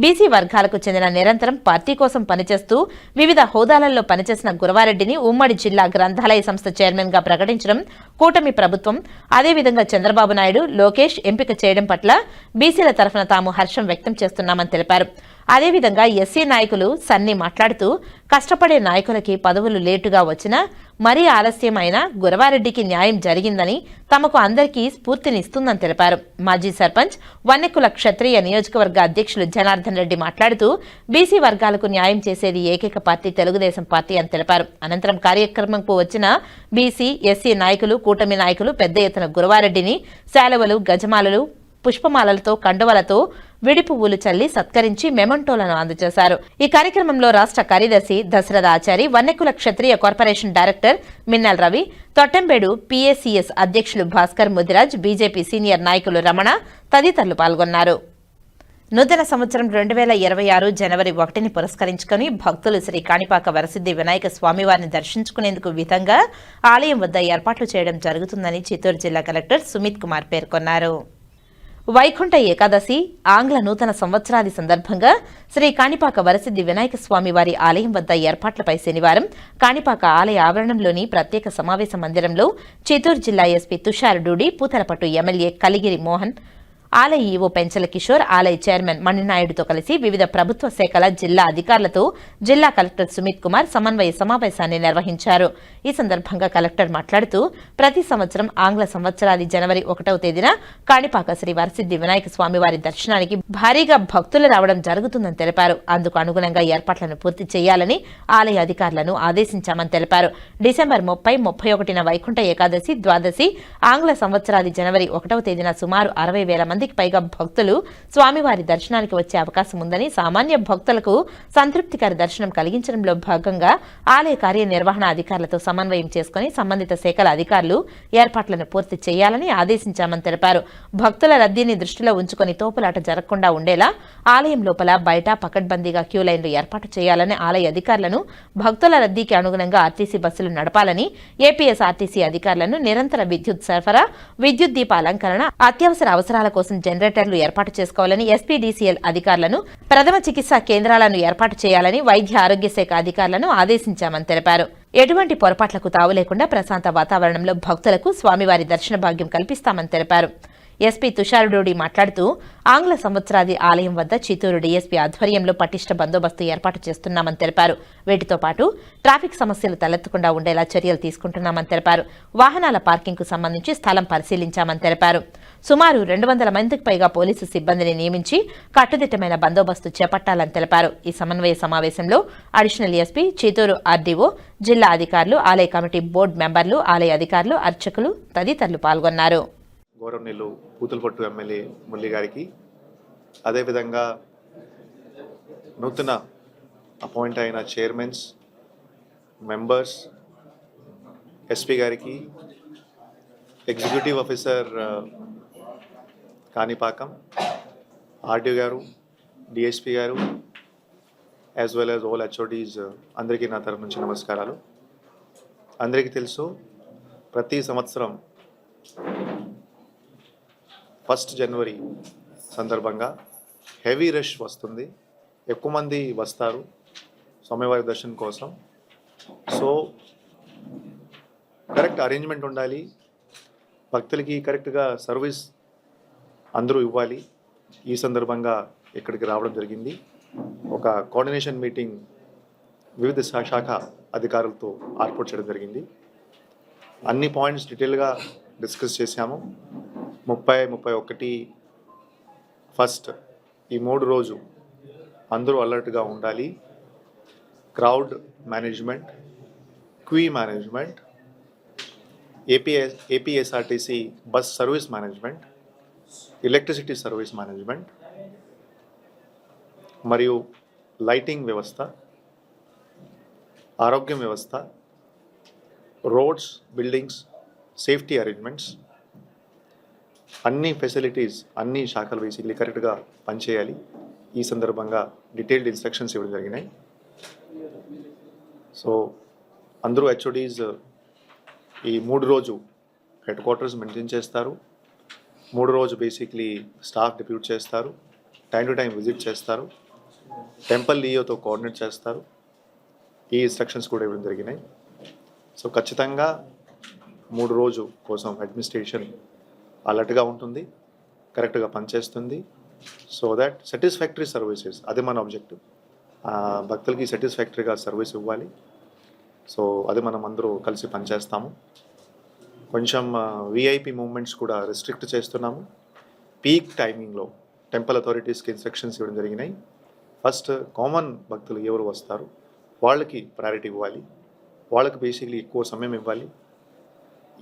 బీసీ వర్గాలకు చెందిన నిరంతరం పార్టీ కోసం పనిచేస్తూ వివిధ హోదాలలో పనిచేసిన గురవారెడ్డిని ఉమ్మడి జిల్లా గ్రంథాలయ సంస్థ చైర్మన్ గా ప్రకటించడం కూటమి ప్రభుత్వం అదేవిధంగా చంద్రబాబు నాయుడు లోకేష్ ఎంపిక చేయడం పట్ల బీసీల తరఫున తాము హర్షం వ్యక్తం చేస్తున్నామని తెలిపారు. అదేవిధంగా ఎస్సీ నాయకులు సన్ని మాట్లాడుతూ కష్టపడే నాయకులకి పదవులు లేటుగా వచ్చినా మరీ ఆలస్యమైన గురవారెడ్డికి న్యాయం జరిగిందని తమకు అందరికీ స్ఫూర్తినిస్తుందని తెలిపారు. మాజీ సర్పంచ్ వన్యకుల క్షత్రియ నియోజకవర్గ అధ్యక్షులు జనార్దన్ రెడ్డి మాట్లాడుతూ బీసీ వర్గాలకు న్యాయం చేసేది ఏకైక పార్టీ తెలుగుదేశం పార్టీ అని తెలిపారు. అనంతరం కార్యక్రమంకు వచ్చిన బీసీ ఎస్సీ నాయకులు కూటమి నాయకులు పెద్ద ఎత్తున గురవారెడ్డిని శాలువలు గజమాలలు పుష్పమాలలతో కండువలతో విడి పువ్వులు చల్లి సత్కరించి మెమంటోలను అందజేశారు. ఈ కార్యక్రమంలో రాష్ట్ర కార్యదర్శి Dasaratha Achari Vanyakula Kshatriya corporation director Minnal Ravi Thottambedu PACS అధ్యక్షులు భాస్కర్ ముదిరాజ్ బీజేపీ సీనియర్ నాయకులు రమణ తదితరులు పాల్గొన్నారు. నూతన సంవత్సరం 2026 జనవరి 1ని పురస్కరించుకుని భక్తులు శ్రీ కాణిపాక వరసిద్ధి వినాయక స్వామివారిని దర్శించుకునేందుకు విధంగా ఆలయం వద్ద ఏర్పాట్లు చేయడం జరుగుతుందని చిత్తూరు జిల్లా కలెక్టర్ సుమిత్ కుమార్ పేర్కొన్నారు. వైకుంఠ ఏకాదశి ఆంగ్ల నూతన సంవత్సరాది సందర్భంగా శ్రీ కాణిపాక వరసిద్ధి వినాయక స్వామి వారి ఆలయం వద్ద ఏర్పాట్లపై శనివారం కాణిపాక ఆలయ ఆవరణంలోని ప్రత్యేక సమావేశ మందిరంలో చిత్తూరు జిల్లా ఎస్పీ తుషార్ డూడి పూతలపట్టు ఎమ్మెల్యే కలిగిరి మోహన్ ఆలయ ఈవో పెంచల కిషోర్ ఆలయ చైర్మన్ మణినాయుడుతో కలిసి వివిధ ప్రభుత్వ శాఖల జిల్లా అధికారులతో జిల్లా కలెక్టర్ సుమిత్ కుమార్ సమన్వయ సమావేశాన్ని నిర్వహించారు. ఈ సందర్భంగా కలెక్టర్ మాట్లాడుతూ ప్రతి సంవత్సరం ఆంగ్ల సంవత్సరాది జనవరి 1వ తేదీన కాణిపాక శ్రీ వరసిద్ధి వినాయక స్వామి వారి దర్శనానికి భారీగా భక్తులు రావడం జరుగుతుందని తెలిపారు. అందుకు అనుగుణంగా ఏర్పాట్లను పూర్తి చేయాలని ఆలయ అధికారులను ఆదేశించామని తెలిపారు. డిసెంబర్ 30, 31న వైకుంఠ ఏకాదశి ద్వాదశి ఆంగ్ల సంవత్సరాది జనవరి 1వ తేదీన సుమారు 60,000 మందికి పైగా భక్తులు స్వామివారి దర్శనానికి వచ్చే అవకాశం ఉందని సామాన్య భక్తులకు సంతృప్తికర దర్శనం కలిగించడంలో భాగంగా ఆలయ కార్యనిర్వహణ అధికారులతో సమన్వయం చేసుకుని సంబంధిత శాఖల అధికారులు ఏర్పాట్లను పూర్తి చేయాలని ఆదేశించామని తెలిపారు. భక్తుల రద్దీని దృష్టిలో ఉంచుకుని తోపులాట జరగకుండా ఉండేలా ఆలయం లోపల బయట పకడ్బందీగా క్యూ లైన్లు ఏర్పాటు చేయాలని ఆలయ అధికారులను భక్తుల రద్దీకి అనుగుణంగా ఆర్టీసీ బస్సులు నడపాలని ఏపీఎస్ ఆర్టీసీ అధికారులను నిరంతర విద్యుత్ సరఫరా విద్యుత్ దీప అలంకరణ అత్యవసర అవసరాల కోసం జనరేటర్లు ఏర్పాటు చేసుకోవాలని ఎస్పీడీసీఎల్ అధికారులను ప్రథమ చికిత్సా కేంద్రాలను ఏర్పాటు చేయాలని వైద్య ఆరోగ్య శాఖ అధికారులను ఆదేశించామని తెలిపారు. ఎటువంటి పొరపాట్లకు తావు లేకుండా ప్రశాంత వాతావరణంలో భక్తులకు స్వామివారి దర్శన భాగ్యం కల్పిస్తామని తెలిపారు. ఎస్పీ తుషార్ డోడి మాట్లాడుతూ ఆంగ్ల సంవత్సరాది ఆలయం వద్ద చిత్తూరు డీఎస్పీ ఆధ్వర్యంలో పటిష్ట బందోబస్తు ఏర్పాటు చేస్తున్నామని తెలిపారు. వీటితో పాటు ట్రాఫిక్ సమస్యలు తలెత్తకుండా ఉండేలా చర్యలు తీసుకుంటున్నామని తెలిపారు. వాహనాల పార్కింగ్కు సంబంధించి స్థలం పరిశీలించామని తెలిపారు. సుమారు 200 మందికి పైగా పోలీసు సిబ్బందిని నియమించి కట్టుదిట్టమైన బందోబస్తు చేపట్టాలని తెలిపారు. ఈ సమన్వయ సమావేశంలో అడిషనల్ ఎస్పీ, చిత్తూరు ఆర్డీఓ, జిల్లా అధికారులు, ఆలయ కమిటీ బోర్డు మెంబర్లు, ఆలయ అధికారులు, అర్చకులు తదితరులు పాల్గొన్నారు. గౌరవనీయులు పూతలపట్టు ఎమ్మెల్యే మురళి గారికి, అదేవిధంగా నూతన అపాయింట్ అయిన చైర్మన్స్, మెంబర్స్, ఎస్పీ గారికి, ఎగ్జిక్యూటివ్ ఆఫీసర్ కాణిపాకం, ఆర్డీఓ గారు, డిఎస్పీ గారు, as well as all HODs అందరికీ నా తరఫు నుంచి నమస్కారాలు. అందరికీ తెలుసు, ప్రతి సంవత్సరం 1 జనవరి సందర్భంగా హెవీ రష్ వస్తుంది, ఎక్కువ మంది వస్తారు స్వామివారి దర్శనం కోసం. సో కరెక్ట్ అరేంజ్మెంట్ ఉండాలి, భక్తులకి కరెక్ట్గా సర్వీస్ అందరూ ఇవ్వాలి. ఈ సందర్భంగా ఇక్కడికి రావడం జరిగింది. ఒక కోఆర్డినేషన్ మీటింగ్ వివిధ శాఖ అధికారులతో ఏర్పాటు చేయడం జరిగింది. అన్ని పాయింట్స్ డీటెయిల్గా డిస్కస్ చేశాము. 30, 31 ఫస్ట్ ఈ 3 రోజు అందరూ అలర్ట్గా ఉండాలి. Crowd management, queue management, APSRTC bus service management, electricity service management మరియు లైటింగ్ వ్యవస్థ, ఆరోగ్యం వ్యవస్థ, రోడ్స్, బిల్డింగ్స్, సేఫ్టీ అరేంజ్మెంట్స్, అన్ని ఫెసిలిటీస్ అన్ని శాఖలు బేసిక్లీ కరెక్ట్గా పనిచేయాలి. ఈ సందర్భంగా డీటెయిల్డ్ ఇన్స్ట్రక్షన్స్ ఇవ్వడం జరిగినాయి. సో అందరూ హెచ్ఓడీస్ ఈ 3 రోజు హెడ్ క్వార్టర్స్ మెయింటైన్ చేస్తారు. 3 రోజు బేసిక్లీ స్టాఫ్ డిప్యూట్ చేస్తారు, టైం టు టైం విజిట్ చేస్తారు, టెంపుల్ లీఓతో కోఆర్డినేట్ చేస్తారు. ఈ ఇన్స్ట్రక్షన్స్ కూడా ఇవ్వడం జరిగినాయి. సో ఖచ్చితంగా 3 రోజు కోసం అడ్మినిస్ట్రేషన్ అలర్ట్గా ఉంటుంది, కరెక్ట్గా పనిచేస్తుంది. సో దట్ సాటిస్ఫాక్టరీ సర్వీసెస్, అదే మన ఆబ్జెక్టివ్. భక్తులకి సాటిస్ఫాక్టరీగా సర్వీస్ ఇవ్వాలి. సో అది మనం అందరూ కలిసి పనిచేస్తాము. కొంచెం విఐపి మూవ్మెంట్స్ కూడా రెస్ట్రిక్ట్ చేస్తున్నాము. పీక్ టైమింగ్లో టెంపుల్ అథారిటీస్కి ఇన్స్ట్రక్షన్స్ ఇవ్వడం జరిగినాయి. ఫస్ట్ కామన్ భక్తులు ఎవరు వస్తారు వాళ్ళకి ప్రయారిటీ ఇవ్వాలి, వాళ్ళకి బేసిక్లీ ఎక్కువ సమయం ఇవ్వాలి.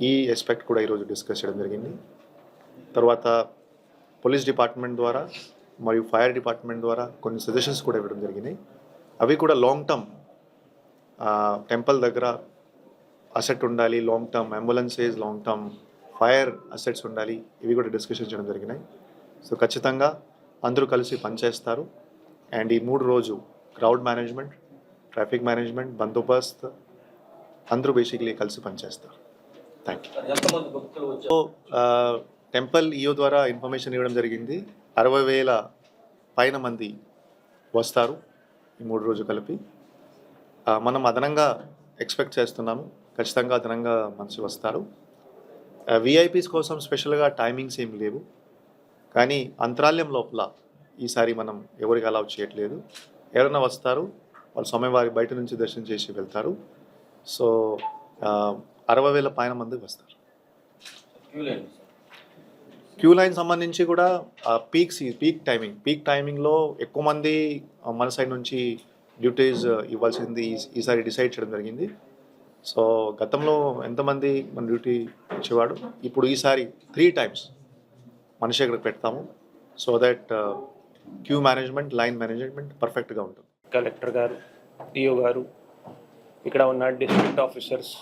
ఈ ఆస్పెక్ట్ కూడా ఈరోజు డిస్కస్ చేయడం జరిగింది. తర్వాత పోలీస్ డిపార్ట్మెంట్ ద్వారా మరియు ఫైర్ డిపార్ట్మెంట్ ద్వారా కొన్ని సజెషన్స్ కూడా ఇవ్వడం జరిగినాయి. అవి కూడా లాంగ్ టర్మ్ టెంపుల్ దగ్గర అసెట్ ఉండాలి, long term ambulances, long term fire assets ఉండాలి. ఇవి కూడా డిస్కషన్ చేయడం జరిగినాయి. సో ఖచ్చితంగా అందరూ కలిసి పనిచేస్తారు. అండ్ ఈ 3 రోజు crowd management, traffic management, Bandobast అందరూ బేసిక్లీ కలిసి పనిచేస్తారు. Thank you. So temple EO ద్వారా ఇన్ఫర్మేషన్ ఇవ్వడం జరిగింది. 60,000 పైన మంది వస్తారు ఈ 3 రోజు కలిపి. మనం అదనంగా ఎక్స్పెక్ట్ చేస్తున్నాము, ఖచ్చితంగా అదనంగా మనిషి వస్తారు. విఐపీస్ కోసం స్పెషల్గా టైమింగ్స్ ఏమి లేవు, కానీ అంతరాల్యం లోపల ఈసారి మనం ఎవరికి అలౌ చేయట్లేదు. ఎవరైనా వస్తారు, వాళ్ళు స్వామివారి బయట నుంచి దర్శనం చేసి వెళ్తారు. సో 60,000 పైన మంది వస్తారు. క్యూ లైన్ సంబంధించి కూడా పీక్ టైమింగ్లో ఎక్కువ మంది మన సైడ్ నుంచి డ్యూటీస్ ఇవ్వాల్సింది ఈసారి డిసైడ్ చేయడం జరిగింది. సో గతంలో ఎంతమంది మన డ్యూటీ ఇచ్చేవాడు, ఇప్పుడు ఈసారి 3 times మనిషి ఇక్కడ పెడతాము. So that queue management, line management పర్ఫెక్ట్గా ఉంటుంది. కలెక్టర్ గారు, డిఓ గారు, ఇక్కడ ఉన్న డిస్ట్రిక్ట్ ఆఫీసర్స్తో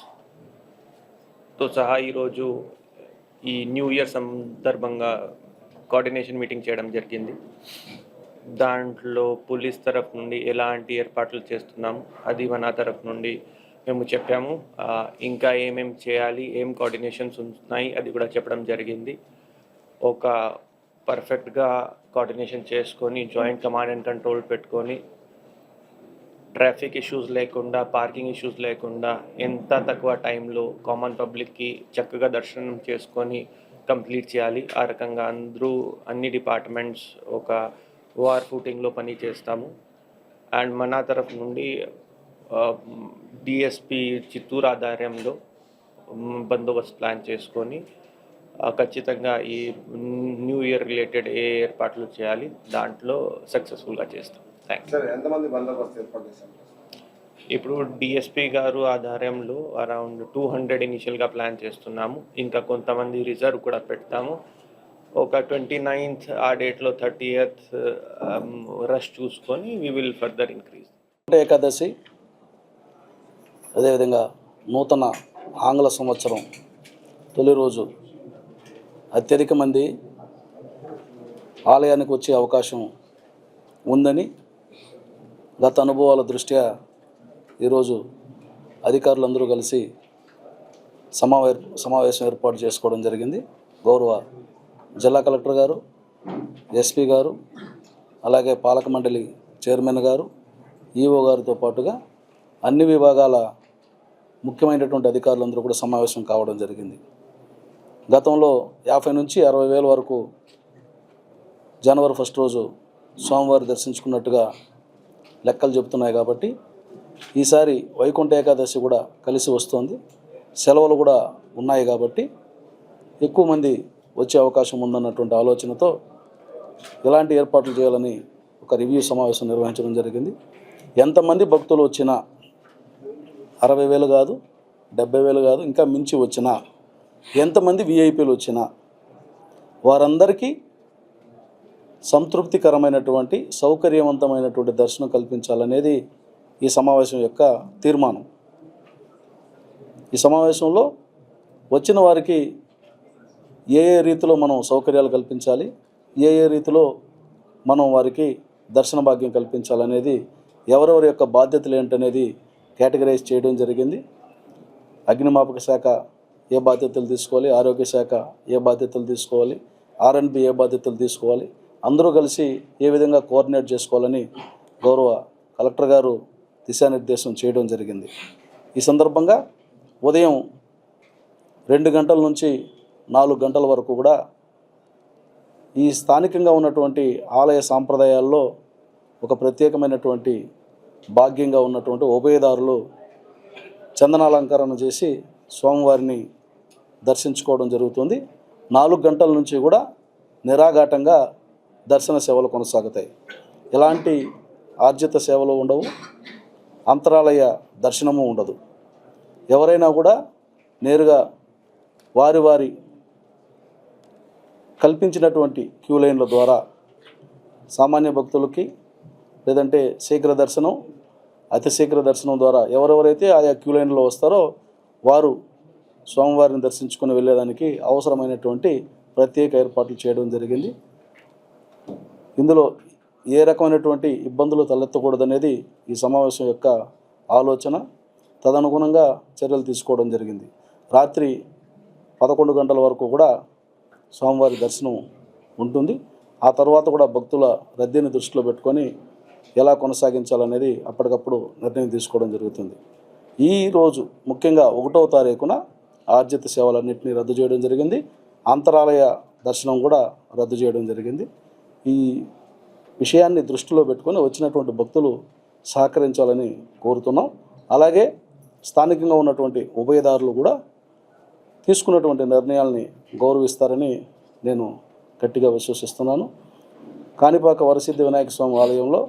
సహా ఈరోజు ఈ న్యూ ఇయర్ సందర్భంగా కోఆర్డినేషన్ మీటింగ్ చేయడం జరిగింది. దాంట్లో పోలీస్ తరఫు నుండి ఎలాంటి ఏర్పాట్లు చేస్తున్నాము అది మన తరఫు నుండి మేము చెప్పాము. ఇంకా ఏమేమి చేయాలి, ఏం కోఆర్డినేషన్స్ ఉన్నాయి అది కూడా చెప్పడం జరిగింది. ఒక పర్ఫెక్ట్గా కోఆర్డినేషన్ చేసుకొని జాయింట్ కమాండ్ అండ్ కంట్రోల్ పెట్టుకొని ట్రాఫిక్ ఇష్యూస్ లేకుండా, పార్కింగ్ ఇష్యూస్ లేకుండా ఎంత తక్కువ టైంలో కామన్ పబ్లిక్కి చక్కగా దర్శనం చేసుకొని కంప్లీట్ చేయాలి. ఆ రకంగా అన్ని డిపార్ట్మెంట్స్ ఒక వార్ ఫూటింగ్లో పని చేస్తాము. అండ్ మన తరఫు నుండి డిఎస్పి చిత్తూరు ఆధ్వర్యంలో బందోబస్తు ప్లాన్ చేసుకొని ఖచ్చితంగా ఈ న్యూ ఇయర్ రిలేటెడ్ ఏ ఏర్పాట్లు చేయాలి దాంట్లో సక్సెస్ఫుల్గా చేస్తాం. థ్యాంక్స్. ఎంతమంది బందోబస్తు ఏర్పాటు చేశారు? ఇప్పుడు డిఎస్పి గారు ఆధ్వర్యంలో అరౌండ్ 200 ఇనిషియల్గా ప్లాన్ చేస్తున్నాము. ఇంకా కొంతమంది రిజర్వ్ కూడా పెడతాము. ఒక 29th ఆ డేట్లో 30th రష్ చూసుకొని we will further increase. Ekadashi అదేవిధంగా నూతన ఆంగ్ల సంవత్సరం తొలి రోజు అత్యధిక మంది ఆలయానికి వచ్చే అవకాశం ఉందని గత అనుభవాల దృష్ట్యా ఈరోజు అధికారులందరూ కలిసి సమావేశం ఏర్పాటు చేసుకోవడం జరిగింది. గౌరవ జిల్లా కలెక్టర్ గారు, ఎస్పీ గారు, అలాగే పాలక మండలి చైర్మన్ గారు, ఈఓ గారితో పాటుగా అన్ని విభాగాల ముఖ్యమైనటువంటి అధికారులందరూ కూడా సమావేశం కావడం జరిగింది. గతంలో 50 నుంచి 60 వేల వరకు జనవరి 1 రోజు స్వామివారి దర్శించుకున్నట్టుగా లెక్కలు చెబుతున్నాయి. కాబట్టి ఈసారి వైకుంఠ ఏకాదశి కూడా కలిసి వస్తుంది, సెలవులు కూడా ఉన్నాయి. కాబట్టి ఎక్కువ మంది వచ్చే అవకాశం ఉందన్నటువంటి ఆలోచనతో ఇలాంటి ఏర్పాట్లు చేయాలని ఒక రివ్యూ సమావేశం నిర్వహించడం జరిగింది. ఎంతమంది భక్తులు వచ్చినా 60,000 కాదు, 70,000 కాదు, ఇంకా మించి వచ్చినా, ఎంతమంది విఐపీలు వచ్చినా వారందరికీ సంతృప్తికరమైనటువంటి సౌకర్యవంతమైనటువంటి దర్శనం కల్పించాలనేది ఈ సమావేశం యొక్క తీర్మానం. ఈ సమావేశంలో వచ్చిన వారికి ఏ రీతిలో మనం సౌకర్యాలు కల్పించాలి, ఏ రీతిలో మనం వారికి దర్శన భాగ్యం కల్పించాలనేది, ఎవరెవరి యొక్క బాధ్యతలు ఏంటనేది కేటగరైజ్ చేయడం జరిగింది. అగ్నిమాపక శాఖ ఏ బాధ్యతలు తీసుకోవాలి, ఆరోగ్య శాఖ ఏ బాధ్యతలు తీసుకోవాలి, ఆర్ఎండ్బి ఏ బాధ్యతలు తీసుకోవాలి, అందరూ కలిసి ఏ విధంగా కోఆర్డినేట్ చేసుకోవాలని గౌరవ కలెక్టర్ గారు దిశానిర్దేశం చేయడం జరిగింది. ఈ సందర్భంగా ఉదయం 2 గంటల నుంచి 4 గంటల వరకు కూడా ఈ స్థానికంగా ఉన్నటువంటి ఆలయ సాంప్రదాయాల్లో ఒక ప్రత్యేకమైనటువంటి భాగ్యంగా ఉన్నటువంటి ఉభయదారులు చందనాలంకరణ చేసి స్వామివారిని దర్శించుకోవడం జరుగుతుంది. 4 గంటల నుంచి కూడా నిరాఘాటంగా దర్శన సేవలు కొనసాగుతాయి. ఎలాంటి ఆర్జిత సేవలు ఉండవు, అంతరాలయ దర్శనము ఉండదు. ఎవరైనా కూడా నేరుగా వారి కల్పించినటువంటి క్యూ లైన్ల ద్వారా సామాన్య భక్తులకి లేదంటే శీఘ్ర దర్శనం, అతి శీఘ్ర దర్శనం ద్వారా ఎవరెవరైతే ఆయా క్యూ లైన్లో వస్తారో వారు స్వామివారిని దర్శించుకుని వెళ్ళేదానికి అవసరమైనటువంటి ప్రత్యేక ఏర్పాట్లు చేయడం జరిగింది. ఇందులో ఏ రకమైనటువంటి ఇబ్బందులు తలెత్తకూడదనేది ఈ సమావేశం యొక్క ఆలోచన. తదనుగుణంగా చర్యలు తీసుకోవడం జరిగింది. రాత్రి 11 గంటల వరకు కూడా స్వామివారి దర్శనం ఉంటుంది. ఆ తర్వాత కూడా భక్తుల రద్దీని దృష్టిలో పెట్టుకొని ఎలా కొనసాగించాలనేది అప్పటికప్పుడు నిర్ణయం తీసుకోవడం జరుగుతుంది. ఈరోజు ముఖ్యంగా 1వ తారీఖున ఆర్జిత సేవలన్నింటినీ రద్దు చేయడం జరిగింది. అంతరాలయ దర్శనం కూడా రద్దు చేయడం జరిగింది. ఈ విషయాన్ని దృష్టిలో పెట్టుకొని వచ్చినటువంటి భక్తులు సహకరించాలని కోరుతున్నాం. అలాగే స్థానికంగా ఉన్నటువంటి ఉభయదారులు కూడా తీసుకున్నటువంటి నిర్ణయాల్ని గౌరవిస్తారని నేను గట్టిగా విశ్వసిస్తున్నాను. కాణిపాక వరసిద్ధి వినాయక స్వామి ఆలయంలో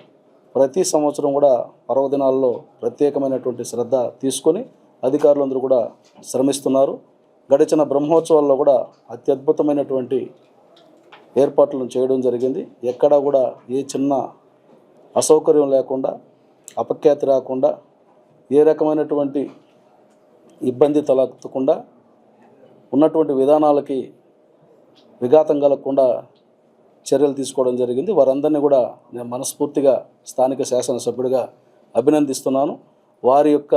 ప్రతి సంవత్సరం కూడా పర్వదినాల్లో ప్రత్యేకమైనటువంటి శ్రద్ధ తీసుకొని అధికారులందరూ కూడా శ్రమిస్తున్నారు. గడిచిన బ్రహ్మోత్సవాల్లో కూడా అత్యద్భుతమైనటువంటి ఏర్పాట్లను చేయడం జరిగింది. ఎక్కడా కూడా ఏ చిన్న అసౌకర్యం లేకుండా, అపఖ్యాతి రాకుండా, ఏ రకమైనటువంటి ఇబ్బంది తలెత్తకుండా, ఉన్నటువంటి విధానాలకి విఘాతం కలగకుండా చర్యలు తీసుకోవడం జరిగింది. వారందరినీ కూడా నేను మనస్ఫూర్తిగా స్థానిక శాసనసభ్యుడిగా అభినందిస్తున్నాను. వారి యొక్క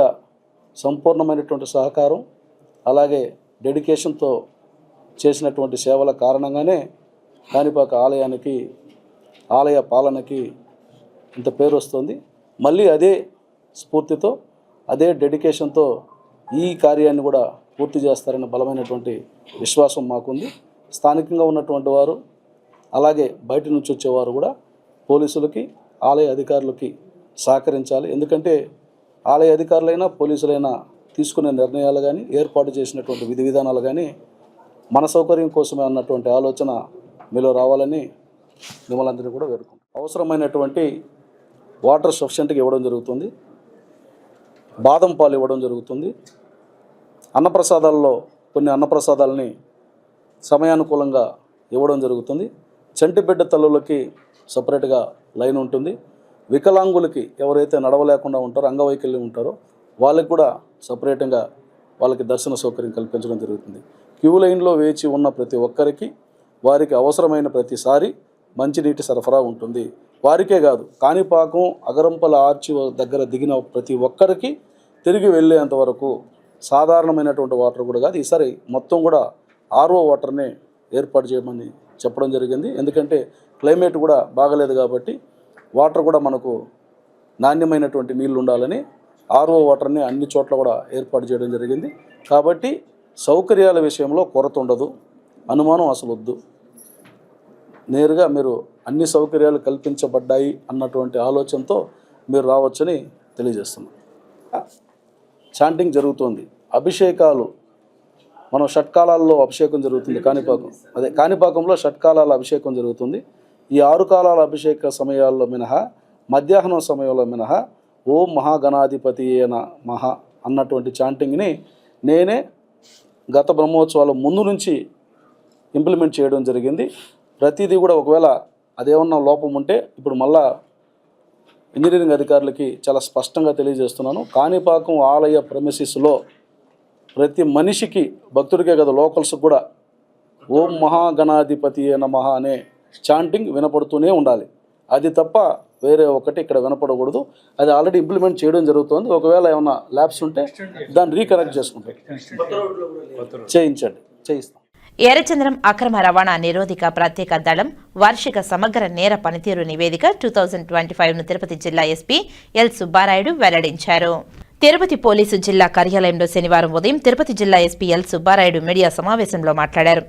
సంపూర్ణమైనటువంటి సహకారం అలాగే డెడికేషన్తో చేసినటువంటి సేవల కారణంగానే కాణిపాక ఆలయ పాలనకి ఇంత పేరు వస్తుంది. మళ్ళీ అదే స్ఫూర్తితో అదే డెడికేషన్తో ఈ కార్యాన్ని కూడా పూర్తి చేస్తారన్న బలమైనటువంటి విశ్వాసం మాకుంది. స్థానికంగా ఉన్నటువంటి వారు అలాగే బయట నుంచి వచ్చేవారు కూడా పోలీసులకి ఆలయ అధికారులకి సహకరించాలి. ఎందుకంటే ఆలయ అధికారులైనా పోలీసులైనా తీసుకునే నిర్ణయాలు కానీ ఏర్పాటు చేసినటువంటి విధి విధానాలు కానీ మన సౌకర్యం కోసమే అన్నటువంటి ఆలోచన మీలో రావాలని మిమ్మల్ని అందరినీ కూడా వేడుకుంటాం. అవసరమైనటువంటి వాటర్ సఫిషియెంట్గా ఇవ్వడం జరుగుతుంది, బాదం పాలు ఇవ్వడం జరుగుతుంది. అన్నప్రసాదాల్లో కొన్ని అన్నప్రసాదాలని సమయానుకూలంగా ఇవ్వడం జరుగుతుంది. చంటిబిడ్డ తల్లులకి సపరేట్గా లైన్ ఉంటుంది. వికలాంగులకి ఎవరైతే నడవలేకుండా ఉంటారో అంగవైకల్యం ఉంటారో వాళ్ళకి కూడా సపరేట్గా వాళ్ళకి దర్శన సౌకర్యం కల్పించడం జరుగుతుంది. క్యూ లైన్లో వేచి ఉన్న ప్రతి ఒక్కరికి వారికి అవసరమైన ప్రతిసారి మంచినీటి సరఫరా ఉంటుంది. వారికే కాదు, కాణిపాకం అగరంపల ఆర్చి దగ్గర దిగిన ప్రతి ఒక్కరికి తిరిగి వెళ్ళేంత వరకు సాధారణమైనటువంటి వాటర్ కూడా కాదు, ఈసారి మొత్తం కూడా ఆర్ఓ వాటర్నే ఏర్పాటు చేయమని చెప్పడం జరిగింది. ఎందుకంటే క్లైమేట్ కూడా బాగలేదు కాబట్టి వాటర్ కూడా మనకు నాణ్యమైనటువంటి నీళ్లు ఉండాలని ఆర్ఓ వాటర్ని అన్ని చోట్ల కూడా ఏర్పాటు చేయడం జరిగింది. కాబట్టి సౌకర్యాల విషయంలో కొరత ఉండదు, అనుమానం అసలు వద్దు. నేరుగా మీరు అన్ని సౌకర్యాలు కల్పించబడ్డాయి అన్నటువంటి ఆలోచనతో మీరు రావచ్చని తెలియజేస్తున్నాం. చాంటింగ్ జరుగుతుంది, అభిషేకాలు మనం షట్కాలాల్లో అభిషేకం జరుగుతుంది. కాణిపాకంలో షట్కాలాల అభిషేకం జరుగుతుంది. ఈ 6 కాలాల అభిషేక సమయాల్లో మినహా మధ్యాహ్నం సమయంలో మినహా ఓం మహాగణాధిపతి అయిన మహా అన్నటువంటి చాంటింగ్ని నేనే గత బ్రహ్మోత్సవాల ముందు నుంచి ఇంప్లిమెంట్ చేయడం జరిగింది. ప్రతిదీ కూడా ఒకవేళ అదేమన్నా లోపం ఉంటే ఇప్పుడు మళ్ళా ఇంజనీరింగ్ అధికారులకి చాలా స్పష్టంగా తెలియజేస్తున్నాను. కాణిపాకం ఆలయ ప్రెమిసిస్లో ప్రతి మనిషికి, భక్తుడికే కదా లోకల్స్ కూడా ఓం మహాగణాధిపతి నమః అనే చాంటింగ్ వినపడుతూనే ఉండాలి. అది తప్ప వేరే ఒకటి ఇక్కడ వినపడకూడదు. అది ఆల్రెడీ ఇంప్లిమెంట్ చేయడం జరుగుతుంది. ఒకవేళ ఏమైనా ల్యాబ్స్ ఉంటే దాన్ని రీకనెక్ట్ చేసుకుంటాం, చేయిస్తాం. ఎర్రచంద్రం అక్రమ రవాణా నిరోధిక ప్రత్యేక దళం వార్షిక సమగ్ర నేర పనితీరు నివేదిక 2025ను తిరుపతి జిల్లా ఎస్పీ ఎల్ సుబ్బారాయుడు వెల్లడించారు. తిరుపతి పోలీసు జిల్లా కార్యాలయంలో శనివారం ఉదయం తిరుపతి జిల్లా ఎస్పీ ఎల్ సుబ్బారాయుడు మీడియా సమావేశంలో మాట్లాడారు.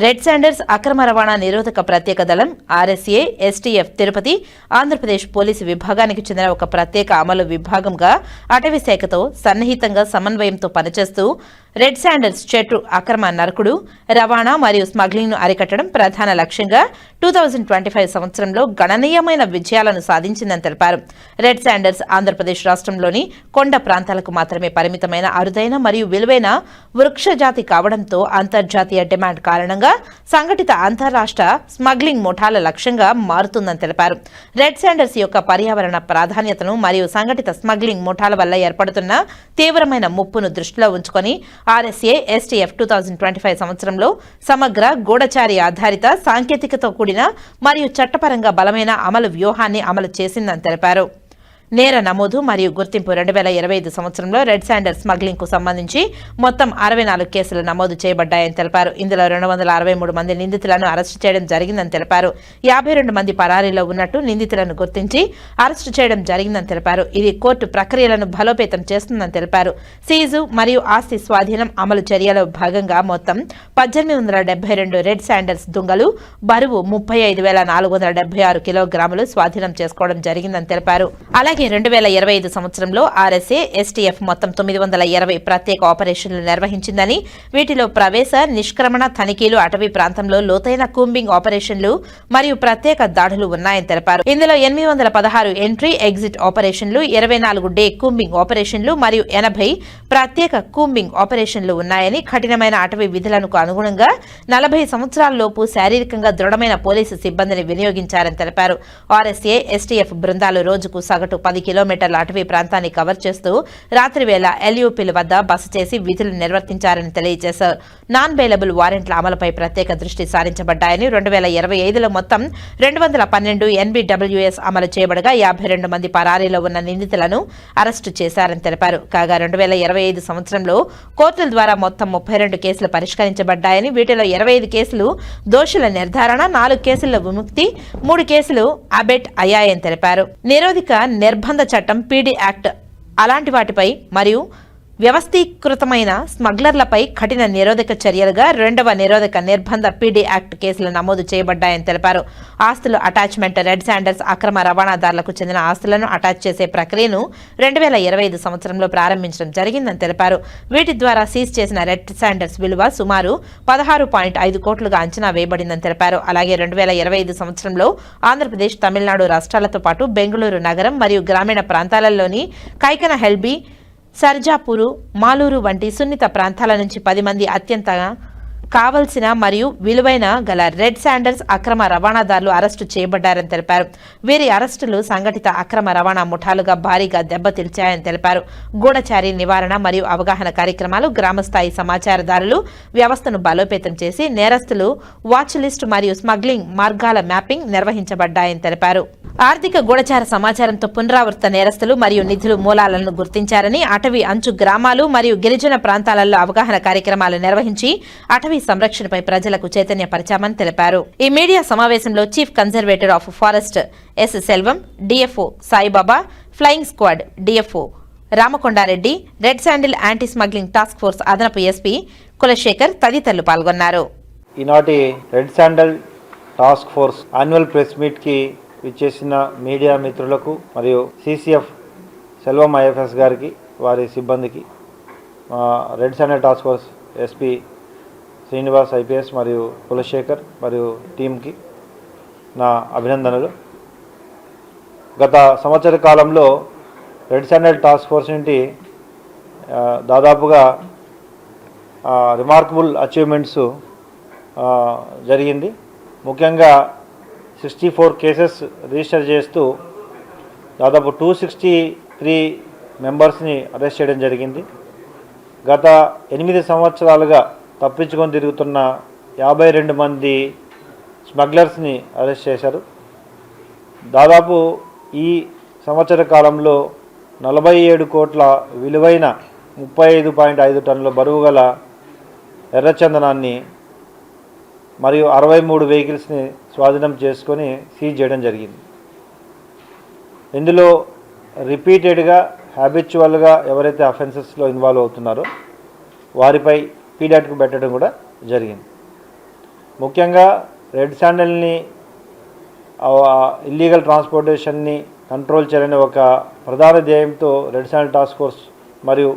రెడ్ శాండర్స్ అక్రమ రవాణా నిరోధక ప్రత్యేక దళం RSA STF Tirupati Andhra Pradesh police విభాగానికి చెందిన ఒక ప్రత్యేక అమలు విభాగంగా అటవీ శాఖతో సన్నిహితంగా సమన్వయంతో పనిచేస్తూ రెడ్ శాండర్స్ చెట్టు అక్రమ నరకుడు, రవాణా మరియు స్మగ్లింగ్ను అరికట్టడం ప్రధాన లక్ష్యంగా 2025 సంవత్సరంలో గణనీయమైన విజయాలను సాధించిందని తెలిపారు. రెడ్ శాండర్స్ ఆంధ్రప్రదేశ్ రాష్ట్రంలోని కొండ ప్రాంతాలకు మాత్రమే పరిమితమైన అరుదైన మరియు విలువైన వృక్షజాతి కావడంతో అంతర్జాతీయ డిమాండ్ కారణంగా సంఘటిత అంతర్రాష్ట్ర స్మగ్లింగ్ ముఠాల లక్ష్యంగా మారుతుందని తెలిపారు. రెడ్ శాండర్స్ యొక్క పర్యావరణ ప్రాధాన్యతను మరియు సంఘటిత స్మగ్లింగ్ ముఠాల వల్ల ఏర్పడుతున్న తీవ్రమైన ముప్పును దృష్టిలో ఉంచుకొని ఆర్ఎస్ఏ ఎస్టీఎఫ్ 2025 సంవత్సరంలో సమగ్ర గూఢచారి ఆధారిత సాంకేతికతో కూడిన మరియు చట్టపరంగా బలమైన అమలు వ్యూహాన్ని అమలు చేసిందని తెలిపారు. నేర నమోదు మరియు గుర్తింపు 2025 సంవత్సరంలో రెడ్ శాండర్ స్మగ్లింగ్ కు సంబంధించి మొత్తం 64 కేసులు నమోదు చేయబడ్డాయని తెలిపారు. ఇందులో 263 మంది నిందితులను అరెస్టు చేయడం జరిగిందని తెలిపారు. 52 మంది పరారీలో ఉన్నట్టు నిందితులను గుర్తించి అరెస్టు చేయడం జరిగిందని తెలిపారు. ఇది కోర్టు ప్రక్రియలను బలోపేతం చేస్తుందని తెలిపారు. సీజు మరియు ఆస్తి స్వాధీనం అమలు చర్యలో భాగంగా మొత్తం 1872 రెడ్ శాండర్స్ దుంగలు బరువు 35,476 కిలోగ్రాములు స్వాధీనం చేసుకోవడం జరిగిందని తెలిపారు. అలాగే 2025 సంవత్సరంలో ఆర్ఎస్ఏ ఎస్టీఎఫ్ మొత్తం 920 ప్రత్యేక ఆపరేషన్లు నిర్వహించిందని, వీటిలో ప్రవేశ నిష్క్రమణ తనిఖీలు, అటవీ ప్రాంతంలో లోతైన కూంబింగ్ ఆపరేషన్లు మరియు ప్రత్యేక దాడులు ఉన్నాయని తెలిపారు. ఇందులో 816 ఎంట్రీ ఎగ్జిట్ ఆపరేషన్లు, 24 డే కూంబింగ్ ఆపరేషన్లు మరియు 80 ప్రత్యేక కూంబింగ్ ఆపరేషన్లు ఉన్నాయని, కఠినమైన అటవీ విధులకు అనుగుణంగా 40 సంవత్సరాల లోపు శారీరకంగా దృఢమైన పోలీసు సిబ్బందిని వినియోగించారని తెలిపారు. ఆర్ఎస్ఏ ఎస్టీఎఫ్ బృందాలు రోజుకు సగటు 10 కిలోమీటర్ల అటవీ ప్రాంతాన్ని కవర్ చేస్తూ రాత్రి వేళ ఎల్యూపీల వద్ద బస చేసి విధులు నిర్వర్తించారని తెలియజేశారు. నాన్ బెయిలబుల్ వారెంట్ల అమలుపై ప్రత్యేక దృష్టి సారించబడ్డాయని, 2025లో మొత్తం 212 ఎన్బిడబ్ల్యూఎస్ అమలు చేయబడగా 52 మంది పరారీలో ఉన్న నిందితులను అరెస్టు చేశారని తెలిపారు. కాగా 2025 సంవత్సరంలో కోర్టుల ద్వారా మొత్తం 32 కేసులు పరిష్కరించబడ్డాయని, వీటిలో 25 కేసులు దోషుల నిర్ధారణ, 4 కేసుల్లో విముక్తి, 3 కేసులు అబెట్ అయ్యాయని తెలిపారు. నిరోధిక నిర్బంధ చట్టం పీడీ యాక్ట్ అలాంటి వాటిపై మరియు వ్యవస్థీకృతమైన స్మగ్లర్లపై కఠిన నిరోధక చర్యలుగా 2వ నిరోధక నిర్బంధ పీడీ యాక్ట్ కేసులు నమోదు చేయబడ్డాయని తెలిపారు. ఆస్తులు అటాచ్మెంట్ రెడ్ శాండర్స్ అక్రమ రవాణాదారులకు చెందిన ఆస్తులను అటాచ్ చేసే ప్రక్రియను 2025 సంవత్సరంలో ప్రారంభించడం జరిగిందని తెలిపారు. వీటి ద్వారా సీజ్ చేసిన రెడ్ శాండర్స్ విలువ సుమారు 16.5 కోట్లుగా అంచనా వేయబడిందని తెలిపారు. అలాగే 2025 సంవత్సరంలో ఆంధ్రప్రదేశ్, తమిళనాడు రాష్ట్రాలతో పాటు బెంగళూరు నగరం మరియు గ్రామీణ ప్రాంతాలలోని కైకనహెల్బీ, సర్జాపూరు, మాలూరు వంటి సున్నిత ప్రాంతాల నుంచి 10 మంది అత్యంత కావలసిన మరియు విలువైన గల రెడ్ శాండర్స్ అక్రమ రవాణాదారులు అరెస్టు చేయబడ్డారని తెలిపారు. వీరి అరెస్టులు సంఘటిత అక్రమ రవాణా ముఠాలుగా భారీగా దెబ్బతీల్చాయని తెలిపారు. గూఢచారి నివారణ మరియు అవగాహన కార్యక్రమాలు, గ్రామస్థాయి సమాచారదారులు వ్యవస్థను బలోపేతం చేసి నేరస్తులు వాచ్ లిస్ట్ మరియు స్మగ్లింగ్ మార్గాల మ్యాపింగ్ నిర్వహించబడ్డాయని తెలిపారు. ఆర్థిక గూఢచార సమాచారంతో పునరావృత నేరస్తులు మరియు నిధులు మూలాలను గుర్తించారని, అటవీ అంచు గ్రామాలు మరియు గిరిజన ప్రాంతాలలో అవగాహన కార్యక్రమాలు నిర్వహించి అటవీ సంరక్షణపై ప్రజలకు చైతన్యపరిచామని తెలిపారు. ఈ మీడియా సమావేశంలో chief conservator of forest S Selvam, DFO Saibaba, flying squad DFO Ramakondareddy, red sandal anti smuggling task force అదనపు ఎస్పీ కులశేఖర్ తదితరులు పాల్గొన్నారు. ఈనాటి red sandal task force annual press మీట్కి ఇచ్చేసిన మీడియా మిత్రులకు మరియు సిసిఎఫ్ సెల్వం ఐఎఫ్ఎస్ గారికి, వారి సిబ్బందికి, red sandal task force SP Srinivas IPS మరియు కులశేఖర్ మరియు టీంకి నా అభినందనలు. గత సంవత్సర కాలంలో రెడ్ శాండిల్ టాస్క్ ఫోర్స్ నుండి దాదాపుగా రిమార్కబుల్ అచీవ్మెంట్స్ జరిగింది. ముఖ్యంగా 64 కేసెస్ రిజిస్టర్ చేస్తూ దాదాపు 263 మెంబర్స్ని అరెస్ట్ చేయడం జరిగింది. గత 8 సంవత్సరాలుగా తప్పించుకొని తిరుగుతున్న 52 మంది స్మగ్లర్స్ని అరెస్ట్ చేశారు. దాదాపు ఈ సంవత్సర కాలంలో 47 కోట్ల విలువైన 35.5 టన్నుల బరువు గల ఎర్రచందనాన్ని మరియు 63 వెహికల్స్ని స్వాధీనం చేసుకొని సీజ్ చేయడం జరిగింది. ఇందులో రిపీటెడ్గా హ్యాబిచువల్గా ఎవరైతే అఫెన్సెస్లో ఇన్వాల్వ్ అవుతున్నారో వారిపై పీడియాట్కు పెట్టడం కూడా జరిగింది. ముఖ్యంగా రెడ్ శాండిల్ని ఇల్లీగల్ ట్రాన్స్పోర్టేషన్ని కంట్రోల్ చేయాలనే ఒక ప్రధాన ధ్యేయంతో రెడ్ శాండిల్ టాస్క్ ఫోర్స్ మరియు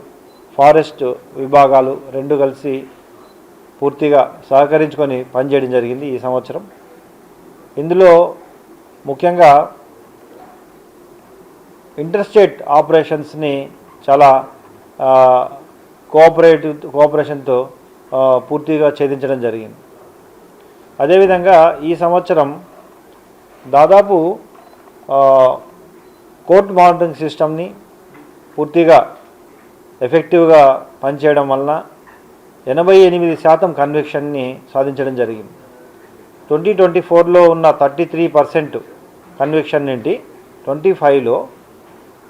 ఫారెస్ట్ విభాగాలు రెండు కలిసి పూర్తిగా సహకరించుకొని పనిచేయడం జరిగింది ఈ సంవత్సరం. ఇందులో ముఖ్యంగా ఇంటర్స్టేట్ ఆపరేషన్స్ని చాలా కోఆపరేషన్తో పూర్తిగా ఛేదించడం జరిగింది. అదేవిధంగా ఈ సంవత్సరం దాదాపు కోర్ట్ మానిటరింగ్ సిస్టమ్ని పూర్తిగా ఎఫెక్టివ్గా పనిచేయడం వలన 88% కన్విక్షన్ని సాధించడం జరిగింది. 2024లో ఉన్న 33% కన్విక్షన్ నుండి 25లో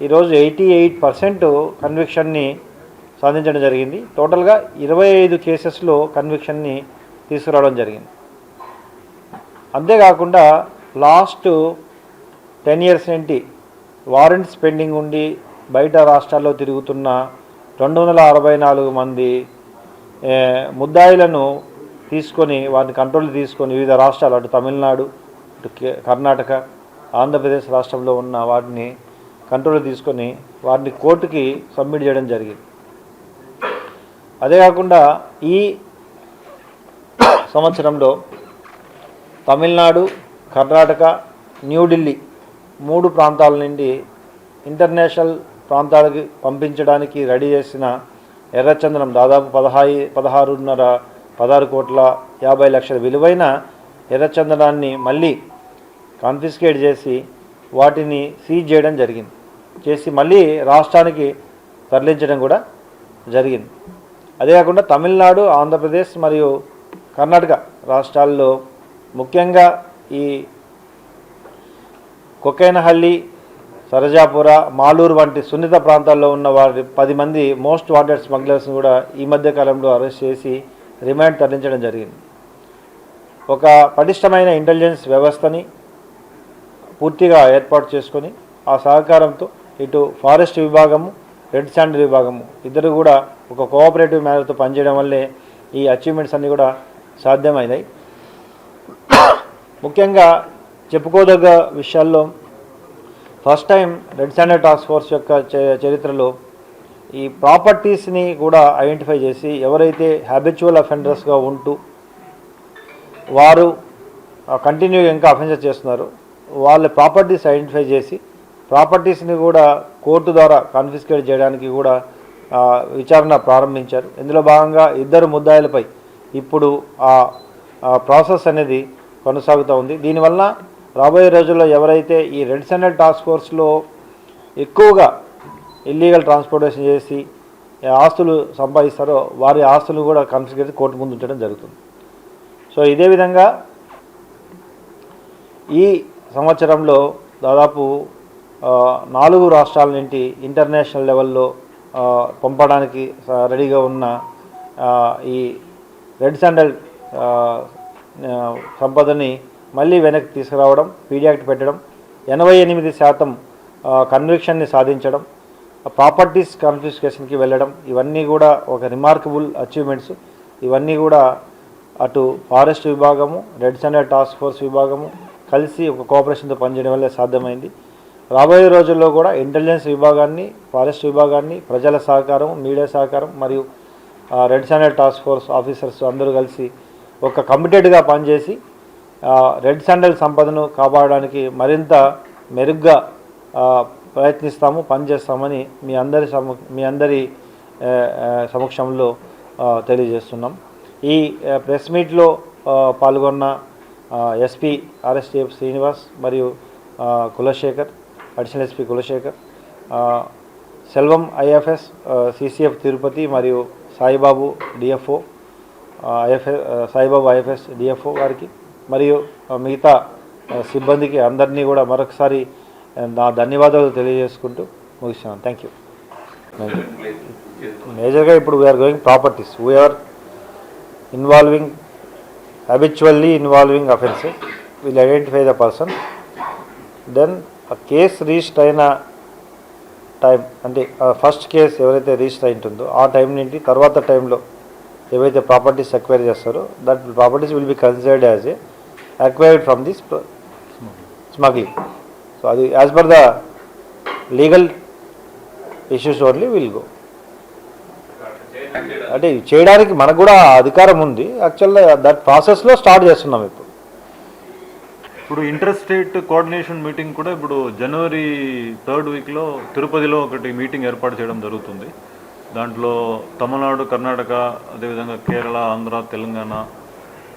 ఈరోజు 88% కన్విక్షన్ని సాధించడం జరిగింది. టోటల్గా 25 కేసెస్లో కన్విక్షన్ని తీసుకురావడం జరిగింది. అంతేకాకుండా లాస్ట్ 10 years నుండి వారెంట్స్ పెండింగ్ ఉండి బయట రాష్ట్రాల్లో తిరుగుతున్న 264 మంది ముద్దాయిలను తీసుకొని వారిని కంట్రోల్ తీసుకొని వివిధ రాష్ట్రాలు, అటు తమిళనాడు, ఇటు కర్ణాటక, ఆంధ్రప్రదేశ్ రాష్ట్రంలో ఉన్న వాటిని కంట్రోల్ తీసుకొని వారిని కోర్టుకి సబ్మిట్ చేయడం జరిగింది. అదే కాకుండా ఈ సంవత్సరంలో తమిళనాడు, కర్ణాటక, న్యూఢిల్లీ 3 ప్రాంతాల నుండి ఇంటర్నేషనల్ ప్రాంతాలకు పంపించడానికి రెడీ చేసిన ఎర్రచందనం దాదాపు 16 కోట్ల 50 లక్షల విలువైన ఎర్రచందనాన్ని మళ్ళీ కాన్ఫిస్కేట్ చేసి వాటిని సీజ్ చేయడం జరిగింది. చేసి మళ్ళీ రాష్ట్రానికి తరలించడం కూడా జరిగింది. అదే కాకుండా తమిళనాడు, ఆంధ్రప్రదేశ్ మరియు కర్ణాటక రాష్ట్రాల్లో ముఖ్యంగా ఈ కొకైనహల్లి, సరజాపుర, మాలూరు వంటి సున్నిత ప్రాంతాల్లో ఉన్న వారి 10 మంది మోస్ట్ వాంటెడ్ స్మగ్లర్స్ని కూడా ఈ మధ్య కాలంలో అరెస్ట్ చేసి రిమాండ్ తరలించడం జరిగింది. ఒక పటిష్టమైన ఇంటెలిజెన్స్ వ్యవస్థని పూర్తిగా ఏర్పాటు చేసుకొని ఆ సహకారంతో ఇటు ఫారెస్ట్ విభాగము, రెడ్ శాండిల్ విభాగము ఇద్దరు కూడా ఒక కోఆపరేటివ్ మేనర్తో పనిచేయడం వల్లే ఈ అచీవ్మెంట్స్ అన్నీ కూడా సాధ్యమైనాయి. ముఖ్యంగా చెప్పుకోదగ్గ విషయాల్లో first time red sandal task force యొక్క చరిత్రలో ఈ ప్రాపర్టీస్ని కూడా ఐడెంటిఫై చేసి ఎవరైతే హ్యాబిచువల్ అఫెండర్స్గా ఉంటూ వారు కంటిన్యూగా ఇంకా అఫెన్సెస్ చేస్తున్నారు వాళ్ళ ప్రాపర్టీస్ ఐడెంటిఫై చేసి ప్రాపర్టీస్ని కూడా కోర్టు ద్వారా కాన్ఫిస్కేట్ చేయడానికి కూడా విచారణ ప్రారంభించారు. ఇందులో భాగంగా ఇద్దరు ముద్దాయిలపై ఇప్పుడు ఆ ప్రాసెస్ అనేది కొనసాగుతూ ఉంది. దీనివల్ల రాబోయే రోజుల్లో ఎవరైతే ఈ రెడ్ శాండిల్ టాస్క్ ఫోర్స్లో ఎక్కువగా ఇల్లీగల్ ట్రాన్స్పోర్టేషన్ చేసి ఆస్తులు సంపాదిస్తారో వారి ఆస్తులు కూడా కాన్ఫిస్కేట్ కోర్టు ముందు ఉంచడం జరుగుతుంది. సో ఇదే విధంగా ఈ సంవత్సరంలో దాదాపు 4 రాష్ట్రాల నుండి ఇంటర్నేషనల్ లెవెల్లో పంపడానికి రెడీగా ఉన్న ఈ రెడ్ శాండిల్ సంపదని మళ్ళీ వెనక్కి తీసుకురావడం, పీడీ యాక్ట్ పెట్టడం, 88% కన్విక్షన్ని సాధించడం, ప్రాపర్టీస్ కాన్ఫిస్కేషన్కి వెళ్ళడం, ఇవన్నీ కూడా ఒక రిమార్కబుల్ అచీవ్మెంట్స్. ఇవన్నీ కూడా అటు ఫారెస్ట్ విభాగము, రెడ్ శాండిల్ టాస్క్ ఫోర్స్ విభాగము కలిసి ఒక కోఆపరేషన్తో పనిచేయడం వల్ల సాధ్యమైంది. రాబోయే రోజుల్లో కూడా ఇంటెలిజెన్స్ విభాగాన్ని, ఫారెస్ట్ విభాగాన్ని, ప్రజల సహకారం, మీడియా సహకారం మరియు red sandal task force officers అందరూ కలిసి ఒక కమిటెడ్గా పనిచేసి రెడ్ శాండిల్ సంపదను కాపాడడానికి మరింత మెరుగ్గా ప్రయత్నిస్తాము, పనిచేస్తామని మీ అందరి సమక్షంలో తెలియజేస్తున్నాం. ఈ ప్రెస్ మీట్లో పాల్గొన్న ఎస్పీ ఆర్ఎస్టీఎఫ్ శ్రీనివాస్ మరియు Kulasekhar, additional SP Kulasekhar, Selvam IFS, CCF Tirupati మరియు Saibabu DFO, Saibabu IFS DFO గారికి మరియు మిగతా సిబ్బందికి అందరినీ కూడా మరొకసారి నా ధన్యవాదాలు తెలియజేసుకుంటూ ముగిస్తున్నాను. Thank you. మేజర్గా ఇప్పుడు we are going properties, we are habitually involving offences, will identify the person, then a case reached అయిన టైం అంటే ఫస్ట్ కేసు ఎవరైతే రిజిస్టర్ అయి ఉంటుందో ఆ టైం నుండి తర్వాత టైంలో ఏవైతే ప్రాపర్టీస్ అక్వైర్ చేస్తారో that properties will be considered as a acquired from this smuggling. So అది as per the legal issues only will go. అంటే చేయడానికి మనకు కూడా అధికారం ఉంది. యాక్చువల్గా దట్ ప్రాసెస్లో స్టార్ట్ చేస్తున్నాం ఇప్పుడు. ఇప్పుడు ఇంటర్ స్టేట్ కోఆర్డినేషన్ మీటింగ్ కూడా ఇప్పుడు జనవరి 3rd వీక్లో తిరుపతిలో ఒకటి మీటింగ్ ఏర్పాటు చేయడం జరుగుతుంది. దాంట్లో తమిళనాడు, కర్ణాటక, అదేవిధంగా కేరళ, ఆంధ్ర, తెలంగాణ,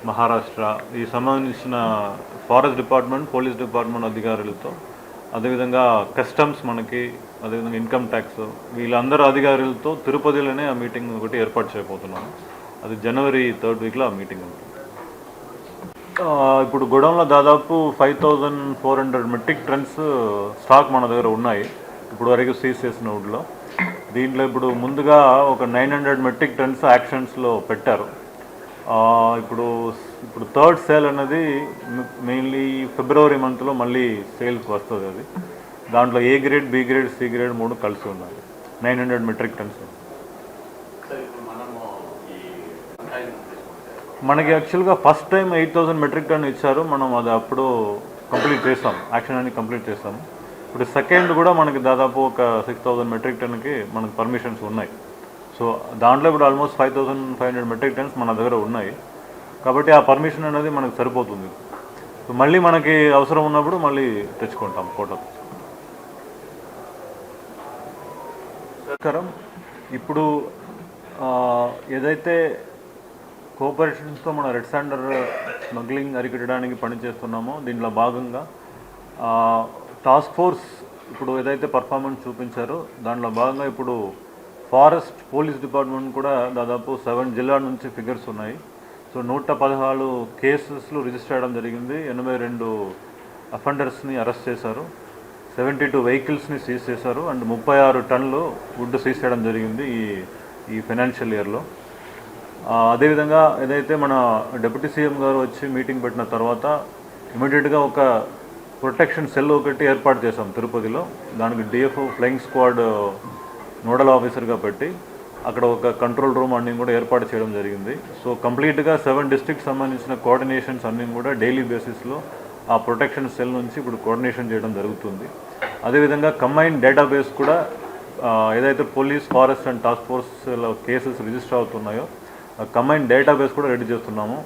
మహారాష్ట్ర ఈ సంబంధించిన ఫారెస్ట్ డిపార్ట్మెంట్, పోలీస్ డిపార్ట్మెంట్ అధికారులతో, అదేవిధంగా కస్టమ్స్ మనకి, అదేవిధంగా ఇన్కమ్ ట్యాక్స్ వీళ్ళందరూ అధికారులతో తిరుపతిలోనే ఆ మీటింగ్ ఒకటి ఏర్పాటు చేయబోతున్నాము. అది జనవరి 3rd వీక్లో ఆ మీటింగ్ ఉంటుంది. ఇప్పుడు గోడౌన్లో దాదాపు 5400 మెట్రిక్ టన్స్ స్టాక్ మన దగ్గర ఉన్నాయి ఇప్పుడు వరకు సీజ్ చేసిన వుడ్లో. దీంట్లో ఇప్పుడు ముందుగా ఒక 900 మెట్రిక్ టన్స్ యాక్షన్స్లో పెట్టారు. ఇప్పుడు 3rd సేల్ అనేది మెయిన్లీ ఫిబ్రవరి మంత్లో మళ్ళీ సేల్కి వస్తుంది. అది దాంట్లో A grade, B grade, C grade 3 కలిసి ఉన్నాయి. 900 మెట్రిక్ టన్స్. మనకి యాక్చువల్గా ఫస్ట్ టైం 8000 మెట్రిక్ టన్ ఇచ్చారు. మనం అది అప్పుడు కంప్లీట్ చేస్తాం, యాక్షన్ అని కంప్లీట్ చేస్తాము. ఇప్పుడు సెకండ్ కూడా మనకి దాదాపు ఒక 6000 మెట్రిక్ టన్కి మనకు పర్మిషన్స్ ఉన్నాయి. సో దాంట్లో ఇప్పుడు ఆల్మోస్ట్ 5500 మెట్రిక్ టన్స్ మన దగ్గర ఉన్నాయి. కాబట్టి ఆ పర్మిషన్ అనేది మనకు సరిపోతుంది. సో మళ్ళీ మనకి అవసరం ఉన్నప్పుడు మళ్ళీ తెచ్చుకుంటాం కోట. ఇప్పుడు ఏదైతే కోఆపరేషన్స్తో మన రెడ్ శాండల్ స్మగ్లింగ్ అరికట్టడానికి పనిచేస్తున్నామో దీంట్లో భాగంగా టాస్క్ ఫోర్స్ ఇప్పుడు ఏదైతే పర్ఫార్మెన్స్ చూపించారో దాంట్లో భాగంగా ఇప్పుడు ఫారెస్ట్, పోలీస్ డిపార్ట్మెంట్ కూడా దాదాపు 7 జిల్లాల నుంచి ఫిగర్స్ ఉన్నాయి. సో 114 కేసెస్లు రిజిస్టర్ చేయడం జరిగింది. 82 అఫెండర్స్ని అరెస్ట్ చేశారు. 72 వెహికల్స్ని సీజ్ చేశారు. అండ్ 36 టన్నులు వుడ్ సీజ్ చేయడం జరిగింది ఈ ఫైనాన్షియల్ ఇయర్లో. అదేవిధంగా ఏదైతే మన డిప్యూటీ సీఎం గారు వచ్చి మీటింగ్ పెట్టిన తర్వాత ఇమీడియట్గా ఒక ప్రొటెక్షన్ సెల్ ఒకటి ఏర్పాటు చేశాం తిరుపతిలో. దానికి డిఎఫ్ఓ ఫ్లయింగ్ స్క్వాడ్ నోడల్ ఆఫీసర్గా పెట్టి అక్కడ ఒక కంట్రోల్ రూమ్ అన్నీ కూడా ఏర్పాటు చేయడం జరిగింది. సో కంప్లీట్గా 7 డిస్ట్రిక్ట్స్ సంబంధించిన కోఆర్డినేషన్స్ అన్నీ కూడా డైలీ బేసిస్లో ఆ ప్రొటెక్షన్ సెల్ నుంచి ఇప్పుడు కోఆర్డినేషన్ చేయడం జరుగుతుంది. అదేవిధంగా కంబైన్డ్ డేటాబేస్ కూడా ఏదైతే పోలీస్, ఫారెస్ట్ అండ్ టాస్క్ ఫోర్స్లో కేసెస్ రిజిస్టర్ అవుతున్నాయో కంబైన్డ్ డేటాబేస్ కూడా రెడీ చేస్తున్నాము.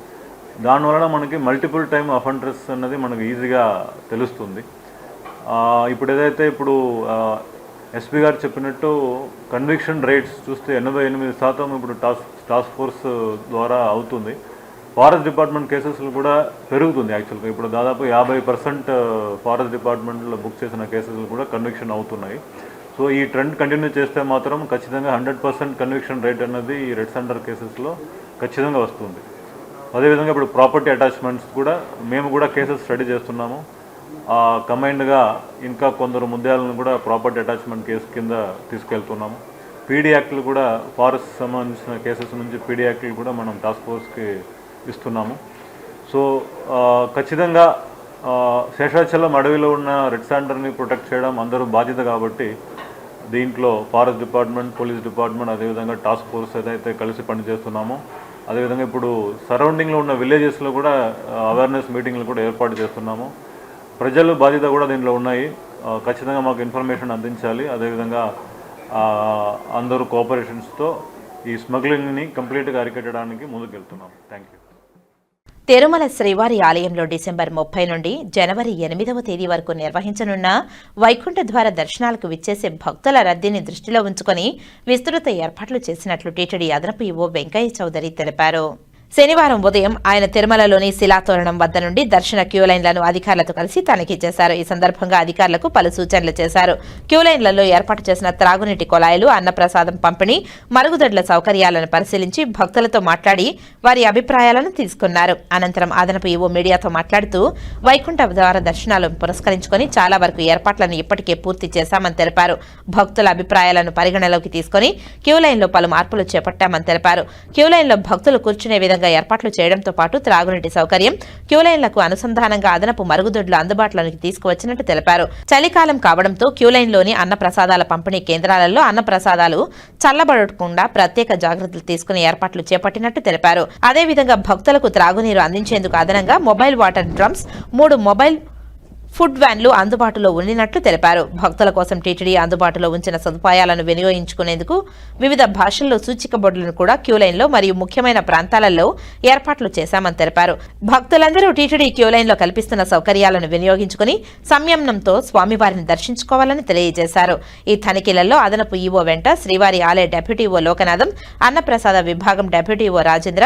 దానివలన మనకి మల్టిపుల్ టైమ్ అఫెండర్స్ అన్నది మనకు ఈజీగా తెలుస్తుంది. ఇప్పుడు ఏదైతే ఎస్పీ గారు చెప్పినట్టు కన్విక్షన్ రేట్స్ చూస్తే 88% ఇప్పుడు టాస్క్ ఫోర్స్ ద్వారా అవుతుంది. ఫారెస్ట్ డిపార్ట్మెంట్ కేసెస్లు కూడా పెరుగుతుంది. యాక్చువల్గా ఇప్పుడు దాదాపు 50% ఫారెస్ట్ డిపార్ట్మెంట్లో బుక్ చేసిన కేసెస్లు కూడా కన్విక్షన్ అవుతున్నాయి. సో ఈ ట్రెండ్ కంటిన్యూ చేస్తే మాత్రం ఖచ్చితంగా 100% కన్విక్షన్ రేట్ అన్నది ఈ రెడ్ సెంటర్ కేసెస్లో ఖచ్చితంగా వస్తుంది. అదేవిధంగా ఇప్పుడు ప్రాపర్టీ అటాచ్మెంట్స్ కూడా మేము కూడా కేసెస్ స్టడీ చేస్తున్నాము. కంబైన్డ్గా ఇంకా కొందరు ముద్దాలను కూడా ప్రాపర్టీ అటాచ్మెంట్ కేసు కింద తీసుకెళ్తున్నాము. పీడీ యాక్ట్లు కూడా ఫారెస్ట్ సంబంధించిన కేసెస్ నుంచి పీడీ యాక్ట్లు కూడా మనం టాస్క్ ఫోర్స్కి ఇస్తున్నాము. సో ఖచ్చితంగా శేషాచలం అడవిలో ఉన్న రెడ్ శాండర్ని ప్రొటెక్ట్ చేయడం అందరూ బాధ్యత కాబట్టి దీంట్లో ఫారెస్ట్ డిపార్ట్మెంట్, పోలీస్ డిపార్ట్మెంట్, అదేవిధంగా టాస్క్ ఫోర్స్ ఏదైతే కలిసి పనిచేస్తున్నామో అదేవిధంగా ఇప్పుడు సరౌండింగ్లో ఉన్న విలేజెస్లో కూడా అవేర్నెస్ మీటింగ్లు కూడా ఏర్పాటు చేస్తున్నాము. ప్రజలు బాధ్యత కూడా దీంట్లో ఉన్నాయి. ఖచ్చితంగా మాకు ఇన్ఫర్మేషన్ అందించాలి. అదేవిధంగా అందరూ కోఆపరేషన్స్తో ఈ స్మగ్లింగ్ని కంప్లీట్గా అరికట్టడానికి ముందుకెళ్తున్నాం. Thank you. తిరుమల శ్రీవారి ఆలయంలో డిసెంబర్ 30 నుండి జనవరి 8వ తేదీ వరకు నిర్వహించనున్న వైకుంఠ ద్వార దర్శనాలకు విచ్చేసే భక్తుల రద్దీని దృష్టిలో ఉంచుకొని విస్తృత ఏర్పాట్లు చేసినట్లు టీటీడీ అదనపు ఈవో వెంకయ్య చౌదరి తెలిపారు. శనివారం ఉదయం ఆయన తిరుమలలోని శిలాతోరణం వద్ద నుండి దర్శన క్యూలైన్లను అధికారులతో కలిసి తనిఖీ చేశారు. ఈ సందర్భంగా అధికారులకు పలు సూచనలు చేశారు. క్యూలైన్లలో ఏర్పాటు చేసిన త్రాగునీటి కొలాయిలు, అన్నప్రసాదం పంపిణీ, మరుగుదొడ్ల సౌకర్యాలను పరిశీలించి భక్తులతో మాట్లాడి వారి అభిప్రాయాలను తీసుకున్నారు. అనంతరం అదనపు ఈవో మీడియాతో మాట్లాడుతూ వైకుంఠ ద్వార దర్శనాలను పురస్కరించుకొని చాలా వరకు ఏర్పాట్లను ఇప్పటికే పూర్తి చేశామని తెలిపారు. భక్తుల అభిప్రాయాలను పరిగణలోకి తీసుకుని క్యూలైన్లో పలు మార్పులు చేపట్టామని తెలిపారు. క్యూలైన్లో భక్తులు కూర్చునే విధంగా ఏర్పాట్లు చేయడంతో పాటు త్రాగునీటి సౌకర్యం, క్యూలైన్లకు అనుసంధానంగా అదనపు మరుగుదొడ్లు అందుబాటులోకి తీసుకువచ్చినట్టు తెలిపారు. చలికాలం కావడంతో క్యూలైన్లోని అన్న ప్రసాదాల పంపిణీ కేంద్రాలలో అన్న ప్రసాదాలు చల్లబడకుండా ప్రత్యేక జాగ్రత్తలు తీసుకునే ఏర్పాట్లు చేపట్టినట్టు తెలిపారు. అదేవిధంగా భక్తులకు త్రాగునీరు అందించేందుకు అదనంగా mobile water drums, 3 mobile food వ్యాన్లు అందుబాటులో ఉన్నట్లు తెలిపారు. భక్తుల కోసం టీటీడీ అందుబాటులో ఉంచిన సదుపాయాలను వినియోగించుకునేందుకు వివిధ భాషల్లో సూచిక బోర్డులను కూడా క్యూలైన్లో మరియు ముఖ్యమైన ప్రాంతాలలో ఏర్పాట్లు చేశామని తెలిపారు. భక్తులందరూ టీటీడీ క్యూలైన్లో కల్పిస్తున్న సౌకర్యాలను వినియోగించుకుని సంయమనంతో స్వామివారిని దర్శించుకోవాలని తెలియజేశారు. ఈ తనిఖీలలో అదనపు ఈవో వెంట శ్రీవారి ఆలయ డెప్యూటీ ఈవో లోకనాథం, అన్నప్రసాద విభాగం deputy EO Rajendra,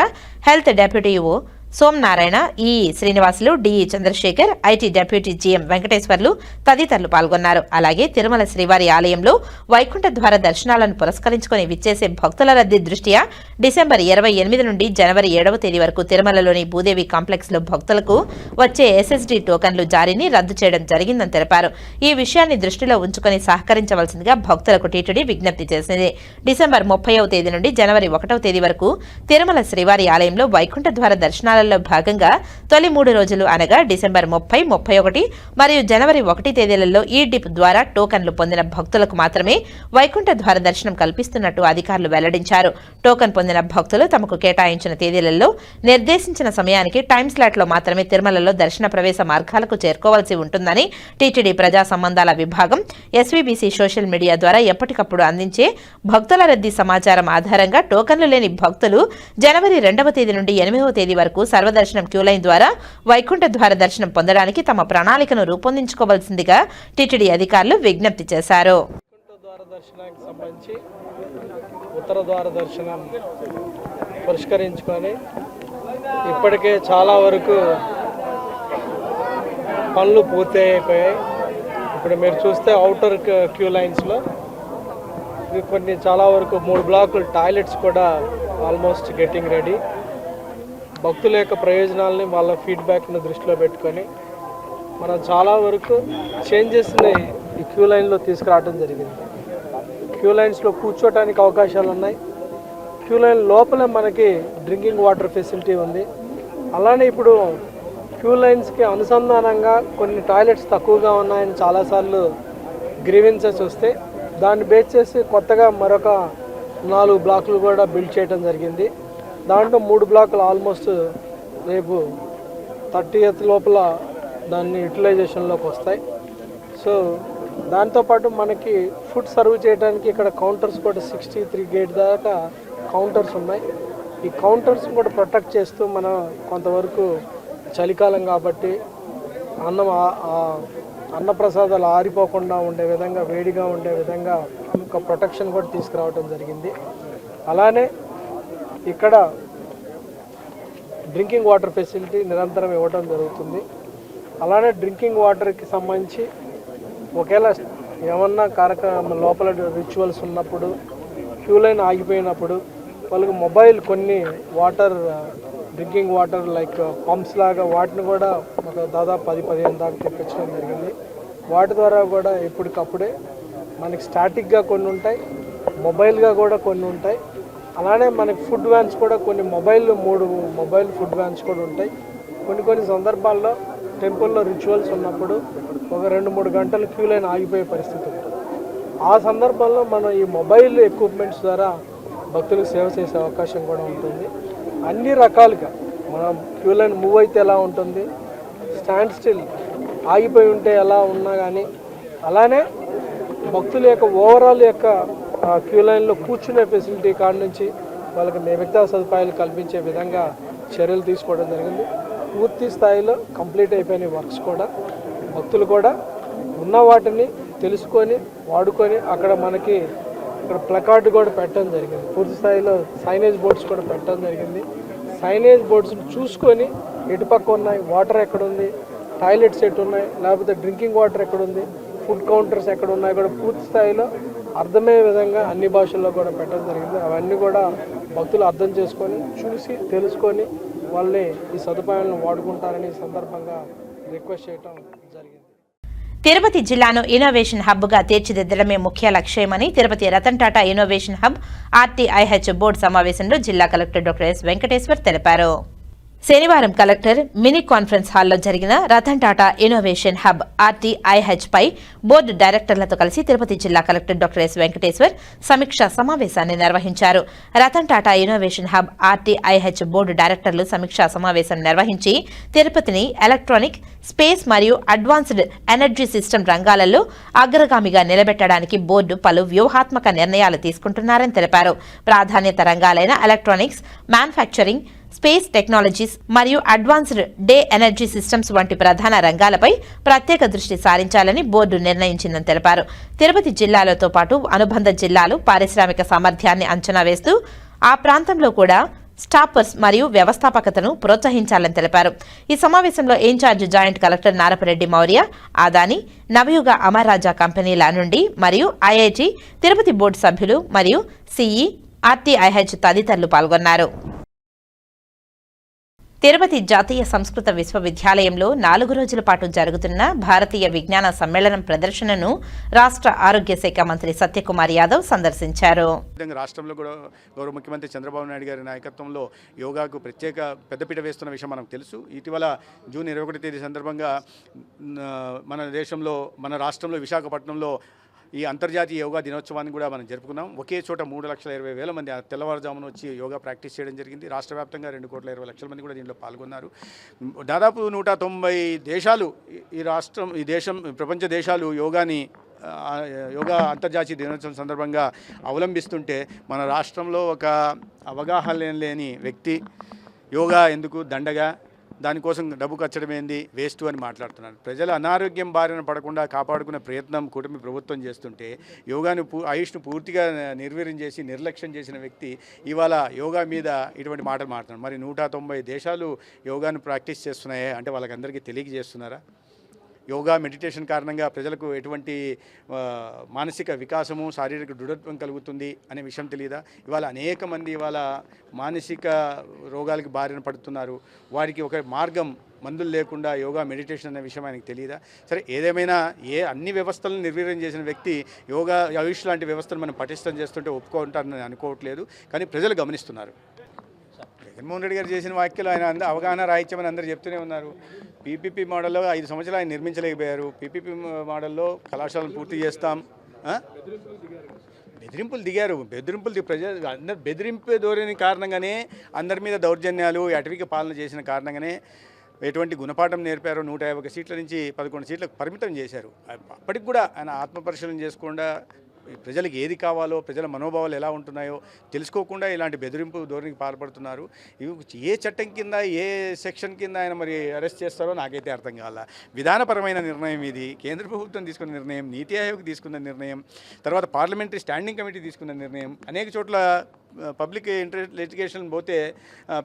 health deputy EO Somanarayana, E Srinivasulu, DE Chandrasekhar, IT deputy GM Venkateswarlu తదితరులు పాల్గొన్నారు. అలాగే తిరుమల శ్రీవారి ఆలయంలో వైకుంఠ ద్వార దర్శనాలను పురస్కరించుకుని విచ్చేసే భక్తుల రద్దీ దృష్ట్యా డిసెంబర్ 28 నుండి జనవరి 7వ తేదీ వరకు తిరుమలలోని భూదేవి కాంప్లెక్స్ లో భక్తులకు వచ్చే ఎస్ఎస్డీ టోకన్లు జారీని రద్దు చేయడం జరిగిందని తెలిపారు. ఈ విషయాన్ని దృష్టిలో ఉంచుకుని సహకరించవలసిందిగా భక్తులకు టీటీడీ విజ్ఞప్తి చేసింది. డిసెంబర్ 30వ తేదీ నుండి జనవరి 1వ తేదీ వరకు తిరుమల శ్రీవారి ఆలయంలో వైకుంఠ ద్వార దర్శనాల భాగంగా తొలి 3 రోజులు అనగా డిసెంబర్ 30, 31 మరియు జనవరి 1 తేదీలలో ఈ డిప్ ద్వారా టోకన్లు పొందిన భక్తులకు మాత్రమే వైకుంఠ ద్వార దర్శనం కల్పిస్తున్నట్టు అధికారులు వెల్లడించారు. టోకన్ పొందిన భక్తులు తమకు కేటాయించిన తేదీలలో నిర్దేశించిన సమయానికి టైం స్లాట్లో మాత్రమే తిరుమలలో దర్శన ప్రవేశ మార్గాలకు చేరుకోవాల్సి ఉంటుందని టీటీడీ ప్రజా సంబంధాల విభాగం ఎస్వీబీసీ సోషల్ మీడియా ద్వారా ఎప్పటికప్పుడు అందించే భక్తుల రద్దీ సమాచారం ఆధారంగా టోకన్లు లేని భక్తులు జనవరి 2వ తేదీ నుండి 8వ తేదీ వరకు సర్వదర్శనం క్యూలైన్ ద్వారా వైకుంఠ ద్వార దర్శనం పొందడానికి తమ ప్రణాళికను రూపొందించుకోవాల్సిందిగా టీటీడీ అధికారులు విజ్ఞప్తి చేశారు. దర్శనానికి సంబంధించి ఉత్తర ద్వార దర్శనం పరిష్కరించుకొని ఇప్పటికే చాలా వరకు పనులు పూర్తి అయిపోయాయి. ఇప్పుడు మీరు చూస్తే అవుటర్ క్యూ లైన్స్లో కొన్ని చాలా వరకు 3 బ్లాకులు టాయిలెట్స్ కూడా ఆల్మోస్ట్ గెట్టింగ్ రెడీ. భక్తుల యొక్క ప్రయోజనాలని వాళ్ళ ఫీడ్బ్యాక్ను దృష్టిలో పెట్టుకొని మనం చాలా వరకు చేంజెస్ని ఈ క్యూ లైన్లో తీసుకురావడం జరిగింది. క్యూ లైన్స్లో కూర్చోటానికి అవకాశాలు ఉన్నాయి. క్యూ లైన్ లోపలే మనకి డ్రింకింగ్ వాటర్ ఫెసిలిటీ ఉంది. అలానే ఇప్పుడు క్యూ లైన్స్కి అనుసంధానంగా కొన్ని టాయిలెట్స్ తక్కువగా ఉన్నాయని చాలాసార్లు గ్రీవెన్సెస్ వస్తే దాన్ని బేస్ చేసి కొత్తగా మరొక 4 బ్లాకులు కూడా బిల్డ్ చేయడం జరిగింది. దాంట్లో 3 బ్లాకులు ఆల్మోస్ట్ రేపు 30th లోపల దాన్ని యూటిలైజేషన్లోకి వస్తాయి. సో దాంతోపాటు మనకి ఫుడ్ సర్వ్ చేయడానికి ఇక్కడ కౌంటర్స్ కూడా 63 గేట్ దాకా కౌంటర్స్ ఉన్నాయి. ఈ కౌంటర్స్ కూడా ప్రొటెక్ట్ చేస్తూ మనం కొంతవరకు చలికాలం కాబట్టి అన్నప్రసాదాలు ఆరిపోకుండా ఉండే విధంగా, వేడిగా ఉండే విధంగా ఒక ప్రొటెక్షన్ కూడా తీసుకురావడం జరిగింది. అలానే ఇక్కడ డ్రింకింగ్ వాటర్ ఫెసిలిటీ నిరంతరం ఇవ్వడం జరుగుతుంది. అలానే డ్రింకింగ్ వాటర్కి సంబంధించి ఒకవేళ ఏమన్నా కార్యక్రమం లోపల రిచువల్స్ ఉన్నప్పుడు, క్యూ లైన్ ఆగిపోయినప్పుడు వాళ్ళకి మొబైల్ కొన్ని water, drinking water like pumps లాగా వాటిని కూడా ఒక దాదాపు 10-15 దాకా తెప్పించడం జరిగింది. వాటి ద్వారా కూడా ఎప్పటికప్పుడే మనకి స్టాటిక్గా కొన్ని ఉంటాయి, మొబైల్గా కూడా కొన్ని ఉంటాయి. అలానే మనకి ఫుడ్ వ్యాన్స్ కూడా కొన్ని 3 మొబైల్ ఫుడ్ వ్యాన్స్ కూడా ఉంటాయి. కొన్ని సందర్భాల్లో టెంపుల్లో రిచువల్స్ ఉన్నప్పుడు ఒక 2-3 గంటలు క్యూ లైన్ ఆగిపోయే పరిస్థితి ఉంటుంది. ఆ సందర్భంలో మనం ఈ మొబైల్ ఎక్విప్మెంట్స్ ద్వారా భక్తులకు సేవ చేసే అవకాశం కూడా ఉంటుంది. అన్ని రకాలుగా మనం క్యూ లైన్ మూవ్ అయితే ఎలా ఉంటుంది, స్టాండ్ స్టిల్ ఆగిపోయి ఉంటే ఎలా ఉన్నా కానీ, అలానే భక్తుల యొక్క ఓవరాల్ యొక్క క్యూ లైన్లో కూర్చునే ఫెసిలిటీ కాడ నుంచి వాళ్ళకి మిగతా సదుపాయాలు కల్పించే విధంగా చర్యలు తీసుకోవడం జరిగింది. పూర్తి స్థాయిలో కంప్లీట్ అయిపోయిన వర్క్స్ కూడా భక్తులు కూడా ఉన్న వాటిని తెలుసుకొని వాడుకొని అక్కడ మనకి ఇక్కడ ప్లకార్డు కూడా పెట్టడం జరిగింది. పూర్తి స్థాయిలో సైనేజ్ బోర్డ్స్ కూడా పెట్టడం జరిగింది. సైనేజ్ బోర్డ్స్ని చూసుకొని ఎటుపక్క ఉన్నాయి, వాటర్ ఎక్కడుంది, టాయిలెట్స్ ఎటు ఉన్నాయి, లేకపోతే డ్రింకింగ్ వాటర్ ఎక్కడుంది, ఫుడ్ కౌంటర్స్ ఎక్కడ ఉన్నాయి కూడా పూర్తి స్థాయిలో అర్థమయ్యే విధంగా అన్ని భాషల్లో కూడా పెట్టడం జరిగింది. అవన్నీ కూడా భక్తులు అర్థం చేసుకొని చూసి తెలుసుకొని వాళ్ళని ఈ సదుపాయాలను వాడుకుంటారని ఈ సందర్భంగా రిక్వెస్ట్ చేయడం జరిగింది. తిరుపతి జిల్లాను ఇన్నోవేషన్ హబ్గా తీర్చిదిద్దడమే ముఖ్య లక్ష్యమని Tirupati Ratan Tata innovation hub RTIH board సమావేశంలో జిల్లా కలెక్టర్ డాక్టర్ ఎస్ వెంకటేశ్వర్ తెలిపారు. శనివారం కలెక్టర్ మినీ కాన్ఫరెన్స్ హాల్లో జరిగిన Ratan Tata innovation hub RTIH పై బోర్డు డైరెక్టర్లతో కలిసి తిరుపతి జిల్లా కలెక్టర్ డాక్టర్ ఎస్ వెంకటేశ్వర్ సమీక్షా సమావేశాన్ని నిర్వహించారు. Ratan Tata innovation hub RTIH board డైరెక్టర్లు సమీక్షా సమావేశం నిర్వహించి తిరుపతిని ఎలక్ట్రానిక్, స్పేస్ మరియు అడ్వాన్స్డ్ ఎనర్జీ సిస్టమ్ రంగాలలో అగ్రగామిగా నిలబెట్టడానికి బోర్డు పలు వ్యూహాత్మక నిర్ణయాలు తీసుకుంటున్నారని తెలిపారు. ప్రాధాన్యత రంగాలైన ఎలక్ట్రానిక్స్, మ్యానుఫ్యాక్చరింగ్, స్పేస్ టెక్నాలజీస్ మరియు అడ్వాన్స్డ్ డే ఎనర్జీ సిస్టమ్స్ వంటి ప్రధాన రంగాలపై ప్రత్యేక దృష్టి సారించాలని బోర్డు నిర్ణయించిందని తెలిపారు. తిరుపతి జిల్లాలతో పాటు అనుబంధ జిల్లాలు పారిశ్రామిక సామర్థ్యాన్ని అంచనా వేస్తూ ఆ ప్రాంతంలో కూడా స్టాపర్స్ మరియు వ్యవస్థాపకతను ప్రోత్సహించాలని తెలిపారు. ఈ సమావేశంలో in charge joint collector Narapareddy Maurya, Adani, Navayuga Amararaja కంపెనీల నుండి మరియు IIT తిరుపతి బోర్డు సభ్యులు మరియు CE, RTIH తదితరులు పాల్గొన్నారు. తిరుపతి జాతీయ సంస్కృత విశ్వవిద్యాలయంలో 4 రోజుల పాటు జరుగుతున్న భారతీయ విజ్ఞాన సమ్మేళనం ప్రదర్శనను రాష్ట్ర ఆరోగ్య శాఖ మంత్రి సత్యకుమార్ యాదవ్ సందర్శించారు. రాష్ట్రంలో కూడా గౌరవ ముఖ్యమంత్రి చంద్రబాబు నాయుడు గారి నాయకత్వంలో యోగాకు ప్రత్యేక పెద్దపీట వేస్తున్న విషయం మనకు తెలుసు. ఇటీవల జూన్ 21 తేదీ సందర్భంగా మన రాష్ట్రంలో విశాఖపట్నంలో ఈ అంతర్జాతీయ యోగా దినోత్సవాన్ని కూడా మనం జరుపుకున్నాం. ఒకే చోట 3,20,000 మంది తెల్లవారుజామున వచ్చి యోగా ప్రాక్టీస్ చేయడం జరిగింది. రాష్ట్ర వ్యాప్తంగా 2,20,00,000 మంది కూడా దీంట్లో పాల్గొన్నారు. దాదాపు 190 దేశాలు ఈ దేశం ప్రపంచ దేశాలు యోగా అంతర్జాతీయ దినోత్సవం సందర్భంగా అవలంబిస్తుంటే మన రాష్ట్రంలో ఒక అవగాహన లేని వ్యక్తి యోగా ఎందుకు దండగా, దానికోసం డబ్బు ఖర్చడం ఏంది, వేస్ట్ అని మాట్లాడుతున్నారు. ప్రజల అనారోగ్యం బారిన పడకుండా కాపాడుకునే ప్రయత్నం కూటమి ప్రభుత్వం చేస్తుంటే ఆయుష్ను పూర్తిగా నిర్వీర్యం చేసి నిర్లక్ష్యం చేసిన వ్యక్తి ఇవాళ యోగా మీద ఇటువంటి మాటలు మాట్లాడుతున్నారు. మరి 190 దేశాలు యోగాను ప్రాక్టీస్ చేస్తున్నాయే అంటే వాళ్ళకందరికీ తెలియజేస్తున్నారా? యోగా మెడిటేషన్ కారణంగా ప్రజలకు ఎటువంటి మానసిక వికాసము, శారీరక దృఢత్వం కలుగుతుంది అనే విషయం తెలియదా? ఇవాళ అనేక మంది మానసిక రోగాలకి బారిన పడుతున్నారు. వారికి ఒక మార్గం మందులు లేకుండా యోగా మెడిటేషన్ అనే విషయం ఆయనకు తెలియదా? సరే, ఏదేమైనా అన్ని వ్యవస్థలను నిర్వీర్యం చేసిన వ్యక్తి యోగా, ఆయుష్ లాంటి వ్యవస్థను మనం పటిష్టం చేస్తుంటే ఒప్పుకుంటారని అనుకోవట్లేదు. కానీ ప్రజలు గమనిస్తున్నారు. జగన్మోహన్ రెడ్డి గారు చేసిన వ్యాఖ్యలు ఆయన అవగాహన రాహిత్యమని అందరూ చెప్తూనే ఉన్నారు. PPP మోడల్లో 5 సంవత్సరాలు ఆయన నిర్మించలేకపోయారు. PPP మోడల్లో కళాశాలను పూర్తి చేస్తాం, బెదిరింపులు దిగారు. ప్రజలు అందరు బెదిరింపే ధోరణి కారణంగానే అందరి మీద దౌర్జన్యాలు, అటవిక పాలన చేసిన కారణంగానే ఎటువంటి గుణపాఠం నేర్పారో 151 సీట్ల నుంచి 11 సీట్లకు పరిమితం చేశారు. అప్పటికి కూడా ఆయన ఆత్మపరిశీలన చేసుకుండా ప్రజలకు ఏది కావాలో, ప్రజల మనోభావాలు ఎలా ఉంటున్నాయో తెలుసుకోకుండా ఇలాంటి బెదిరింపు ధోరణికి పాల్పడుతున్నారు. ఏ చట్టం కింద, ఏ సెక్షన్ కింద ఆయన మరి అరెస్ట్ చేస్తారో నాకైతే అర్థం కావాలా. విధానపరమైన నిర్ణయం ఇది. కేంద్ర ప్రభుత్వం తీసుకున్న నిర్ణయం, నీతి ఆయోగ్ తీసుకున్న నిర్ణయం, తర్వాత పార్లమెంటరీ స్టాండింగ్ కమిటీ తీసుకున్న నిర్ణయం. అనేక చోట్ల పబ్లిక్ ఇంట్రెస్ట్ లిటిగేషన్ పోతే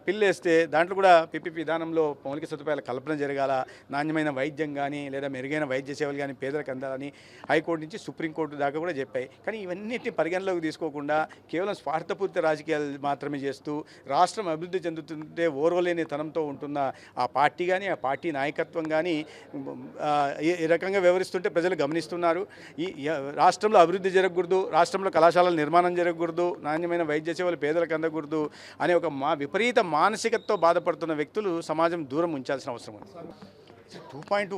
పిల్లు వేస్తే దాంట్లో కూడా పిపిపి విధానంలో మౌలిక సదుపాయాల కల్పన జరగాల, నాణ్యమైన వైద్యం కానీ లేదా మెరుగైన వైద్య సేవలు కానీ పేదలకు అందాలని హైకోర్టు నుంచి సుప్రీంకోర్టు దాకా కూడా చెప్పాయి. కానీ ఇవన్నిటిని పరిగణలోకి తీసుకోకుండా కేవలం స్వార్థపూరిత రాజకీయాలు మాత్రమే చేస్తూ రాష్ట్రం అభివృద్ధి చెందుతుంటే ఓర్వలేని తనంతో ఉంటున్న ఆ పార్టీ కానీ, ఆ పార్టీ నాయకత్వం కానీ ఈ రకంగా వ్యవహరిస్తుంటే ప్రజలు గమనిస్తున్నారు. ఈ రాష్ట్రంలో అభివృద్ధి జరగకూడదు, రాష్ట్రంలో కళాశాలల నిర్మాణం జరగకూడదు, నాణ్యమైన వైద్య సేవలు పేదలకు అందకూడదు అనే ఒక విపరీత మానసికతతో బాధపడుతున్న వ్యక్తులు సమాజం దూరం ఉంచాల్సిన అవసరం ఉంది. 2.0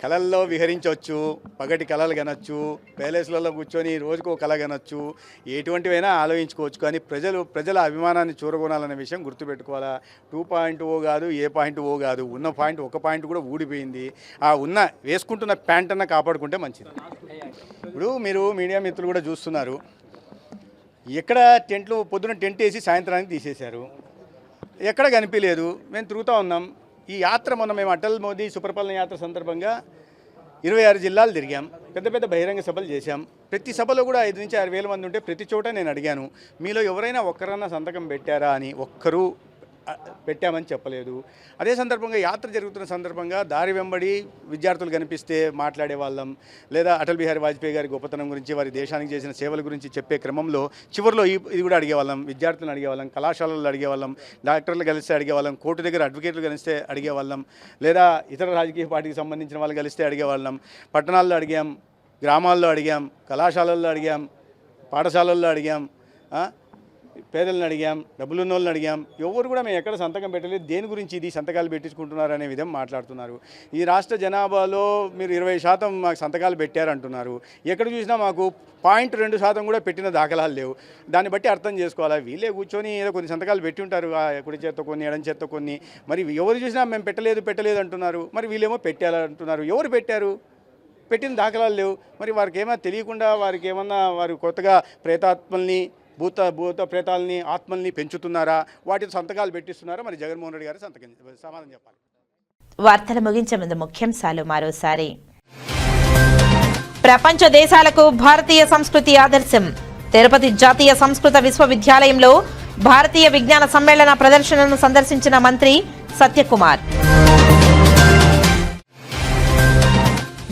కళల్లో విహరించవచ్చు, పగటి కళలు కనొచ్చు, ప్యాలెస్లలో కూర్చొని రోజుకో కళ కనొచ్చు, ఎటువంటివైనా ఆలోచించుకోవచ్చు. కానీ ప్రజల అభిమానాన్ని చూరగొనాలనే విషయం గుర్తుపెట్టుకోవాలా. 2.0 కాదు, ఏ పాయింట్ ఓ కాదు, ఉన్న పాయింట్ ఒక పాయింట్ కూడా ఊడిపోయింది. ఆ వేసుకుంటున్న ప్యాంట్ అన్న కాపాడుకుంటే మంచిది. ఇప్పుడు మీరు మీడియా మిత్రులు కూడా చూస్తున్నారు, ఎక్కడ పొద్దున టెంట్ వేసి సాయంత్రానికి తీసేశారు, ఎక్కడ కనిపించలేదు. మేము తిరుగుతూ ఉన్నాం. ఈ యాత్ర మేము అటల్ మోదీ సుపరిపాలన యాత్ర సందర్భంగా 26 జిల్లాలు తిరిగాం, పెద్ద బహిరంగ సభలు చేశాం. ప్రతి సభలో కూడా 5 నుంచి 6 వేల మంది ఉంటే ప్రతి చోట నేను అడిగాను, మీలో ఎవరైనా ఒక్కరన్నా సంతకం పెట్టారా అని. ఒక్కరూ పెట్టామని చెప్పలేదు. అదే సందర్భంగా యాత్ర జరుగుతున్న సందర్భంగా దారి వెంబడి విద్యార్థులు కనిపిస్తే మాట్లాడే వాళ్ళం, లేదా అటల్ బిహారీ వాజ్పేయి గారి గొప్పతనం గురించి, వారి దేశానికి చేసిన సేవల గురించి చెప్పే క్రమంలో చివరిలో ఇది కూడా అడిగేవాళ్ళం. విద్యార్థులను అడిగేవాళ్ళం, కళాశాలల్లో అడిగేవాళ్ళం, డాక్టర్లు కలిస్తే అడిగేవాళ్ళం, కోర్టు దగ్గర అడ్వకేట్లు కలిస్తే అడిగేవాళ్ళం, లేదా ఇతర రాజకీయ పార్టీకి సంబంధించిన వాళ్ళు కలిస్తే అడిగేవాళ్ళం. పట్టణాల్లో అడిగాం, గ్రామాల్లో అడిగాం, కళాశాలల్లో అడిగాం, పాఠశాలల్లో అడిగాం, పేదలను అడిగాం, డబ్బులున్న వాళ్ళని అడిగాం. ఎవరు కూడా మేము ఎక్కడ సంతకం పెట్టలేదు. దేని గురించి ఇది సంతకాలు పెట్టించుకుంటున్నారు అనే విధం మాట్లాడుతున్నారు. ఈ రాష్ట్ర జనాభాలో మీరు 20% మాకు సంతకాలు పెట్టారంటున్నారు. ఎక్కడ చూసినా మాకు 0.2% కూడా పెట్టిన దాఖలాలు లేవు. దాన్ని బట్టి అర్థం చేసుకోవాలా. వీళ్ళే కూర్చొని ఏదో కొన్ని సంతకాలు పెట్టి ఉంటారు, కుడి చేత్తో కొన్ని, ఎడం చేత్తో కొన్ని. మరి ఎవరు చూసినా మేము పెట్టలేదు అంటున్నారు. మరి వీళ్ళేమో పెట్టాలంటున్నారు. ఎవరు పెట్టారు? పెట్టిన దాఖలాలు లేవు. మరి వారికి ఏమైనా తెలియకుండా వారు కొత్తగా ప్రేతాత్మల్ని, భూత ప్రేతాలని, ఆత్మల్ని పెంచుతున్నారా? వాటి సంతకాలు పెట్టిస్తున్నారా? మరి జగన్మోహన్ రెడ్డి గారు సమాధానం చెప్పాలి. వార్తలు ముగించే ముందు ముఖ్యాంశాలు మరోసారి. ప్రపంచ దేశాలకు భారతీయ సంస్కృతి ఆదర్శం. తిరుపతి జాతీయ సంస్కృత విశ్వవిద్యాలయంలో భారతీయ విజ్ఞాన సమ్మేళన ప్రదర్శనను సందర్శించిన మంత్రి సత్యకుమార్.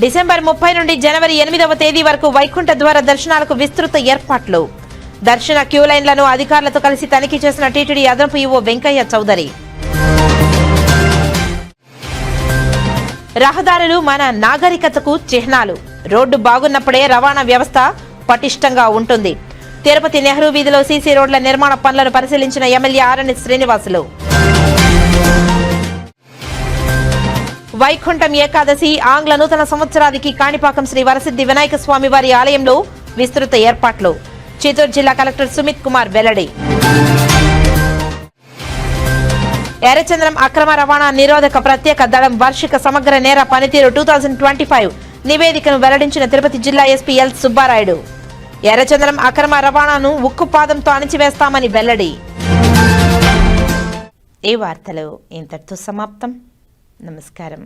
డిసెంబర్ 30 నుండి జనవరి 8వ తేదీ వరకు వైకుంఠ ద్వార దర్శనాలకు విస్తృత ఏర్పాట్లు. దర్శన క్యూ లైన్లను అధికారులతో కలిసి తనిఖీ చేసిన టీటీడీ అదనపు ఈవో వెంకయ్య చౌదరి. రహదారులు మన నాగరికతకు చిహ్నాలు. రోడ్డు బాగున్నప్పుడే రవాణా వ్యవస్థ పటిష్టంగా ఉంటుంది. తిరుపతి నెహ్రూ వీధిలో సీసీ రోడ్ల నిర్మాణ పనులను పరిశీలించిన ఎమ్మెల్యే ఆరణి శ్రీనివాసులు. వైకుంఠం ఏకాదశి ఆంగ్ల నూతన సంవత్సరానికి కాణిపాకం శ్రీ వరసిద్ధి వినాయక స్వామి వారి ఆలయంలో విస్తృత ఏర్పాట్లు. చిత్తూరు జిల్లా కలెక్టర్ సుమిత్ కుమార్ వెల్లడి. ఎర్రచంద్రం అక్రమ రవాణా నిరోధక ప్రత్యేక దళం వార్షిక సమగ్ర నేర పనితీరు 2025 నివేదికను వెల్లడించిన తిరుపతి జిల్లా ఎస్పీ ఎల్ సుబ్బారాయుడు. ఎర్రచంద్రం అక్రమ రవాణాను ఉక్కుపాదంతో అణిచివేస్తామని వెల్లడి. ఈ వార్తలు ఇంతటితో సమాప్తం. నమస్కారం.